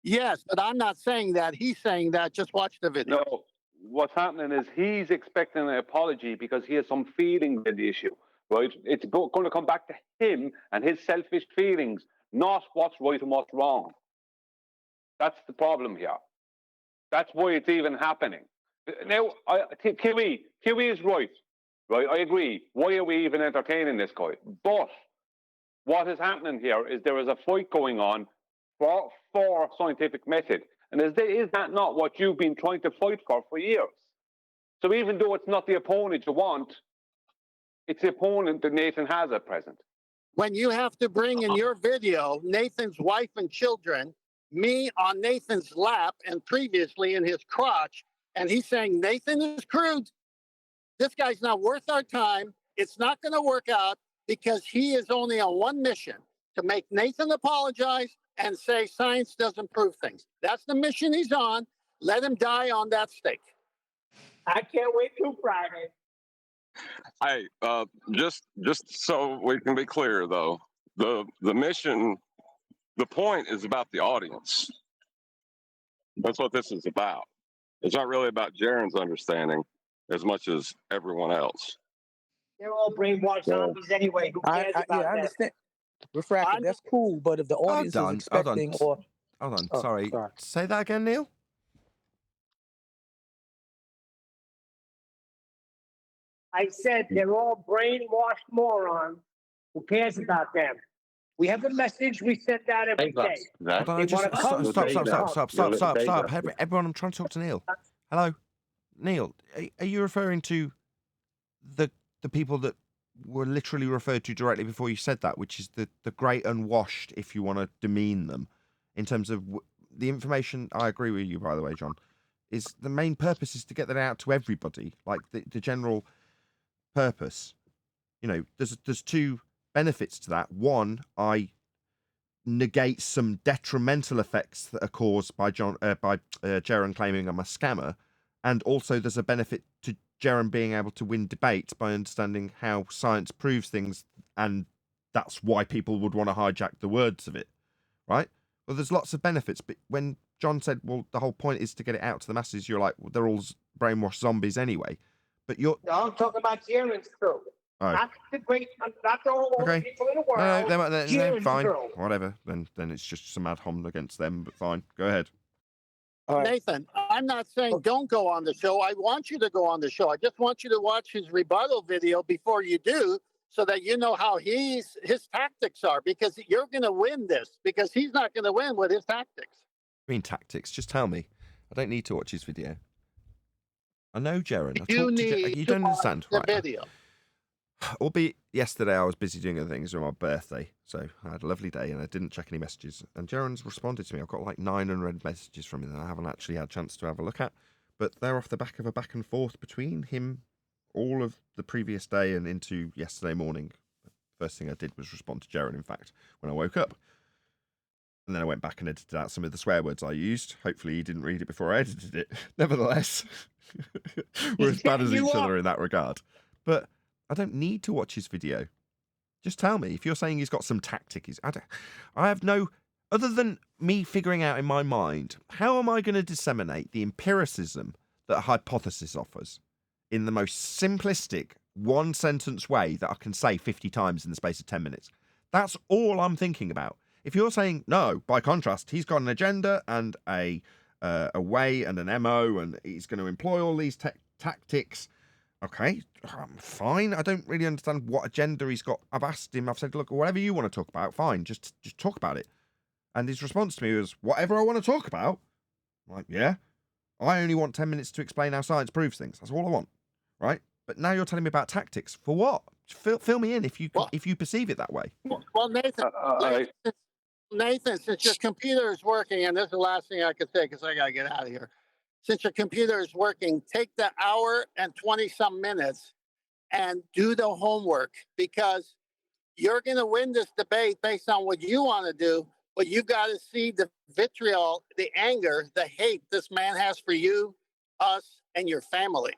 Yes, but I'm not saying that. He's saying that. Just watch the video. No, what's happening is he's expecting an apology because he has some feelings in the issue, right? It's going to come back to him and his selfish feelings, not what's right and what's wrong. That's the problem here. That's why it's even happening. Now, Kiwi is right? I agree. Why are we even entertaining this guy? But what is happening here is there is a fight going on for scientific method. And is that not what you've been trying to fight for years? So even though it's not the opponent you want, it's the opponent that Nathan has at present. When you have to bring in your video Nathan's wife and children, me on Nathan's lap and previously in his crotch, and he's saying Nathan is crude. This guy's not worth our time. It's not going to work out because he is only on one mission, to make Nathan apologize and say science doesn't prove things. That's the mission he's on. Let him die on that stake. I can't wait till Friday. Hey, just so we can be clear, though, the mission, the point is about the audience. That's what this is about. It's not really about Jaron's understanding as much as everyone else. They're all brainwashed zombies anyway. Who cares about that? I understand. Refraction, that's cool, but if the audience is expecting Hold on. Sorry. Say that again, Neil. I said they're all brainwashed morons. Who cares about them? We have a message we send out every day. Hold on, just stop. Everyone, I'm trying to talk to Neil. Hello, Neil. Are you referring to the people that were literally referred to directly before you said that, which is the great unwashed, if you want to demean them, in terms of the information? I agree with you, by the way, John. Is the main purpose is to get that out to everybody, like the general purpose. You know, there's two benefits to that. One, I negate some detrimental effects that are caused by Jaron claiming I'm a scammer, and also there's a benefit to Jaron being able to win debates by understanding how science proves things, and that's why people would want to hijack the words of it, right? Well, there's lots of benefits, but when John said, well, the whole point is to get it out to the masses, you're like, well, they're all brainwashed zombies anyway. But you're... No, I'm talking about Jaron's crew. Oh. Not the whole people in the world. No, fine. Crew. Whatever. Then it's just some ad hom against them, but fine. Go ahead. Nathan, I'm not saying don't go on the show. I want you to go on the show. I just want you to watch his rebuttal video before you do, so that you know how his tactics are, because you're going to win this, because he's not going to win with his tactics. I mean, tactics. Just tell me. I don't need to watch his video. I know, Jaron. You don't understand. The video. Albeit yesterday I was busy doing other things on my birthday, so I had a lovely day and I didn't check any messages. And Jaron's responded to me. I've got like 9 unread messages from him that I haven't actually had a chance to have a look at. But they're off the back of a back and forth between him all of the previous day and into yesterday morning. First thing I did was respond to Jaron, in fact, when I woke up. And then I went back and edited out some of the swear words I used. Hopefully he didn't read it before I edited it. Nevertheless, we're as bad as each other in that regard. But I don't need to watch his video. Just tell me. If you're saying he's got some tactic, I have no... Other than me figuring out in my mind, how am I going to disseminate the empiricism that a hypothesis offers in the most simplistic, one-sentence way that I can say 50 times in the space of 10 minutes? That's all I'm thinking about. If you're saying, no, by contrast, he's got an agenda and a way and an MO, and he's going to employ all these tactics... Okay, fine. I don't really understand what agenda he's got. I've asked him, I've said, look, whatever you want to talk about, fine, just talk about it. And his response to me was, whatever I want to talk about? I'm like, yeah. I only want 10 minutes to explain how science proves things. That's all I want, right? But now you're telling me about tactics. For what? Fill me in if you perceive it that way. Well, Nathan, since your computer is working, and this is the last thing I could say because I got to get out of here. Since your computer is working, take the hour and 20-some minutes and do the homework, because you're going to win this debate based on what you want to do, but you got to see the vitriol, the anger, the hate this man has for you, us, and your family.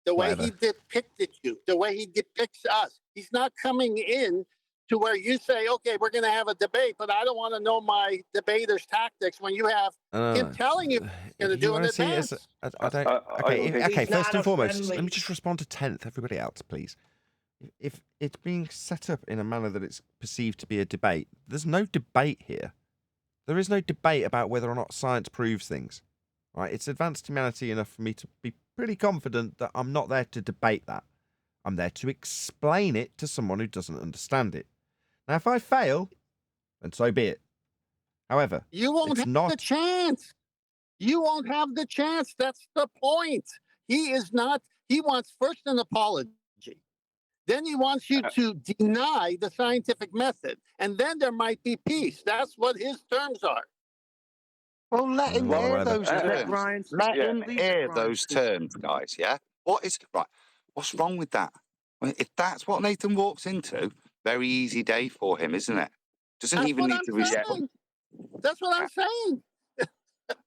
The way he depicted you, the way he depicts us. He's not coming in to where you say, okay, we're going to have a debate, but I don't want to know my debater's tactics when you have him telling you he's going to do in advance. Okay, first not and a foremost, friendly- let me just respond to 10th, everybody else, please. If it's being set up in a manner that it's perceived to be a debate, there's no debate here. There is no debate about whether or not science proves things. Right? It's advanced humanity enough for me to be pretty confident that I'm not there to debate that. I'm there to explain it to someone who doesn't understand it. Now, if I fail, then so be it. However, you won't it's have not the chance. You won't have the chance. That's the point. He is not, he wants first an apology. Then he wants you to deny the scientific method. And then there might be peace. That's what his terms are. Well, let him air whatever. those terms. Let him air those terms, guys. Yeah. What is right? What's wrong with that? I mean, if that's what Nathan walks into, very easy day for him, isn't it? Doesn't That's even what need I'm to respond. saying. That's what I'm saying.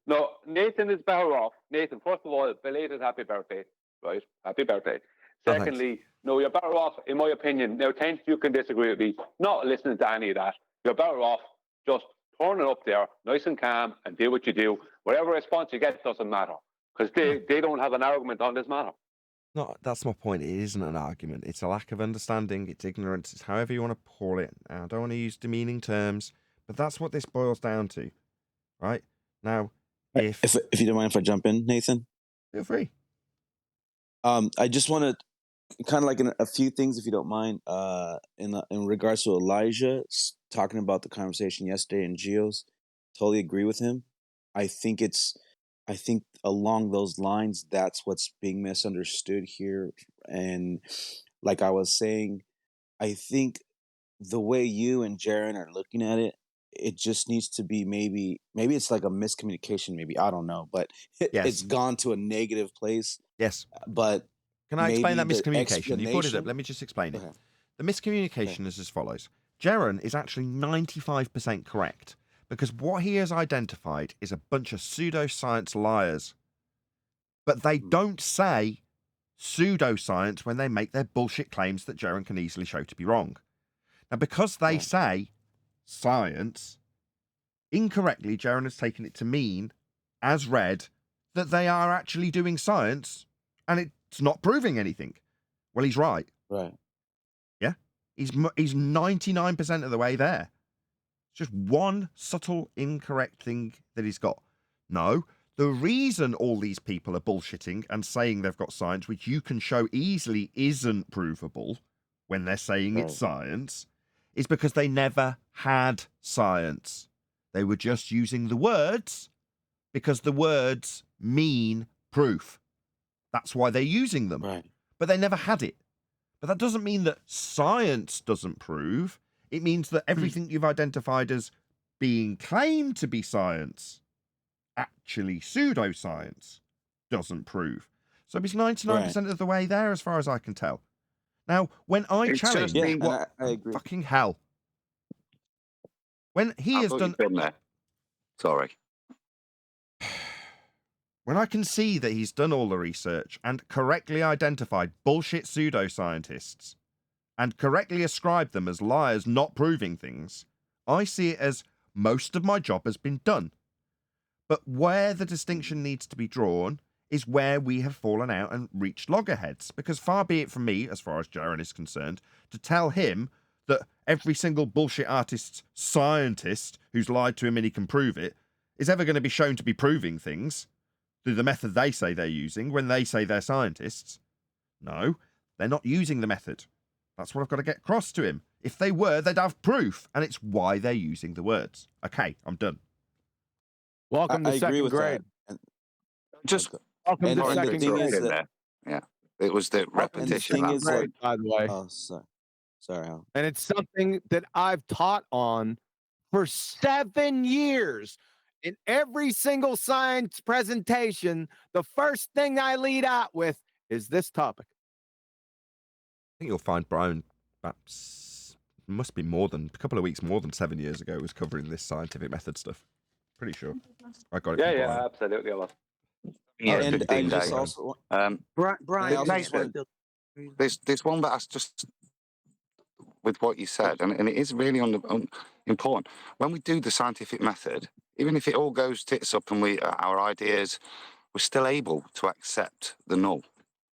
No, Nathan is better off. Nathan, first of all, belated happy birthday, right? Happy birthday. Oh, thanks. Secondly, no, you're better off, in my opinion. Now, Tenth, you can disagree with me. Not listening to any of that. You're better off just turn it up there, nice and calm, and do what you do. Whatever response you get doesn't matter, because they don't have an argument on this matter. No, that's my point. It isn't an argument. It's a lack of understanding. It's ignorance. It's however you want to call it. Now, I don't want to use demeaning terms, but that's what this boils down to, right? Now, if you don't mind if I jump in, Nathan, feel free. I just want to kind of like in a few things, if you don't mind, in regards to Elijah talking about the conversation yesterday in Geos. Totally agree with him. I think along those lines, that's what's being misunderstood here. And like I was saying, I think the way you and Jaron are looking at it, it just needs to be maybe it's like a miscommunication. Maybe I don't know, but it's gone to a negative place. Yes, but can I explain that maybe the miscommunication? You brought it up. explanation- Let me just explain it. Go ahead. The miscommunication is as follows. Jaron is actually 95% correct because what he has identified is a bunch of pseudoscience liars. But they don't say pseudoscience when they make their bullshit claims that Jaron can easily show to be wrong. Now, because they say science, incorrectly, Jaron has taken it to mean, as read, that they are actually doing science and it's not proving anything. Well, he's right. Right. Yeah? He's 99% of the way there. It's just one subtle incorrect thing that he's got. No, the reason all these people are bullshitting and saying they've got science, which you can show easily isn't provable when they're saying it's science, is because they never had science. They were just using the words because the words mean proof. That's why they're using them. Right. But they never had it. But that doesn't mean that science doesn't prove. It means that everything you've identified as being claimed to be science, actually pseudoscience, doesn't prove. So he's 99% of the way there as far as I can tell. Now, when I challenge what I agree. fucking hell. When he has done Been there. Sorry. When I can see that he's done all the research and correctly identified bullshit pseudoscientists and correctly ascribed them as liars not proving things, I see it as most of my job has been done. But where the distinction needs to be drawn is where we have fallen out and reached loggerheads, because far be it from me, as far as Jaron is concerned, to tell him that every single bullshit scientist who's lied to him and he can prove it is ever going to be shown to be proving things through the method they say they're using when they say they're scientists. No, they're not using the method. That's what I've got to get across to him. If they were, they'd have proof, and it's why they're using the words. Okay, I'm done. Welcome to I agree second with grade. that. Just Welcome and to the second thing grade. is that, yeah, it was the repetition. thing is that- by the way. oh, sorry, Hal. And it's something that I've taught on for 7 years. In every single science presentation, the first thing I lead out with is this topic. I think you'll find Brian about must be more than a couple of weeks, more than 7 years ago, was covering this scientific method stuff. Pretty sure. I got it. Yeah, from yeah, Brian. absolutely. A lot. Yeah, And I 15 just days. also Brian, I also just Nathan, wanted to. there's one that has just with what you said, and it is really important. When we do the scientific method, even if it all goes tits up and our ideas, we're still able to accept the null.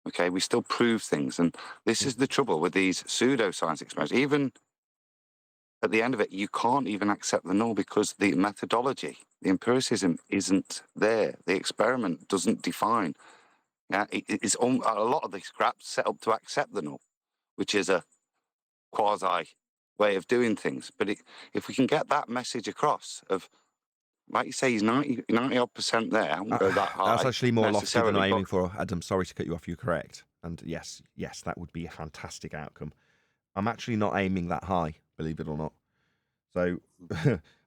Okay, we still prove things, and this is the trouble with these pseudoscience experiments. Even at the end of it, you can't even accept the null because the methodology, the empiricism, isn't there. The experiment doesn't define. Yeah, it's a lot of the scraps set up to accept the null, which is a quasi way of doing things. But if we can get that message across of, like you say, he's 90 odd % there, I won't go that high. That's actually more lofty than I'm necessarily, aiming but for, Adam. Sorry to cut you off. You're correct. And yes, that would be a fantastic outcome. I'm actually not aiming that high, believe it or not. So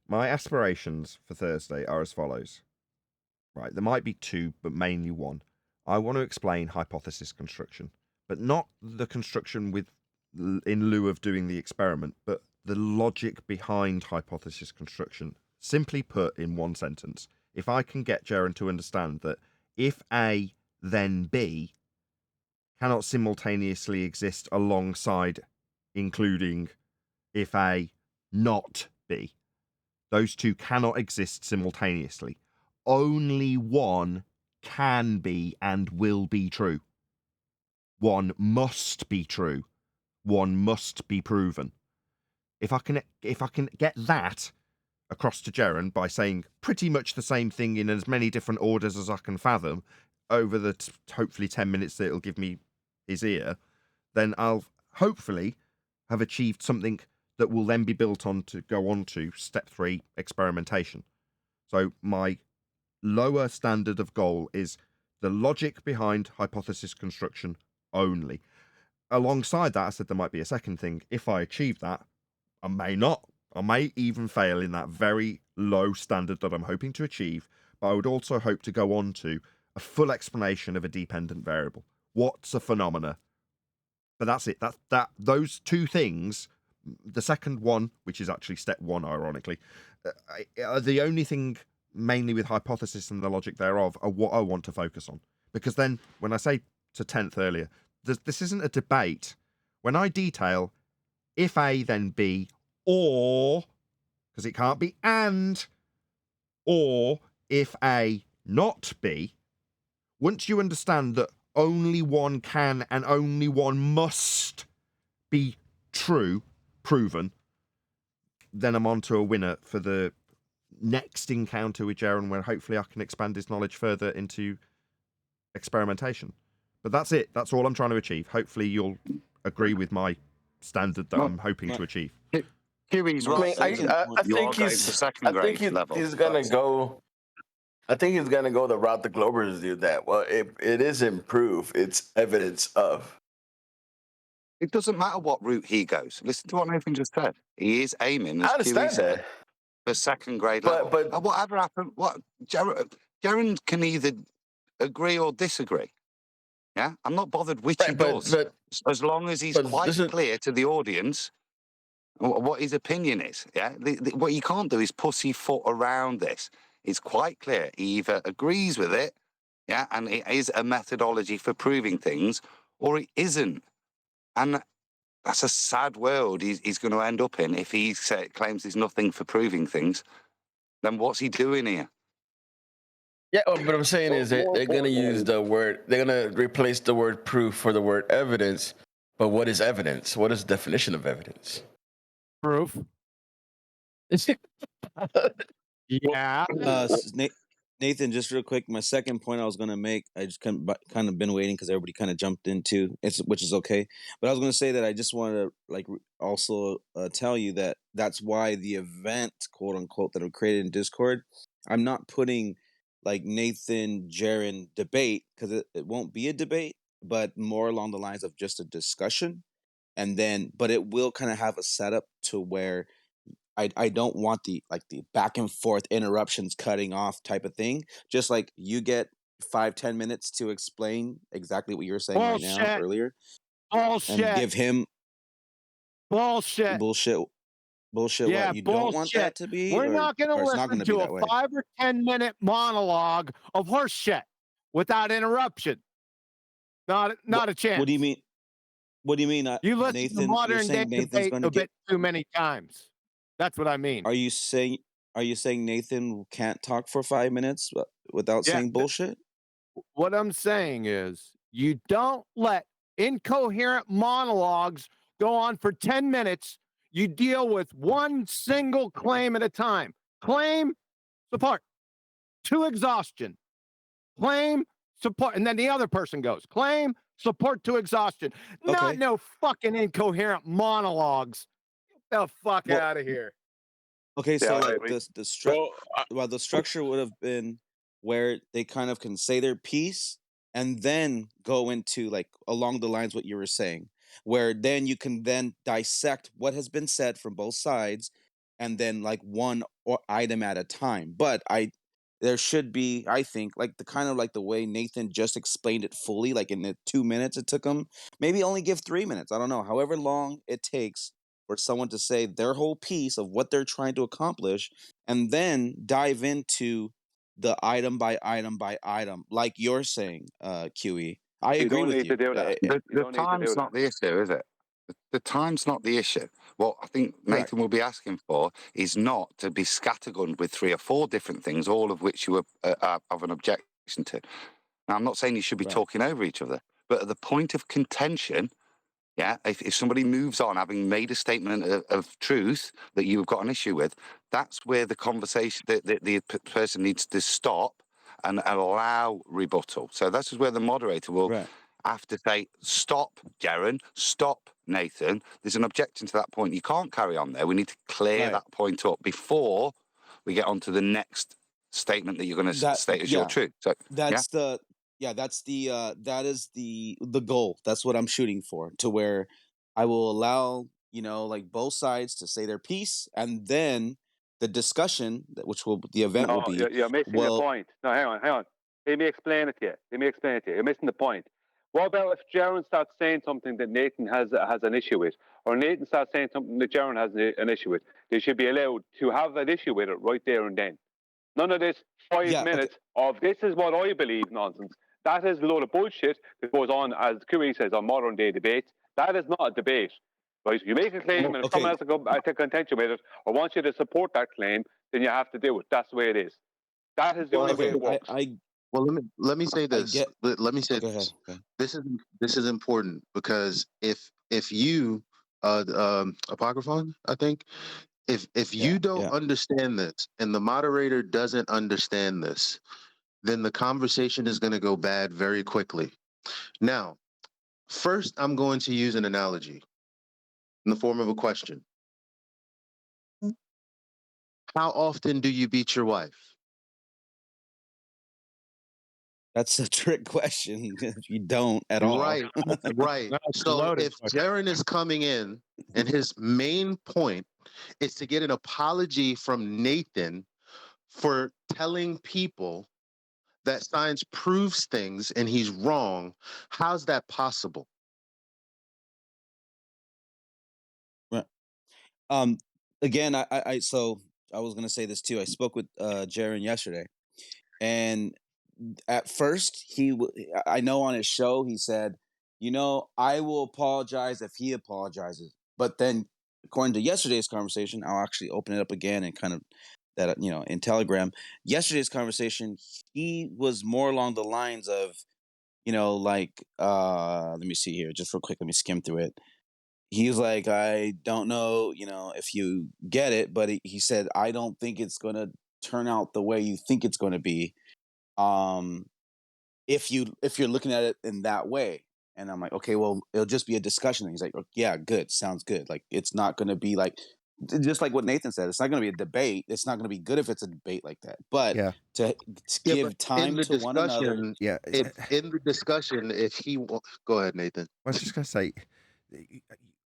my aspirations for Thursday are as follows. Right, there might be two, but mainly one. I want to explain hypothesis construction, but not the construction in lieu of doing the experiment, but the logic behind hypothesis construction. Simply put, in one sentence, if I can get Jaron to understand that if A, then B cannot simultaneously exist alongside including if A, not B. Those two cannot exist simultaneously. Only one can be and will be true. One must be true. One must be proven. If I can get that across to Jaron by saying pretty much the same thing in as many different orders as I can fathom over the hopefully 10 minutes that it'll give me his ear, then I'll hopefully have achieved something that will then be built on to go on to step 3, experimentation. So my lower standard of goal is the logic behind hypothesis construction only. Alongside that, I said there might be a second thing. If I achieve that, I may not. I may even fail in that very low standard that I'm hoping to achieve, but I would also hope to go on to a full explanation of a dependent variable. What's a phenomena? But that's it. Those two things, the second one, which is actually step 1, ironically, are the only thing, mainly with hypothesis and the logic thereof, are what I want to focus on. Because then, when I say to 10th earlier, this isn't a debate. When I detail if A, then B, or, because it can't be and, or if A, not B, once you understand that only one can and only one must be true, proven, then I'm on to a winner for the next encounter with Jaron, where hopefully I can expand his knowledge further into experimentation. But that's it. That's all I'm trying to achieve. Hopefully you'll agree with my standard that I'm hoping to achieve. Huey's right. I think he's gonna go. I think he's gonna go the route the Globers do. That it isn't proof; it's evidence of. It doesn't matter what route he goes. Listen to what Nathan just said. He is aiming, as Huey said, for second grade level. But whatever happened, Jaron can either agree or disagree. Yeah, I'm not bothered which he does, as long as he's quite clear to the audience what his opinion is. Yeah, what you can't do is pussyfoot around this. It's quite clear. He either agrees with it, yeah, and it is a methodology for proving things, or it isn't. And that's a sad world he's going to end up in if he claims there's nothing for proving things. Then what's he doing here? Yeah, what I'm saying is that they're going to use the word, they're going to replace the word proof for the word evidence. But what is evidence? What is the definition of evidence? Proof. Yeah. Nathan, just real quick, my second point I was going to make, I just kind of been waiting because everybody kind of jumped into it, which is okay. But I was going to say that I just want to also tell you that that's why the event, quote unquote, that I've created in Discord, I'm not putting Nathan, Jaron debate, because it won't be a debate, but more along the lines of just a discussion. And then, but it will kind of have a setup to where I don't want the back and forth interruptions, cutting off type of thing. Just like you get 5-10 minutes to explain exactly what you were saying right now earlier. Bullshit. And give him Bullshit. Bullshit. Yeah, What you don't want that bullshit. to be, We're not going to or it's not listen going to be to a that way. 5 or 10-minute monologue of horse shit without interruption. Not a chance. What do you mean? What do you mean, You listen Nathan? to You're modern day saying Nathan's debate going a to get? bit too many times. That's what I mean. Are you saying Nathan can't talk for 5 minutes without Yeah, saying bullshit? what I'm saying is you don't let incoherent monologues go on for 10 minutes. You deal with one single claim at a time. Claim, support, to exhaustion. Claim, support, and then the other person goes. Claim, support to exhaustion. Not Okay. no fucking incoherent monologues. Get the fuck Well, out of here. Okay, Yeah, so I agree. the structure would have been where they kind of can say their piece and then go into like along the lines what you were saying, where then you can then dissect what has been said from both sides, and then like one item at a time. But there should be, I think, like the kind of like the way Nathan just explained it fully, like in the 2 minutes it took him. Maybe only give 3 minutes. I don't know. However long it takes for someone to say their whole piece of what they're trying to accomplish, and then dive into the item by item by item, like you're saying, QE. I You agree don't with need to you. do that. The You don't need to time's do not that. the issue, is it? The time's not the issue. What I think Correct. Nathan will be asking for is not to be scattergunned with 3 or 4 different things, all of which you have an objection to. Now, I'm not saying you should be Right. talking over each other, but at the point of contention, yeah, if somebody moves on having made a statement of truth that you've got an issue with, that's where the conversation, the person needs to stop and allow rebuttal. So that's where the moderator will Right. have to say, stop, Darren, stop, Nathan. There's an objection to that point. You can't carry on there. We need to clear Right. that point up before we get on to the next statement that you're going to That state as your truth. So, yeah. that's that is the goal. That's what I'm shooting for, to where I will allow, like both sides to say their piece, and then the discussion, which will the event will No, be, you're missing the well, point. No, hang on. Let me explain it to you. You're missing the point. What about if Jaron starts saying something that Nathan has an issue with, or Nathan starts saying something that Jaron has an issue with? They should be allowed to have that issue with it right there and then. None of this 5 Yeah, okay. minutes of this is what I believe nonsense. That is a load of bullshit that goes on, as QE says, on modern day debates. That is not a debate. Right? You make a claim, and if someone has to go to contention with it or wants you to support that claim, then you have to do it. That's the way it is. That is the only way it works. Well, let me say this. Let me say Go ahead. this. This is important, because if you Apocryphon, I think, if you don't understand this and the moderator doesn't understand this, then the conversation is going to go bad very quickly. Now, first, I'm going to use an analogy in the form of a question. How often do you beat your wife? That's a trick question. If you don't at all. Right. So if Jaron is coming in and his main point is to get an apology from Nathan for telling people that science proves things and he's wrong, how's that possible? Right. Again, so I was gonna say this too. I spoke with Jaron yesterday, and at first I know on his show he said, I will apologize if he apologizes. But then, according to yesterday's conversation, I'll actually open it up again and kind of that, in Telegram. Yesterday's conversation, he was more along the lines of, let me see here, just real quick. Let me skim through it. He's like, I don't know, if you get it, but he said, I don't think it's going to turn out the way you think it's going to be. If you're looking at it in that way. And I'm like, okay, well, it'll just be a discussion. And he's like, oh, yeah, good. Sounds good. Like, it's not going to be like, just like what Nathan said, it's not going to be a debate. It's not going to be good if it's a debate like that. But to give time to one another. Yeah. In the discussion, if he go ahead, Nathan. I was just going to say,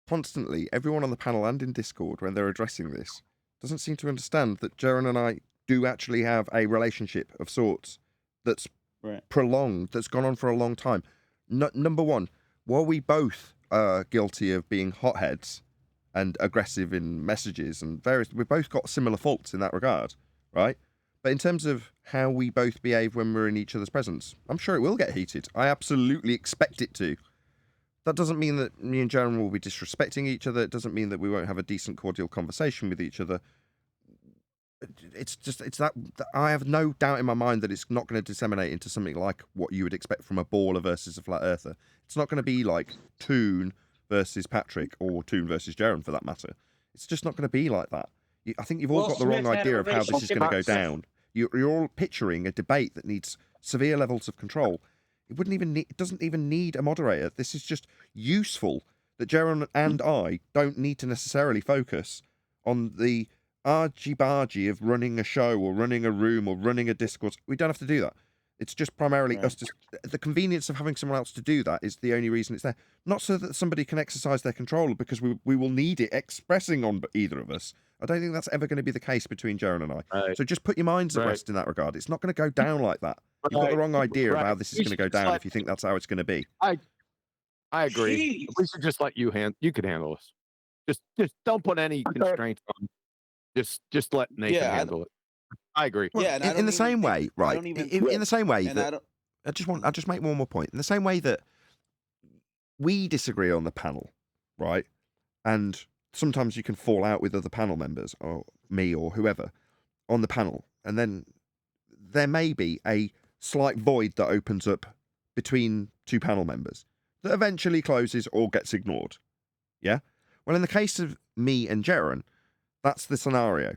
constantly, everyone on the panel and in Discord, when they're addressing this, doesn't seem to understand that Jaron and I do actually have a relationship of sorts that's prolonged, that's gone on for a long time. Number one, while we both are guilty of being hotheads, and aggressive in messages and various. We've both got similar faults in that regard, right? But in terms of how we both behave when we're in each other's presence, I'm sure it will get heated. I absolutely expect it to. That doesn't mean that me and Jaron will be disrespecting each other. It doesn't mean that we won't have a decent, cordial conversation with each other. It's that I have no doubt in my mind that it's not going to disseminate into something like what you would expect from a baller versus a flat earther. It's not going to be like Toon versus Patrick or Toon versus Jaron for that matter. It's just not going to be like that. I think you've all Will got the wrong Smith had idea a of how this is going to go relationship- down. You're all picturing a debate that needs severe levels of control. It doesn't even need a moderator. This is just useful that Jaron and I don't need to necessarily focus on the argy-bargy of running a show or running a room or running a Discord. We don't have to do that. It's just primarily us. Just the convenience of having someone else to do that is the only reason it's there. Not so that somebody can exercise their control, because we will need it expressing on either of us. I don't think that's ever going to be the case between Jaron and I. Right. So just put your minds at Right. rest in that regard. It's not going to go down like that. You've got the wrong idea of how this is We going to should go just down let- if you think that's how it's going to be. I agree. We should just let you You could handle this. Just don't put any constraints on. Just let Nathan handle it. I agree. Well, Yeah, and I in don't the even same think- way, I right? don't even- In the same way and I that don't- I'll just make one more point. In the same way that we disagree on the panel, right? And sometimes you can fall out with other panel members, or me or whoever, on the panel, and then there may be a slight void that opens up between two panel members that eventually closes or gets ignored. Yeah? Well, in the case of me and Jaron, that's the scenario,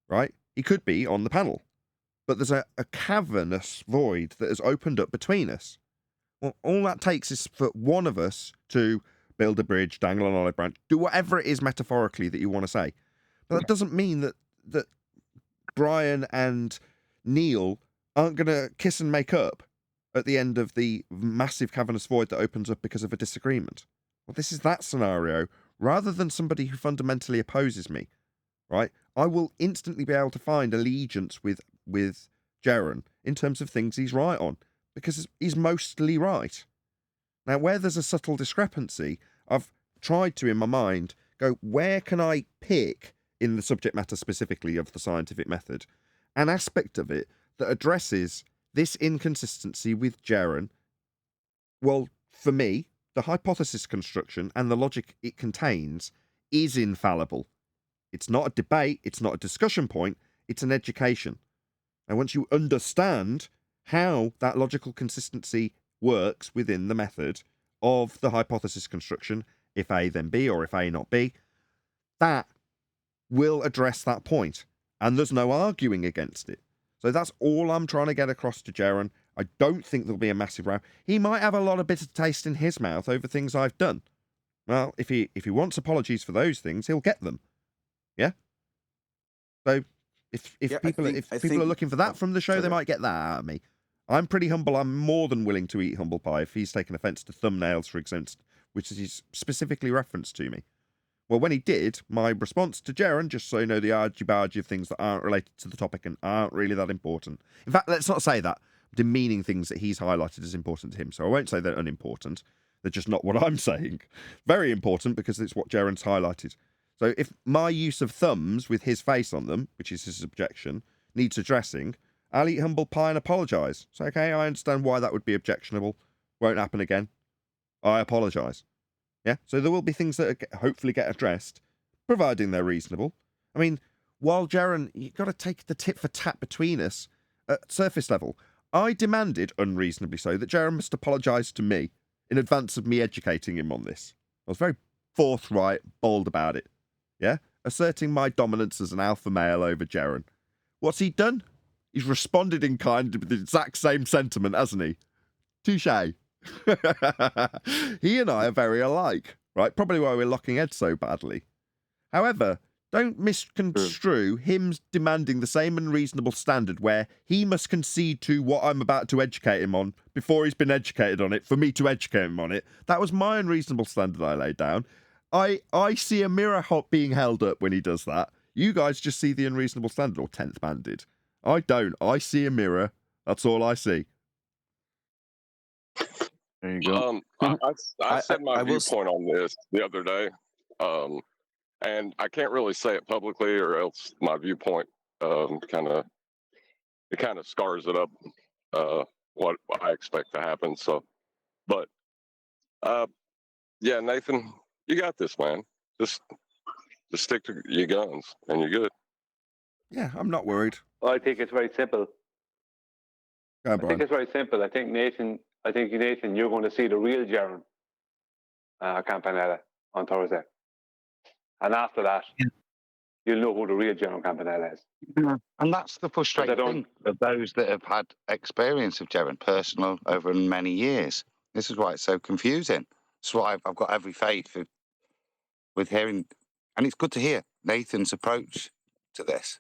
right? He could be on the panel, but there's a cavernous void that has opened up between us. Well, all that takes is for one of us to build a bridge, dangle an olive branch, do whatever it is metaphorically that you want to say. But that doesn't mean that Brian and Neil aren't going to kiss and make up at the end of the massive cavernous void that opens up because of a disagreement. Well, this is that scenario. Rather than somebody who fundamentally opposes me, right? I will instantly be able to find allegiance with Jaron in terms of things he's right on, because he's mostly right. Now, where there's a subtle discrepancy, I've tried to, in my mind, go, where can I pick, in the subject matter specifically of the scientific method, an aspect of it that addresses this inconsistency with Jaron? Well, for me, the hypothesis construction and the logic it contains is infallible. It's not a debate, it's not a discussion point, it's an education. And once you understand how that logical consistency works within the method of the hypothesis construction, if A then B or if A not B, that will address that point. And there's no arguing against it. So that's all I'm trying to get across to Jaron. I don't think there'll be a massive row. He might have a lot of bitter taste in his mouth over things I've done. Well, if he wants apologies for those things, he'll get them. Yeah? So if people are looking for that from the show, they might get that out of me. I'm pretty humble. I'm more than willing to eat humble pie if he's taken offence to thumbnails, for example, which is specifically referenced to me. Well, when he did, my response to Jaron, just so you know, the argy-bargy of things that aren't related to the topic and aren't really that important. In fact, let's not say that. Demeaning things that he's highlighted as important to him. So I won't say they're unimportant. They're just not what I'm saying. Very important because it's what Jaron's highlighted. So if my use of thumbs with his face on them, which is his objection, needs addressing, I'll eat humble pie and apologise. So, okay, I understand why that would be objectionable. Won't happen again. I apologise. Yeah? So there will be things that hopefully get addressed, providing they're reasonable. I mean, while Jaron, you've got to take the tit for tat between us at surface level. I demanded, unreasonably so, that Jaron must apologise to me in advance of me educating him on this. I was very forthright, bold about it. Yeah? Asserting my dominance as an alpha male over Jaron. What's he done? He's responded in kind with the exact same sentiment, hasn't he? Touché. He and I are very alike, right? Probably why we're locking heads so badly. However, don't misconstrue him demanding the same unreasonable standard where he must concede to what I'm about to educate him on before he's been educated on it for me to educate him on it. That was my unreasonable standard I laid down. I see a mirror being held up when he does that. You guys just see the unreasonable standard, or 10th man did. I don't. I see a mirror. That's all I see. There you go. I said my viewpoint on this the other day. and I can't really say it publicly, or else my viewpoint kind of scars it up. What I expect to happen. So, but yeah, Nathan, you got this, man. Just stick to your guns, and you're good. Yeah, I'm not worried. Well, I think it's very simple. Go on, I think Brian. it's very simple. I think Nathan, you're going to see the real Jaron Campanella on Thursday, and after that, you'll know who the real Jaron Campanella is. And that's the frustrating thing of those that have had experience of Jaron, personal, over many years. This is why it's so confusing. That's why I've got every faith with hearing, and it's good to hear Nathan's approach to this.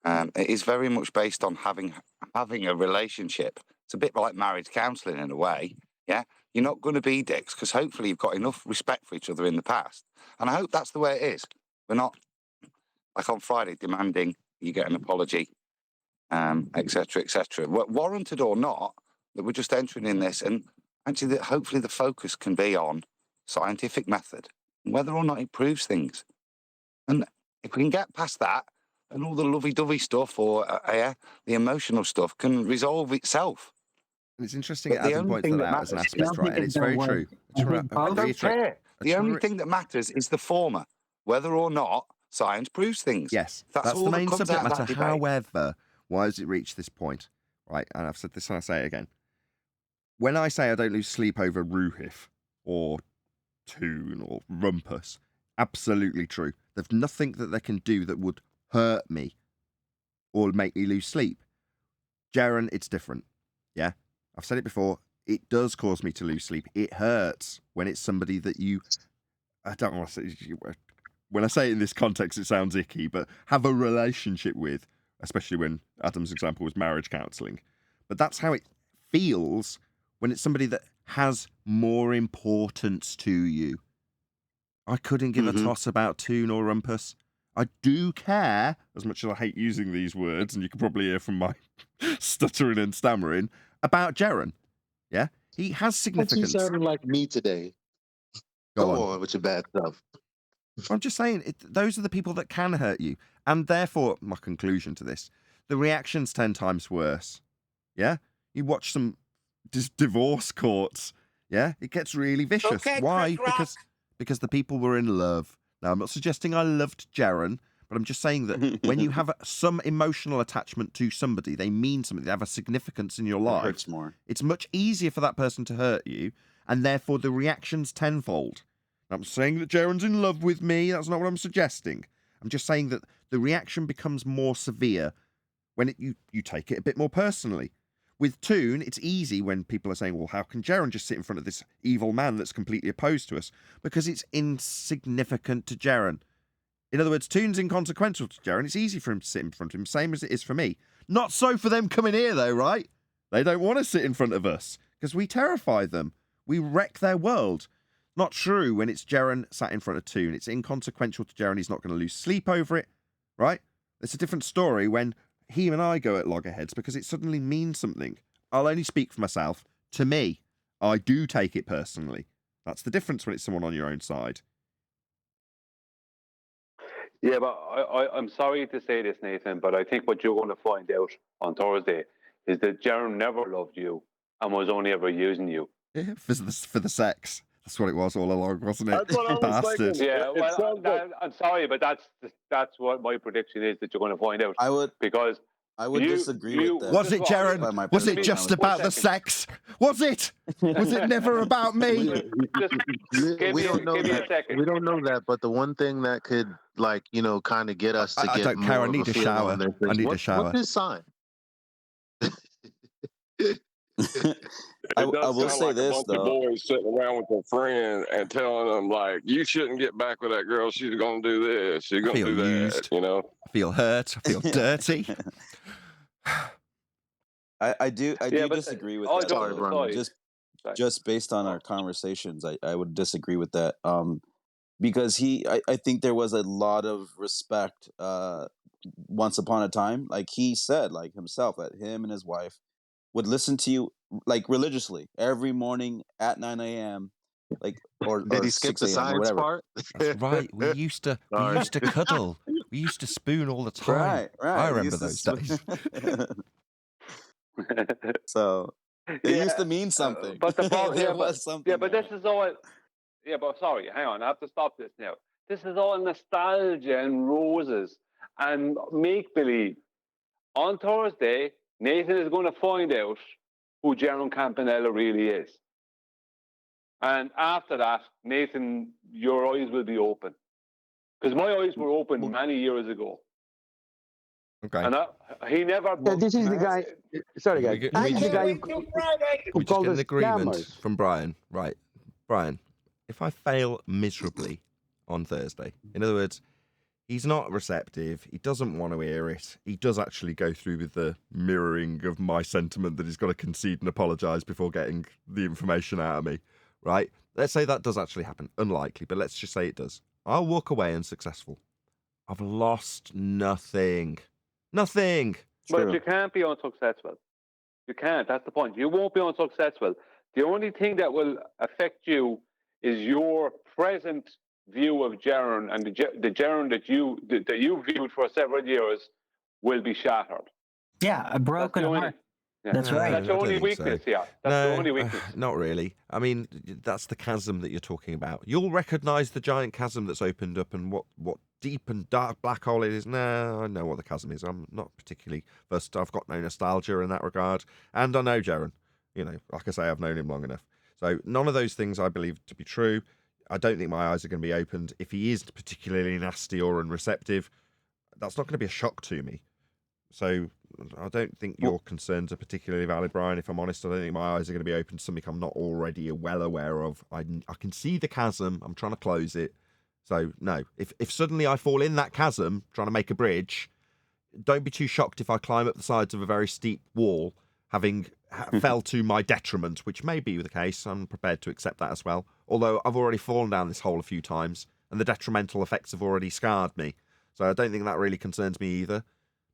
It is very much based on having a relationship. It's a bit like marriage counselling in a way. Yeah, you're not going to be dicks because hopefully you've got enough respect for each other in the past, and I hope that's the way it is. We're not like on Friday demanding you get an apology, etc., etc. Warranted or not, that we're just entering in this, and actually, that hopefully the focus can be on scientific method, whether or not it proves things, and if we can get past that. And all the lovey-dovey stuff or the emotional stuff can resolve itself. And it's interesting Adam points that out as an aspect, right? And it's very true. I don't care. The only thing that matters is the former, whether or not science proves things. Yes, that's that's all the that main comes subject out of matter. that debate. However, why has it reached this point, right? And I've said this and I say it again. When I say I don't lose sleep over Ruhif or Toon or Rumpus, absolutely true. There's nothing that they can do that would hurt me or make me lose sleep. Jaron, it's different. Yeah, I've said it before. It does cause me to lose sleep. It hurts when it's somebody that I don't want to say, when I say it in this context, it sounds icky, but have a relationship with, especially when Adam's example was marriage counselling. But that's how it feels when it's somebody that has more importance to you. I couldn't give a toss about Toon or Rumpus. I do care, as much as I hate using these words, and you can probably hear from my stuttering and stammering, about Jaron. Yeah? He has significance. You sounded like me today. Go on with your bad stuff. I'm just saying, those are the people that can hurt you. And therefore, my conclusion to this, the reaction's 10 times worse. Yeah? You watch some divorce courts. Yeah? It gets really vicious. Okay, Why? Chris Because the people were in love. Now, I'm not suggesting I loved Jaron, but I'm just saying that when you have some emotional attachment to somebody, they mean something, they have a significance in your life. It hurts more. It's much easier for that person to hurt you, and therefore the reaction's tenfold. I'm saying that Jaron's in love with me. That's not what I'm suggesting. I'm just saying that the reaction becomes more severe when you take it a bit more personally. With Toon, it's easy when people are saying, well, how can Jaron just sit in front of this evil man that's completely opposed to us? Because it's insignificant to Jaron. In other words, Toon's inconsequential to Jaron. It's easy for him to sit in front of him, same as it is for me. Not so for them coming here, though, right? They don't want to sit in front of us because we terrify them. We wreck their world. Not true when it's Jaron sat in front of Toon. It's inconsequential to Jaron. He's not going to lose sleep over it, right? It's a different story when he and I go at loggerheads because it suddenly means something. I'll only speak for myself. To me, I do take it personally. That's the difference when it's someone on your own side. Yeah, but I'm sorry to say this, Nathan, but I think what you're going to find out on Thursday is that Jaron never loved you and was only ever using you. Yeah, for the sex. That's what it was all along, wasn't it? That's what I was Bastard. thinking. Yeah, well, I'm sorry, but that's what my prediction is that you're going to find out. I would disagree with that. Was it, Jaron? Was it just about the sex? Was it? Was it never about me? We don't know that. We don't know that. But the one thing that could, kind of get us to I get don't more care. I of need a feel shower. on this I is need a shower. What's his sign? I will say like this, a bunch of boys sitting around with their friend and telling them, like, you shouldn't get back with that girl. She's going to do this. She's going to do that. Used. You know? I feel hurt. I feel dirty. I do disagree with that. Just based on our conversations, I would disagree with that. Because I think there was a lot of respect once upon a time. Like he said, like himself, that him and his wife would listen to you like religiously every morning at 9 a.m. like or Did or he skip 6 the a.m. or science whatever. part? That's right. We used to Sorry. cuddle. We used to spoon all the time. Right, right. I It remember used to those days. So it used to mean something. But the problem, There was something. but this is all. Yeah, but sorry, hang on. I have to stop this now. This is all nostalgia and roses and make believe. On Thursday, Nathan is going to find out who Jaron Campanella really is. And after that, Nathan, your eyes will be open. Because my eyes were open many years ago. Okay. And he never. This is the guy. Sorry, guys. We This is the guy we who just called get us an agreement scammers. from Brian. Right. Brian, if I fail miserably on Thursday, in other words, he's not receptive, he doesn't want to hear it, he does actually go through with the mirroring of my sentiment that he's got to concede and apologise before getting the information out of me, right? Let's say that does actually happen. Unlikely, but let's just say it does. I'll walk away unsuccessful. I've lost nothing. Nothing. But you can't be unsuccessful. You can't. That's the point. You won't be unsuccessful. The only thing that will affect you is your present view of Jaron, and the Jaron that you viewed for several years will be shattered. Yeah, a broken heart. Yeah. That's right. That's the only weakness. Yeah, that's the only weakness. Not really. I mean, that's the chasm that you're talking about. You'll recognise the giant chasm that's opened up and what deep and dark black hole it is. No, I know what the chasm is. I'm not particularly versed. I've got no nostalgia in that regard. And I know Jaron. You know, like I say, I've known him long enough. So none of those things I believe to be true. I don't think my eyes are going to be opened. If he is particularly nasty or unreceptive, that's not going to be a shock to me. So I don't think your concerns are particularly valid, Brian. If I'm honest, I don't think my eyes are going to be open to something I'm not already well aware of. I can see the chasm. I'm trying to close it. So no, if suddenly I fall in that chasm trying to make a bridge, don't be too shocked if I climb up the sides of a very steep wall, having fell to my detriment, which may be the case. I'm prepared to accept that as well. Although I've already fallen down this hole a few times, and the detrimental effects have already scarred me. So I don't think that really concerns me either.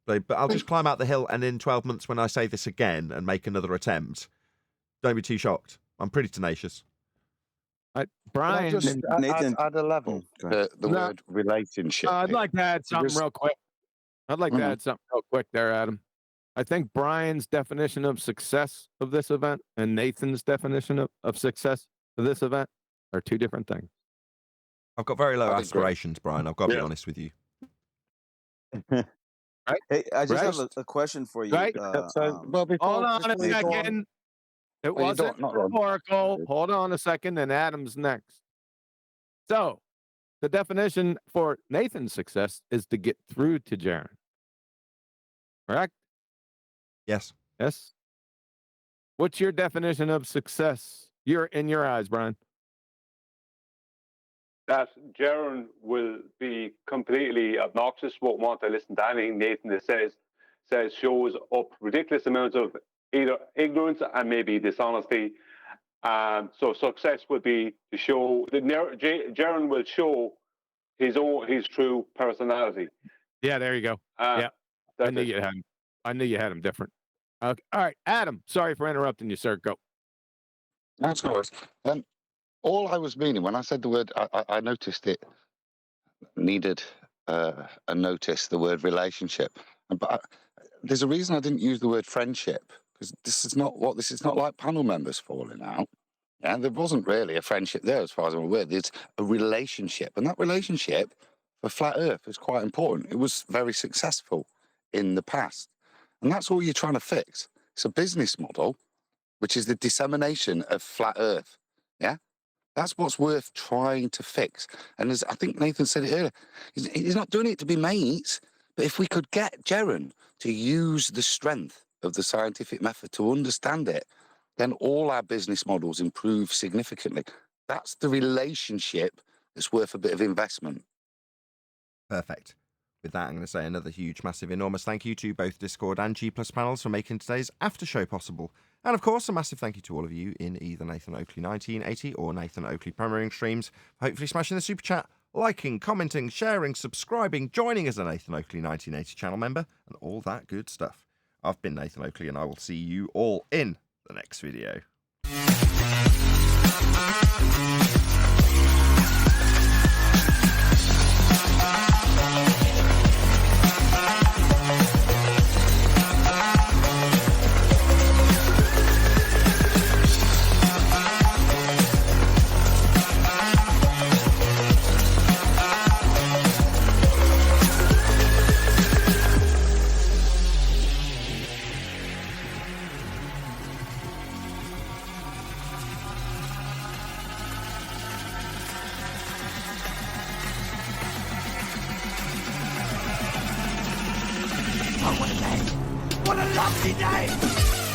But I'll just climb out the hill, and in 12 months when I say this again and make another attempt, don't be too shocked. I'm pretty tenacious. Brian, Nathan, at a level, the word relationship. I'd like to add something real quick. I'd like to Mhm. add something real quick there, Adam. I think Brian's definition of success of this event and Nathan's definition of success of this event are two different things. I've got very low aspirations, Brian. I've got to be honest with you. Right? Hey, I just Right? have a question for you. Right? Before Hold on a you go on- second. It Well, you wasn't don't- not- rhetorical. Hold on a second, and Adam's next. So, the definition for Nathan's success is to get through to Jaron. Correct? Yes. Yes. What's your definition of success? In your eyes, Brian. That Jaron will be completely obnoxious, won't want to listen to anything Nathan says shows up ridiculous amounts of either ignorance and maybe dishonesty. So success would be to show that Jaron will show his true personality. Yeah, there you go. Yeah, I knew you had him. I knew you had him different. Okay. All right, Adam. Sorry for interrupting you, sir. Go. That's no worries. All I was meaning when I said the word, I noticed it needed a notice, the word relationship. But there's a reason I didn't use the word friendship, because this is not like panel members falling out. Yeah, there wasn't really a friendship there as far as I'm aware. There's a relationship. And that relationship for Flat Earth is quite important. It was very successful in the past. And that's all you're trying to fix. It's a business model, which is the dissemination of Flat Earth. Yeah? That's what's worth trying to fix. And as I think Nathan said it earlier, he's not doing it to be mates, but if we could get Jaron to use the strength of the scientific method to understand it, then all our business models improve significantly. That's the relationship that's worth a bit of investment. Perfect. With that, I'm going to say another huge, massive, enormous thank you to both Discord and G+ panels for making today's after show possible. And of course, a massive thank you to all of you in either Nathan Oakley 1980 or Nathan Oakley premiering streams for hopefully smashing the super chat, liking, commenting, sharing, subscribing, joining as a Nathan Oakley 1980 channel member, and all that good stuff. I've been Nathan Oakley, and I will see you all in the next video. Oh, what a day! What a lovely day!